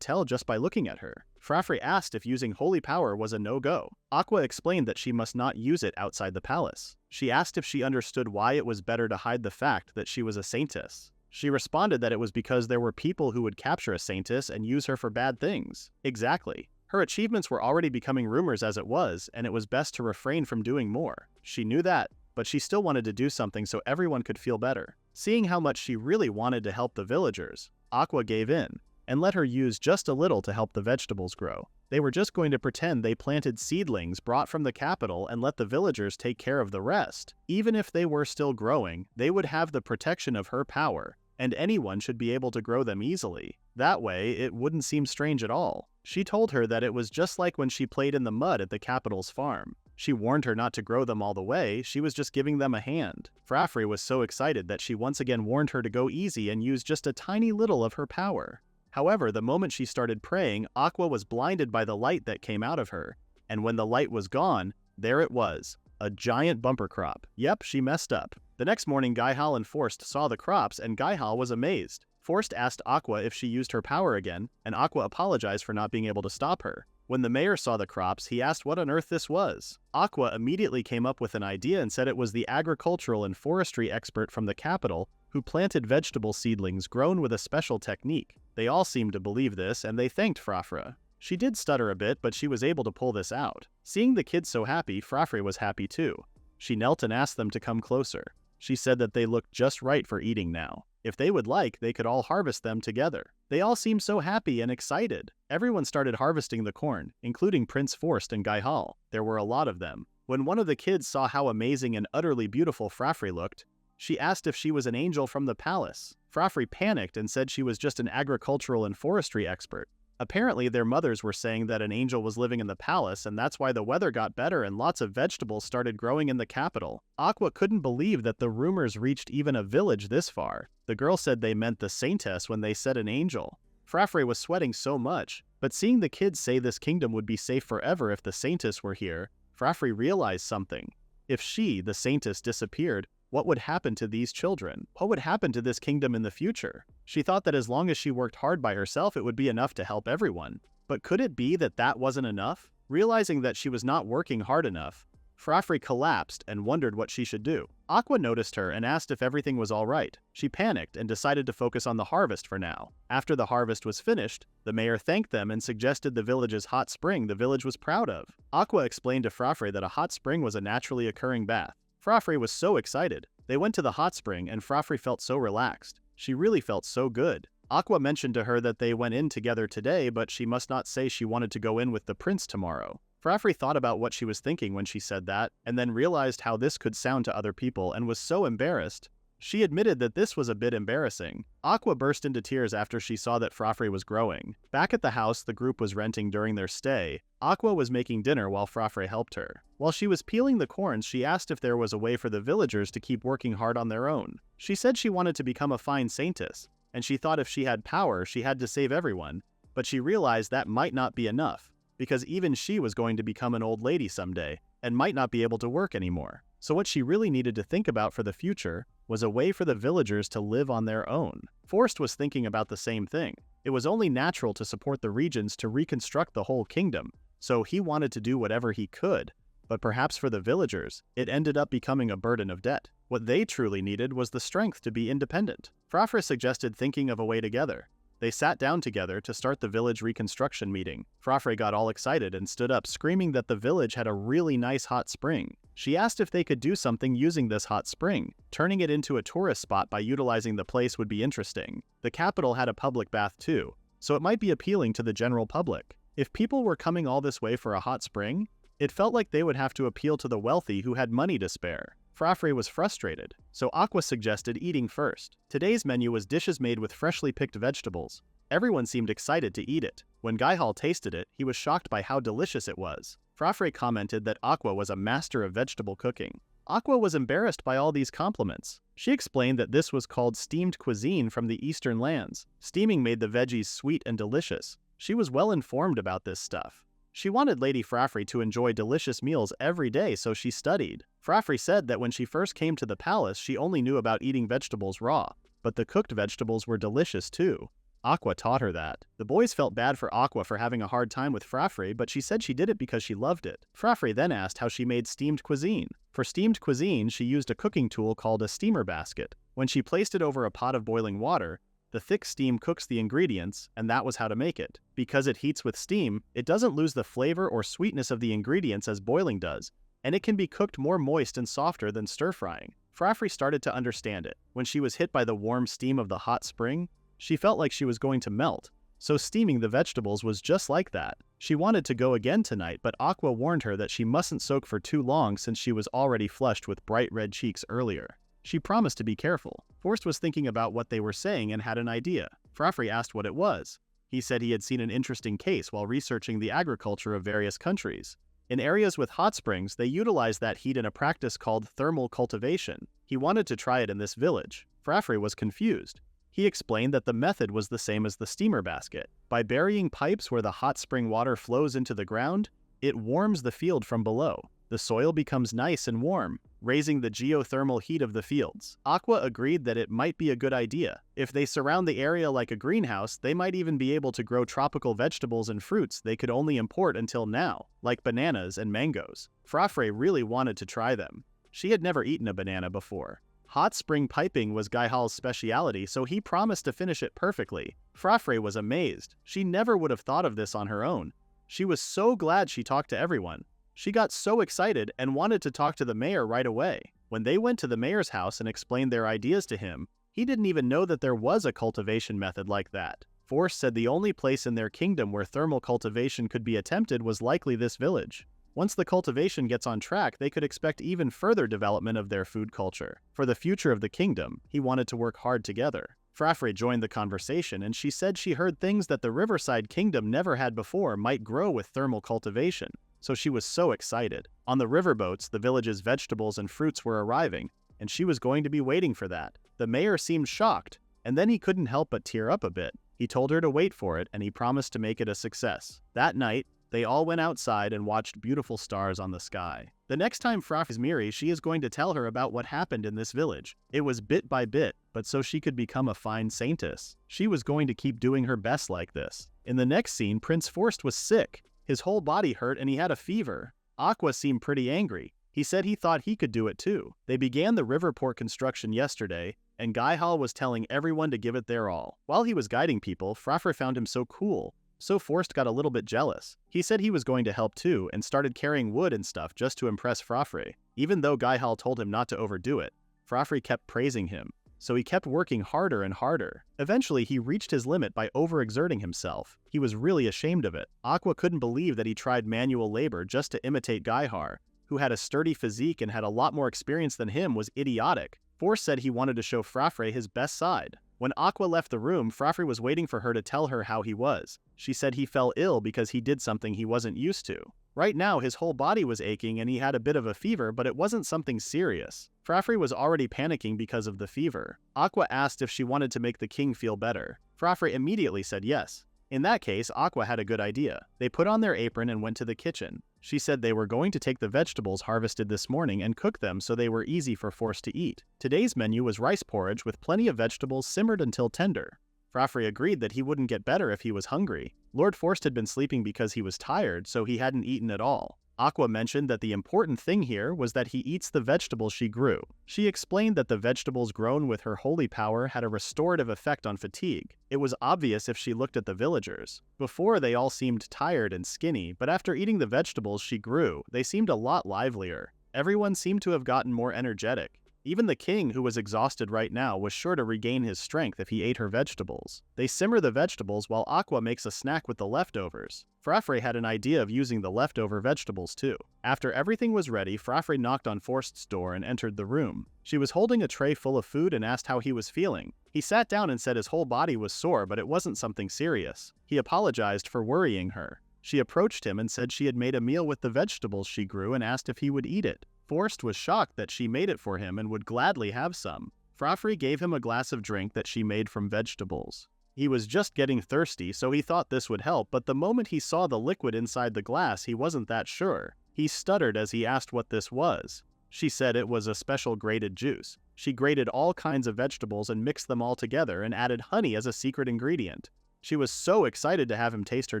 tell just by looking at her. Furafure asked if using holy power was a no-go. Aqua explained that she must not use it outside the palace. She asked if she understood why it was better to hide the fact that she was a saintess. She responded that it was because there were people who would capture a saintess and use her for bad things. Exactly. Her achievements were already becoming rumors as it was, and it was best to refrain from doing more. She knew that. but she still wanted to do something so everyone could feel better. Seeing how much she really wanted to help the villagers, Aqua gave in and let her use just a little to help the vegetables grow. They were just going to pretend they planted seedlings brought from the capital and let the villagers take care of the rest. Even if they were still growing, they would have the protection of her power, and anyone should be able to grow them easily. That way, it wouldn't seem strange at all. She told her that it was just like when she played in the mud at the capital's farm. She warned her not to grow them all the way, she was just giving them a hand. Furafure was so excited that she once again warned her to go easy and use just a tiny little of her power. However, the moment she started praying, Aqua was blinded by the light that came out of her. And when the light was gone, there it was. A giant bumper crop. Yep, she messed up. The next morning, Gaihal and Forst saw the crops, and Gaihal was amazed. Forst asked Aqua if she used her power again, and Aqua apologized for not being able to stop her. When the mayor saw the crops, he asked what on earth this was. Aqua immediately came up with an idea and said it was the agricultural and forestry expert from the capital who planted vegetable seedlings grown with a special technique. They all seemed to believe this, and they thanked Furafure. She did stutter a bit, but she was able to pull this out. Seeing the kids so happy, Furafure was happy too. She knelt and asked them to come closer. She said that they looked just right for eating now. If they would like, they could all harvest them together. They all seemed so happy and excited. Everyone started harvesting the corn, including Prince Forst and Gaihal. There were a lot of them. When one of the kids saw how amazing and utterly beautiful Furafure looked, she asked if she was an angel from the palace. Furafure panicked and said she was just an agricultural and forestry expert. Apparently, their mothers were saying that an angel was living in the palace, and that's why the weather got better and lots of vegetables started growing in the capital. Aqua couldn't believe that the rumors reached even a village this far. The girl said they meant the saintess when they said an angel. Furafure was sweating so much, but seeing the kids say this kingdom would be safe forever if the saintess were here, Furafure realized something. If she, the saintess, disappeared, what would happen to these children? What would happen to this kingdom in the future? She thought that as long as she worked hard by herself, it would be enough to help everyone. But could it be that that wasn't enough? Realizing that she was not working hard enough, Furafure collapsed and wondered what she should do. Aqua noticed her and asked if everything was all right. She panicked and decided to focus on the harvest for now. After the harvest was finished, the mayor thanked them and suggested the village's hot spring the village was proud of. Aqua explained to Furafure that a hot spring was a naturally occurring bath. Furafure was so excited. They went to the hot spring and Furafure felt so relaxed. She really felt so good. Aqua mentioned to her that they went in together today, but she must not say she wanted to go in with the prince tomorrow. Furafure thought about what she was thinking when she said that, and then realized how this could sound to other people and was so embarrassed. She admitted that this was a bit embarrassing. Aqua burst into tears after she saw that Furafure was growing. Back at the house the group was renting during their stay, Aqua was making dinner while Furafure helped her. While she was peeling the corn, she asked if there was a way for the villagers to keep working hard on their own. She said she wanted to become a fine saintess, and she thought if she had power, she had to save everyone, but she realized that might not be enough, because even she was going to become an old lady someday, and might not be able to work anymore. So what she really needed to think about for the future was a way for the villagers to live on their own. Forst was thinking about the same thing. It was only natural to support the regions to reconstruct the whole kingdom, so he wanted to do whatever he could. But perhaps for the villagers, it ended up becoming a burden of debt. What they truly needed was the strength to be independent. Furafure suggested thinking of a way together. They sat down together to start the village reconstruction meeting. Furafure got all excited and stood up screaming that the village had a really nice hot spring. She asked if they could do something using this hot spring. Turning it into a tourist spot by utilizing the place would be interesting. The capital had a public bath too, so it might be appealing to the general public. If people were coming all this way for a hot spring, it felt like they would have to appeal to the wealthy who had money to spare. Furafure was frustrated, so Aqua suggested eating first. Today's menu was dishes made with freshly picked vegetables. Everyone seemed excited to eat it. When Gaihal tasted it, he was shocked by how delicious it was. Furafure commented that Aqua was a master of vegetable cooking. Aqua was embarrassed by all these compliments. She explained that this was called steamed cuisine from the eastern lands. Steaming made the veggies sweet and delicious. She was well informed about this stuff. She wanted Lady Furafure to enjoy delicious meals every day, so she studied. Furafure said that when she first came to the palace, she only knew about eating vegetables raw, but the cooked vegetables were delicious too. Aqua taught her that. The boys felt bad for Aqua for having a hard time with Furafure, but she said she did it because she loved it. Furafure then asked how she made steamed cuisine. For steamed cuisine, she used a cooking tool called a steamer basket. When she placed it over a pot of boiling water, the thick steam cooks the ingredients, and that was how to make it. Because it heats with steam, it doesn't lose the flavor or sweetness of the ingredients as boiling does, and it can be cooked more moist and softer than stir-frying. Furafure started to understand it. When she was hit by the warm steam of the hot spring, she felt like she was going to melt. So steaming the vegetables was just like that. She wanted to go again tonight, but Aqua warned her that she mustn't soak for too long since she was already flushed with bright red cheeks earlier. She promised to be careful. Forst was thinking about what they were saying and had an idea. Furafure asked what it was. He said he had seen an interesting case while researching the agriculture of various countries. In areas with hot springs, they utilize that heat in a practice called thermal cultivation. He wanted to try it in this village. Furafure was confused. He explained that the method was the same as the steamer basket. By burying pipes where the hot spring water flows into the ground, it warms the field from below. The soil becomes nice and warm, raising the geothermal heat of the fields. Aqua agreed that it might be a good idea. If they surround the area like a greenhouse, they might even be able to grow tropical vegetables and fruits they could only import until now, like bananas and mangoes. Furafure really wanted to try them. She had never eaten a banana before. Hot spring piping was Gaihal's speciality, so he promised to finish it perfectly. Furafure was amazed. She never would have thought of this on her own. She was so glad she talked to everyone. She got so excited and wanted to talk to the mayor right away. When they went to the mayor's house and explained their ideas to him, he didn't even know that there was a cultivation method like that. Forst said the only place in their kingdom where thermal cultivation could be attempted was likely this village. Once the cultivation gets on track, they could expect even further development of their food culture. For the future of the kingdom, he wanted to work hard together. Furafure joined the conversation, and she said she heard things that the Riverside kingdom never had before might grow with thermal cultivation. So she was so excited. On the riverboats, the village's vegetables and fruits were arriving, and she was going to be waiting for that. The mayor seemed shocked, and then he couldn't help but tear up a bit. He told her to wait for it, and he promised to make it a success. That night, they all went outside and watched beautiful stars on the sky. The next time Furafure is Miri, she is going to tell her about what happened in this village. It was bit by bit, but so she could become a fine saintess. She was going to keep doing her best like this. In the next scene, Prince Forst was sick. His whole body hurt and he had a fever. Aqua seemed pretty angry. He said he thought he could do it too. They began the riverport construction yesterday, and Gaihal was telling everyone to give it their all. While he was guiding people, Furafure found him so cool. So Forst got a little bit jealous. He said he was going to help too and started carrying wood and stuff just to impress Furafure. Even though Gaihal told him not to overdo it, Furafure kept praising him. So he kept working harder and harder. Eventually, he reached his limit by overexerting himself. He was really ashamed of it. Aqua couldn't believe that he tried manual labor just to imitate Gaihar, who had a sturdy physique and had a lot more experience than him, was idiotic. Forst said he wanted to show Furafure his best side. When Aqua left the room, Furafure was waiting for her to tell her how he was. She said he fell ill because he did something he wasn't used to. Right now, his whole body was aching and he had a bit of a fever, but it wasn't something serious. Furafure was already panicking because of the fever. Aqua asked if she wanted to make the king feel better. Furafure immediately said yes. In that case, Aqua had a good idea. They put on their apron and went to the kitchen. She said they were going to take the vegetables harvested this morning and cook them so they were easy for Forst to eat. Today's menu was rice porridge with plenty of vegetables simmered until tender. Furafure agreed that he wouldn't get better if he was hungry. Lord Forst had been sleeping because he was tired, so he hadn't eaten at all. Aqua mentioned that the important thing here was that he eats the vegetables she grew. She explained that the vegetables grown with her holy power had a restorative effect on fatigue. It was obvious if she looked at the villagers. Before, they all seemed tired and skinny, but after eating the vegetables she grew, they seemed a lot livelier. Everyone seemed to have gotten more energetic. Even the king, who was exhausted right now, was sure to regain his strength if he ate her vegetables. They simmer the vegetables while Aqua makes a snack with the leftovers. Furafure had an idea of using the leftover vegetables too. After everything was ready, Furafure knocked on Forst's door and entered the room. She was holding a tray full of food and asked how he was feeling. He sat down and said his whole body was sore, but it wasn't something serious. He apologized for worrying her. She approached him and said she had made a meal with the vegetables she grew and asked if he would eat it. Forst was shocked that she made it for him and would gladly have some. Furafure gave him a glass of drink that she made from vegetables. He was just getting thirsty, so he thought this would help, but the moment he saw the liquid inside the glass, he wasn't that sure. He stuttered as he asked what this was. She said it was a special grated juice. She grated all kinds of vegetables and mixed them all together and added honey as a secret ingredient. She was so excited to have him taste her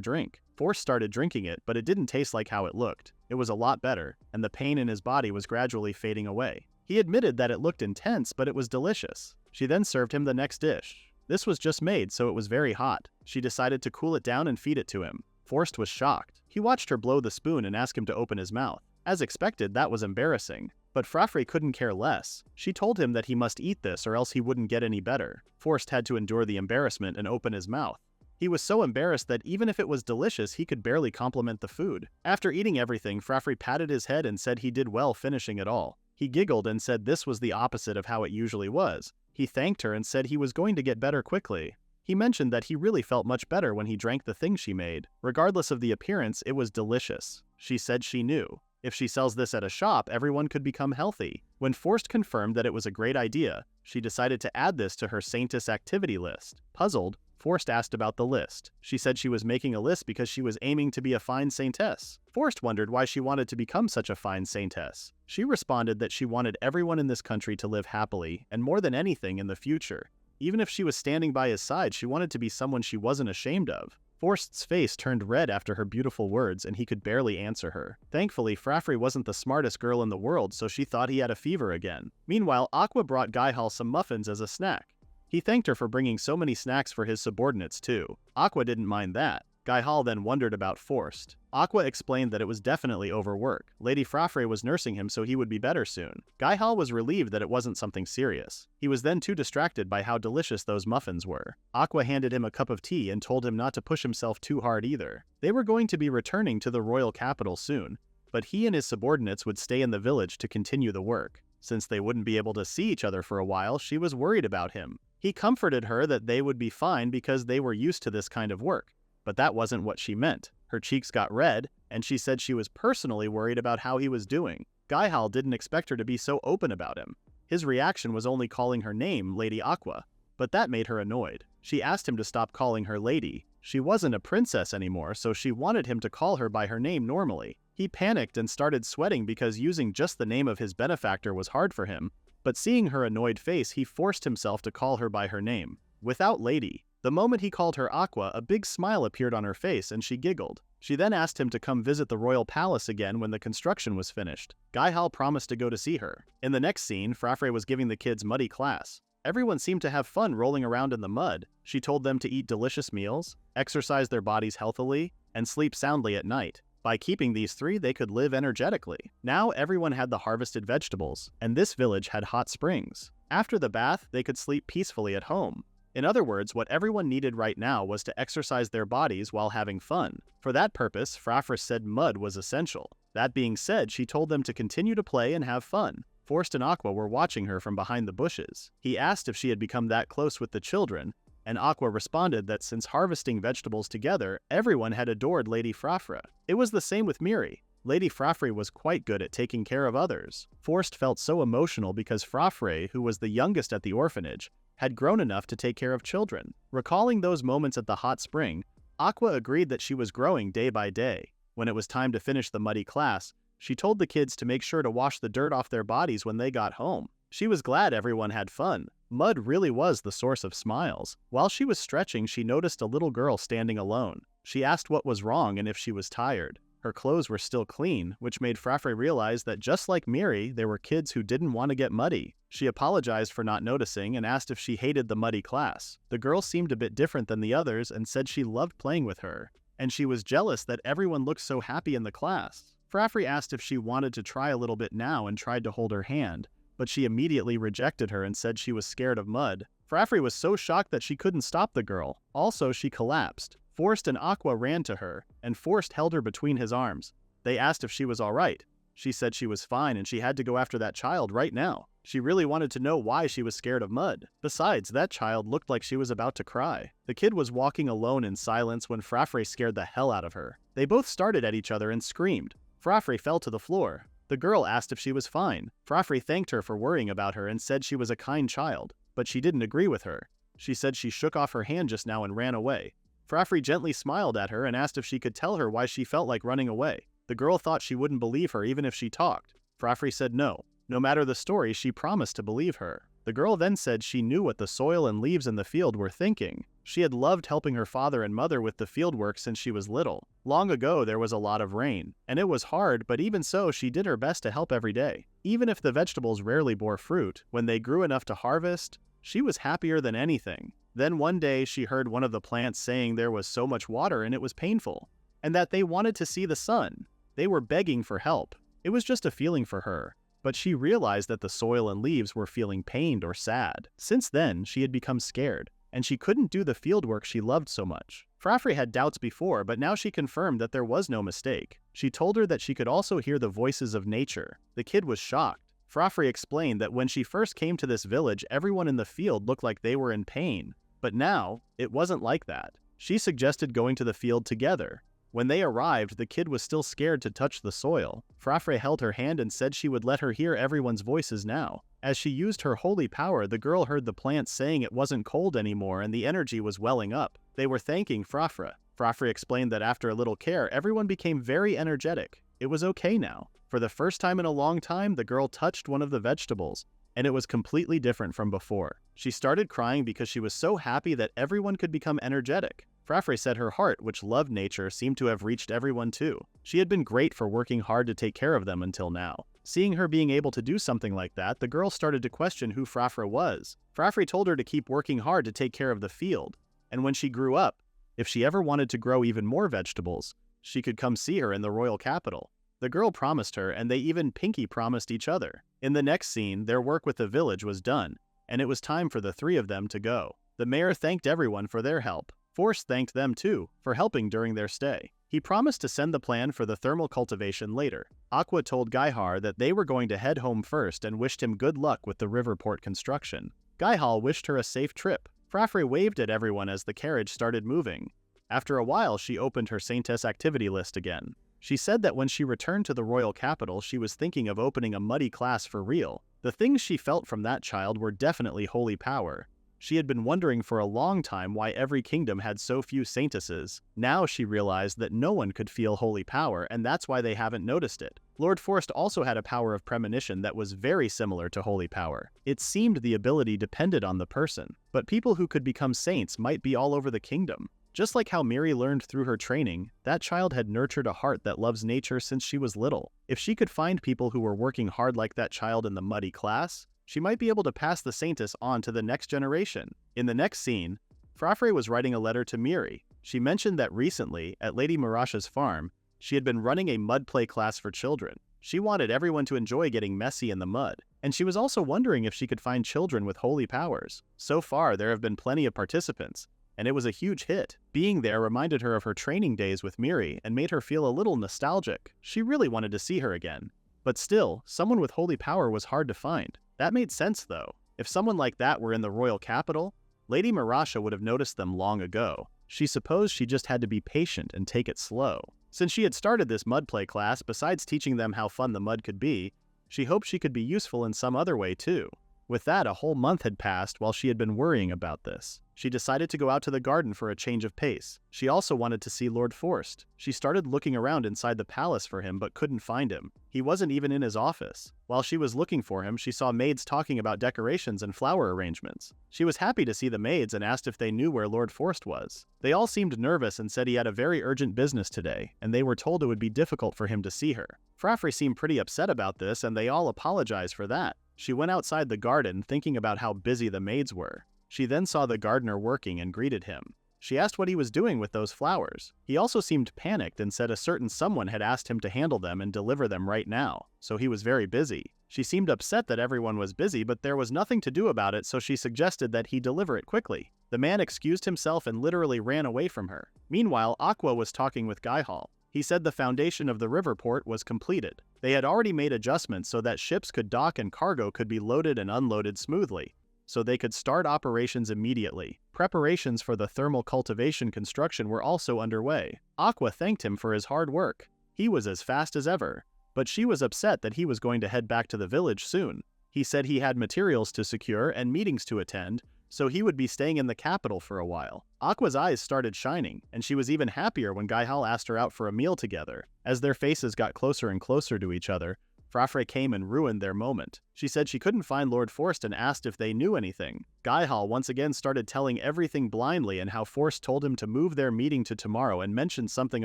drink. Forst started drinking it, but it didn't taste like how it looked. It was a lot better, and the pain in his body was gradually fading away. He admitted that it looked intense, but it was delicious. She then served him the next dish. This was just made, so it was very hot. She decided to cool it down and feed it to him. Forst was shocked. He watched her blow the spoon and ask him to open his mouth. As expected, that was embarrassing. But Furafure couldn't care less. She told him that he must eat this or else he wouldn't get any better. Forst had to endure the embarrassment and open his mouth. He was so embarrassed that even if it was delicious, he could barely compliment the food. After eating everything, Furafure patted his head and said he did well finishing it all. He giggled and said this was the opposite of how it usually was. He thanked her and said he was going to get better quickly. He mentioned that he really felt much better when he drank the thing she made. Regardless of the appearance, it was delicious. She said she knew. If she sells this at a shop, everyone could become healthy. When Forst confirmed that it was a great idea, she decided to add this to her Saintess activity list. Puzzled, Forst asked about the list. She said she was making a list because she was aiming to be a fine saintess. Forst wondered why she wanted to become such a fine saintess. She responded that she wanted everyone in this country to live happily, and more than anything in the future. Even if she was standing by his side, she wanted to be someone she wasn't ashamed of. Forst's face turned red after her beautiful words, and he could barely answer her. Thankfully, Furafure wasn't the smartest girl in the world, so she thought he had a fever again. Meanwhile, Aqua brought Gaihal some muffins as a snack. He thanked her for bringing so many snacks for his subordinates too. Aqua didn't mind that. Gaihal then wondered about Forst. Aqua explained that it was definitely overwork. Lady Furafure was nursing him so he would be better soon. Gaihal was relieved that it wasn't something serious. He was then too distracted by how delicious those muffins were. Aqua handed him a cup of tea and told him not to push himself too hard either. They were going to be returning to the royal capital soon, but he and his subordinates would stay in the village to continue the work. Since they wouldn't be able to see each other for a while, she was worried about him. He comforted her that they would be fine because they were used to this kind of work. But that wasn't what she meant. Her cheeks got red, and she said she was personally worried about how he was doing. Gaihal didn't expect her to be so open about him. His reaction was only calling her name Lady Aqua, but that made her annoyed. She asked him to stop calling her lady. She wasn't a princess anymore, so she wanted him to call her by her name normally. He panicked and started sweating because using just the name of his benefactor was hard for him, but seeing her annoyed face, he forced himself to call her by her name, without lady. The moment he called her Aqua, a big smile appeared on her face and she giggled. She then asked him to come visit the royal palace again when the construction was finished. Gaihal promised to go to see her. In the next scene, Furafure was giving the kids muddy class. Everyone seemed to have fun rolling around in the mud. She told them to eat delicious meals, exercise their bodies healthily, and sleep soundly at night. By keeping these three, they could live energetically. Now everyone had the harvested vegetables, and this village had hot springs. After the bath, they could sleep peacefully at home. In other words, what everyone needed right now was to exercise their bodies while having fun. For that purpose, Furafure said mud was essential. That being said, she told them to continue to play and have fun. Forst and Aqua were watching her from behind the bushes. He asked if she had become that close with the children, and Aqua responded that since harvesting vegetables together, everyone had adored Lady Furafure. It was the same with Miri. Lady Furafure was quite good at taking care of others. Forst felt so emotional because Furafure, who was the youngest at the orphanage, had grown enough to take care of children. Recalling those moments at the hot spring, Aqua agreed that she was growing day by day. When it was time to finish the muddy class, she told the kids to make sure to wash the dirt off their bodies when they got home. She was glad everyone had fun. Mud really was the source of smiles. While she was stretching, she noticed a little girl standing alone. She asked what was wrong and if she was tired. Her clothes were still clean, which made Furafure realize that just like Miri, there were kids who didn't want to get muddy. She apologized for not noticing and asked if she hated the muddy class. The girl seemed a bit different than the others and said she loved playing with her, and she was jealous that everyone looked so happy in the class. Furafure asked if she wanted to try a little bit now and tried to hold her hand, but she immediately rejected her and said she was scared of mud. Furafure was so shocked that she couldn't stop the girl. Also, she collapsed. Forst and Aqua ran to her, and Forst held her between his arms. They asked if she was alright. She said she was fine and she had to go after that child right now. She really wanted to know why she was scared of mud. Besides, that child looked like she was about to cry. The kid was walking alone in silence when Furafure scared the hell out of her. They both started at each other and screamed. Furafure fell to the floor. The girl asked if she was fine. Furafure thanked her for worrying about her and said she was a kind child, but she didn't agree with her. She said she shook off her hand just now and ran away. Furafure gently smiled at her and asked if she could tell her why she felt like running away. The girl thought she wouldn't believe her even if she talked. Furafure said no. No matter the story, she promised to believe her. The girl then said she knew what the soil and leaves in the field were thinking. She had loved helping her father and mother with the field work since she was little. Long ago, there was a lot of rain, and it was hard, but even so, she did her best to help every day. Even if the vegetables rarely bore fruit, when they grew enough to harvest, she was happier than anything. Then one day, she heard one of the plants saying there was so much water and it was painful, and that they wanted to see the sun. They were begging for help. It was just a feeling for her, but she realized that the soil and leaves were feeling pained or sad. Since then, she had become scared, and she couldn't do the fieldwork she loved so much. Furafure had doubts before, but now she confirmed that there was no mistake. She told her that she could also hear the voices of nature. The kid was shocked. Furafure explained that when she first came to this village, everyone in the field looked like they were in pain. But now, it wasn't like that. She suggested going to the field together. When they arrived, the kid was still scared to touch the soil. Furafure held her hand and said she would let her hear everyone's voices now. As she used her holy power, the girl heard the plants saying it wasn't cold anymore and the energy was welling up. They were thanking Furafure. Furafure explained that after a little care, everyone became very energetic. It was okay now. For the first time in a long time, the girl touched one of the vegetables, and it was completely different from before. She started crying because she was so happy that everyone could become energetic. Furafure said her heart, which loved nature, seemed to have reached everyone too. She had been great for working hard to take care of them until now. Seeing her being able to do something like that, the girl started to question who Furafure was. Furafure told her to keep working hard to take care of the field, and when she grew up, if she ever wanted to grow even more vegetables, she could come see her in the royal capital. The girl promised her, and they even pinky promised each other. In the next scene, their work with the village was done, and it was time for the three of them to go. The mayor thanked everyone for their help. Forst thanked them too, for helping during their stay. He promised to send the plan for the thermal cultivation later. Aqua told Gaihar that they were going to head home first and wished him good luck with the river port construction. Gaihal wished her a safe trip. Furafure waved at everyone as the carriage started moving. After a while, she opened her Saintess activity list again. She said that when she returned to the royal capital, she was thinking of opening a muddy class for real. The things she felt from that child were definitely holy power. She had been wondering for a long time why every kingdom had so few saintesses. Now she realized that no one could feel holy power, and that's why they haven't noticed it. Lord Forst also had a power of premonition that was very similar to holy power. It seemed the ability depended on the person, but people who could become saints might be all over the kingdom. Just like how Miri learned through her training, that child had nurtured a heart that loves nature since she was little. If she could find people who were working hard like that child in the muddy class, she might be able to pass the Saintess on to the next generation. In the next scene, Furafure was writing a letter to Miri. She mentioned that recently, at Lady Marasha's farm, she had been running a mud play class for children. She wanted everyone to enjoy getting messy in the mud, and she was also wondering if she could find children with holy powers. So far, there have been plenty of participants, and it was a huge hit. Being there reminded her of her training days with Miri and made her feel a little nostalgic. She really wanted to see her again. But still, someone with holy power was hard to find. That made sense though. If someone like that were in the royal capital, Lady Marasha would have noticed them long ago. She supposed she just had to be patient and take it slow. Since she had started this mud play class, besides teaching them how fun the mud could be, she hoped she could be useful in some other way too. With that, a whole month had passed while she had been worrying about this. She decided to go out to the garden for a change of pace. She also wanted to see Lord Forst. She started looking around inside the palace for him but couldn't find him. He wasn't even in his office. While she was looking for him, she saw maids talking about decorations and flower arrangements. She was happy to see the maids and asked if they knew where Lord Forst was. They all seemed nervous and said he had a very urgent business today, and they were told it would be difficult for him to see her. Furafure seemed pretty upset about this, and they all apologized for that. She went outside the garden thinking about how busy the maids were. She then saw the gardener working and greeted him. She asked what he was doing with those flowers. He also seemed panicked and said a certain someone had asked him to handle them and deliver them right now, so he was very busy. She seemed upset that everyone was busy, but there was nothing to do about it, so she suggested that he deliver it quickly. The man excused himself and literally ran away from her. Meanwhile, Aqua was talking with Gaihal. He said the foundation of the river port was completed. They had already made adjustments so that ships could dock and cargo could be loaded and unloaded smoothly, so they could start operations immediately. Preparations for the thermal cultivation construction were also underway. Aqua thanked him for his hard work. He was as fast as ever, but she was upset that he was going to head back to the village soon. He said he had materials to secure and meetings to attend, so he would be staying in the capital for a while. Aqua's eyes started shining, and she was even happier when Gaihal asked her out for a meal together. As their faces got closer and closer to each other, Furafure came and ruined their moment. She said she couldn't find Lord Forst and asked if they knew anything. Gaihal once again started telling everything blindly and how Forst told him to move their meeting to tomorrow and mentioned something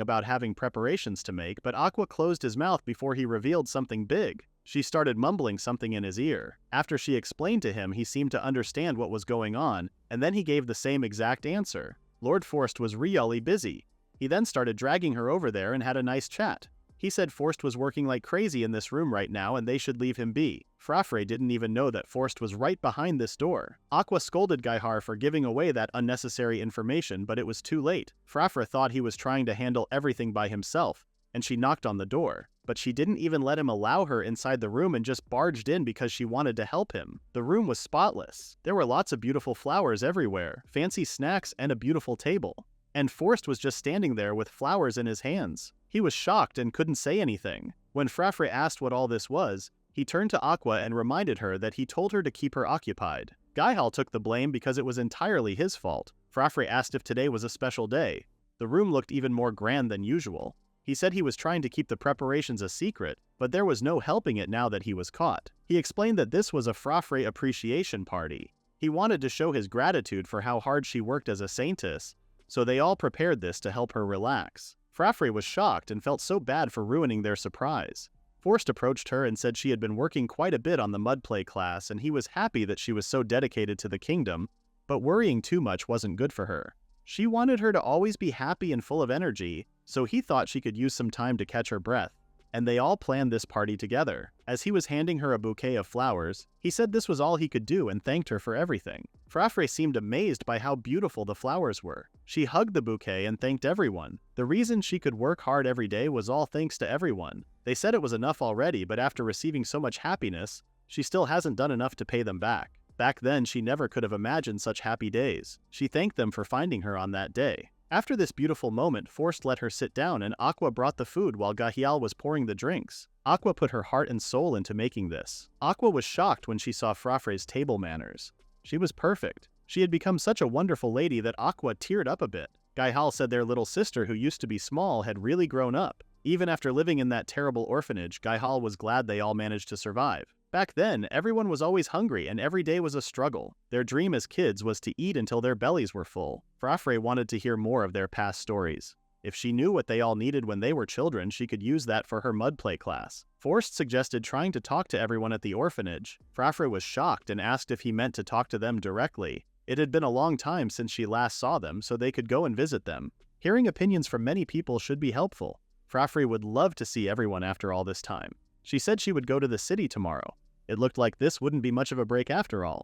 about having preparations to make, but Aqua closed his mouth before he revealed something big. She started mumbling something in his ear. After she explained to him, he seemed to understand what was going on, and then he gave the same exact answer. Lord Forst was really busy. He then started dragging her over there and had a nice chat. He said Forst was working like crazy in this room right now and they should leave him be. Furafure didn't even know that Forst was right behind this door. Aqua scolded Gaihar for giving away that unnecessary information, but it was too late. Furafure thought he was trying to handle everything by himself, and she knocked on the door. But she didn't even let him allow her inside the room and just barged in because she wanted to help him. The room was spotless. There were lots of beautiful flowers everywhere, fancy snacks, and a beautiful table. And Forst was just standing there with flowers in his hands. He was shocked and couldn't say anything. When Furafure asked what all this was, he turned to Aqua and reminded her that he told her to keep her occupied. Gaihal took the blame because it was entirely his fault. Furafure asked if today was a special day. The room looked even more grand than usual. He said he was trying to keep the preparations a secret, but there was no helping it now that he was caught. He explained that this was a Furafure appreciation party. He wanted to show his gratitude for how hard she worked as a saintess, so they all prepared this to help her relax. Furafure was shocked and felt so bad for ruining their surprise. Forst approached her and said she had been working quite a bit on the mudplay class and he was happy that she was so dedicated to the kingdom, but worrying too much wasn't good for her. She wanted her to always be happy and full of energy, so he thought she could use some time to catch her breath, and they all planned this party together. As he was handing her a bouquet of flowers, he said this was all he could do and thanked her for everything. Furafure seemed amazed by how beautiful the flowers were. She hugged the bouquet and thanked everyone. The reason she could work hard every day was all thanks to everyone. They said it was enough already, but after receiving so much happiness, she still hasn't done enough to pay them back. Back then, she never could have imagined such happy days. She thanked them for finding her on that day. After this beautiful moment, Forst let her sit down and Aqua brought the food while Gahial was pouring the drinks. Aqua put her heart and soul into making this. Aqua was shocked when she saw Furafure's table manners. She was perfect. She had become such a wonderful lady that Aqua teared up a bit. Gaihal said their little sister, who used to be small, had really grown up. Even after living in that terrible orphanage, Gaihal was glad they all managed to survive. Back then, everyone was always hungry and every day was a struggle. Their dream as kids was to eat until their bellies were full. Furafure wanted to hear more of their past stories. If she knew what they all needed when they were children, she could use that for her mudplay class. Forst suggested trying to talk to everyone at the orphanage. Furafure was shocked and asked if he meant to talk to them directly. It had been a long time since she last saw them, so they could go and visit them. Hearing opinions from many people should be helpful. Furafure would love to see everyone after all this time. She said she would go to the city tomorrow. It looked like this wouldn't be much of a break after all.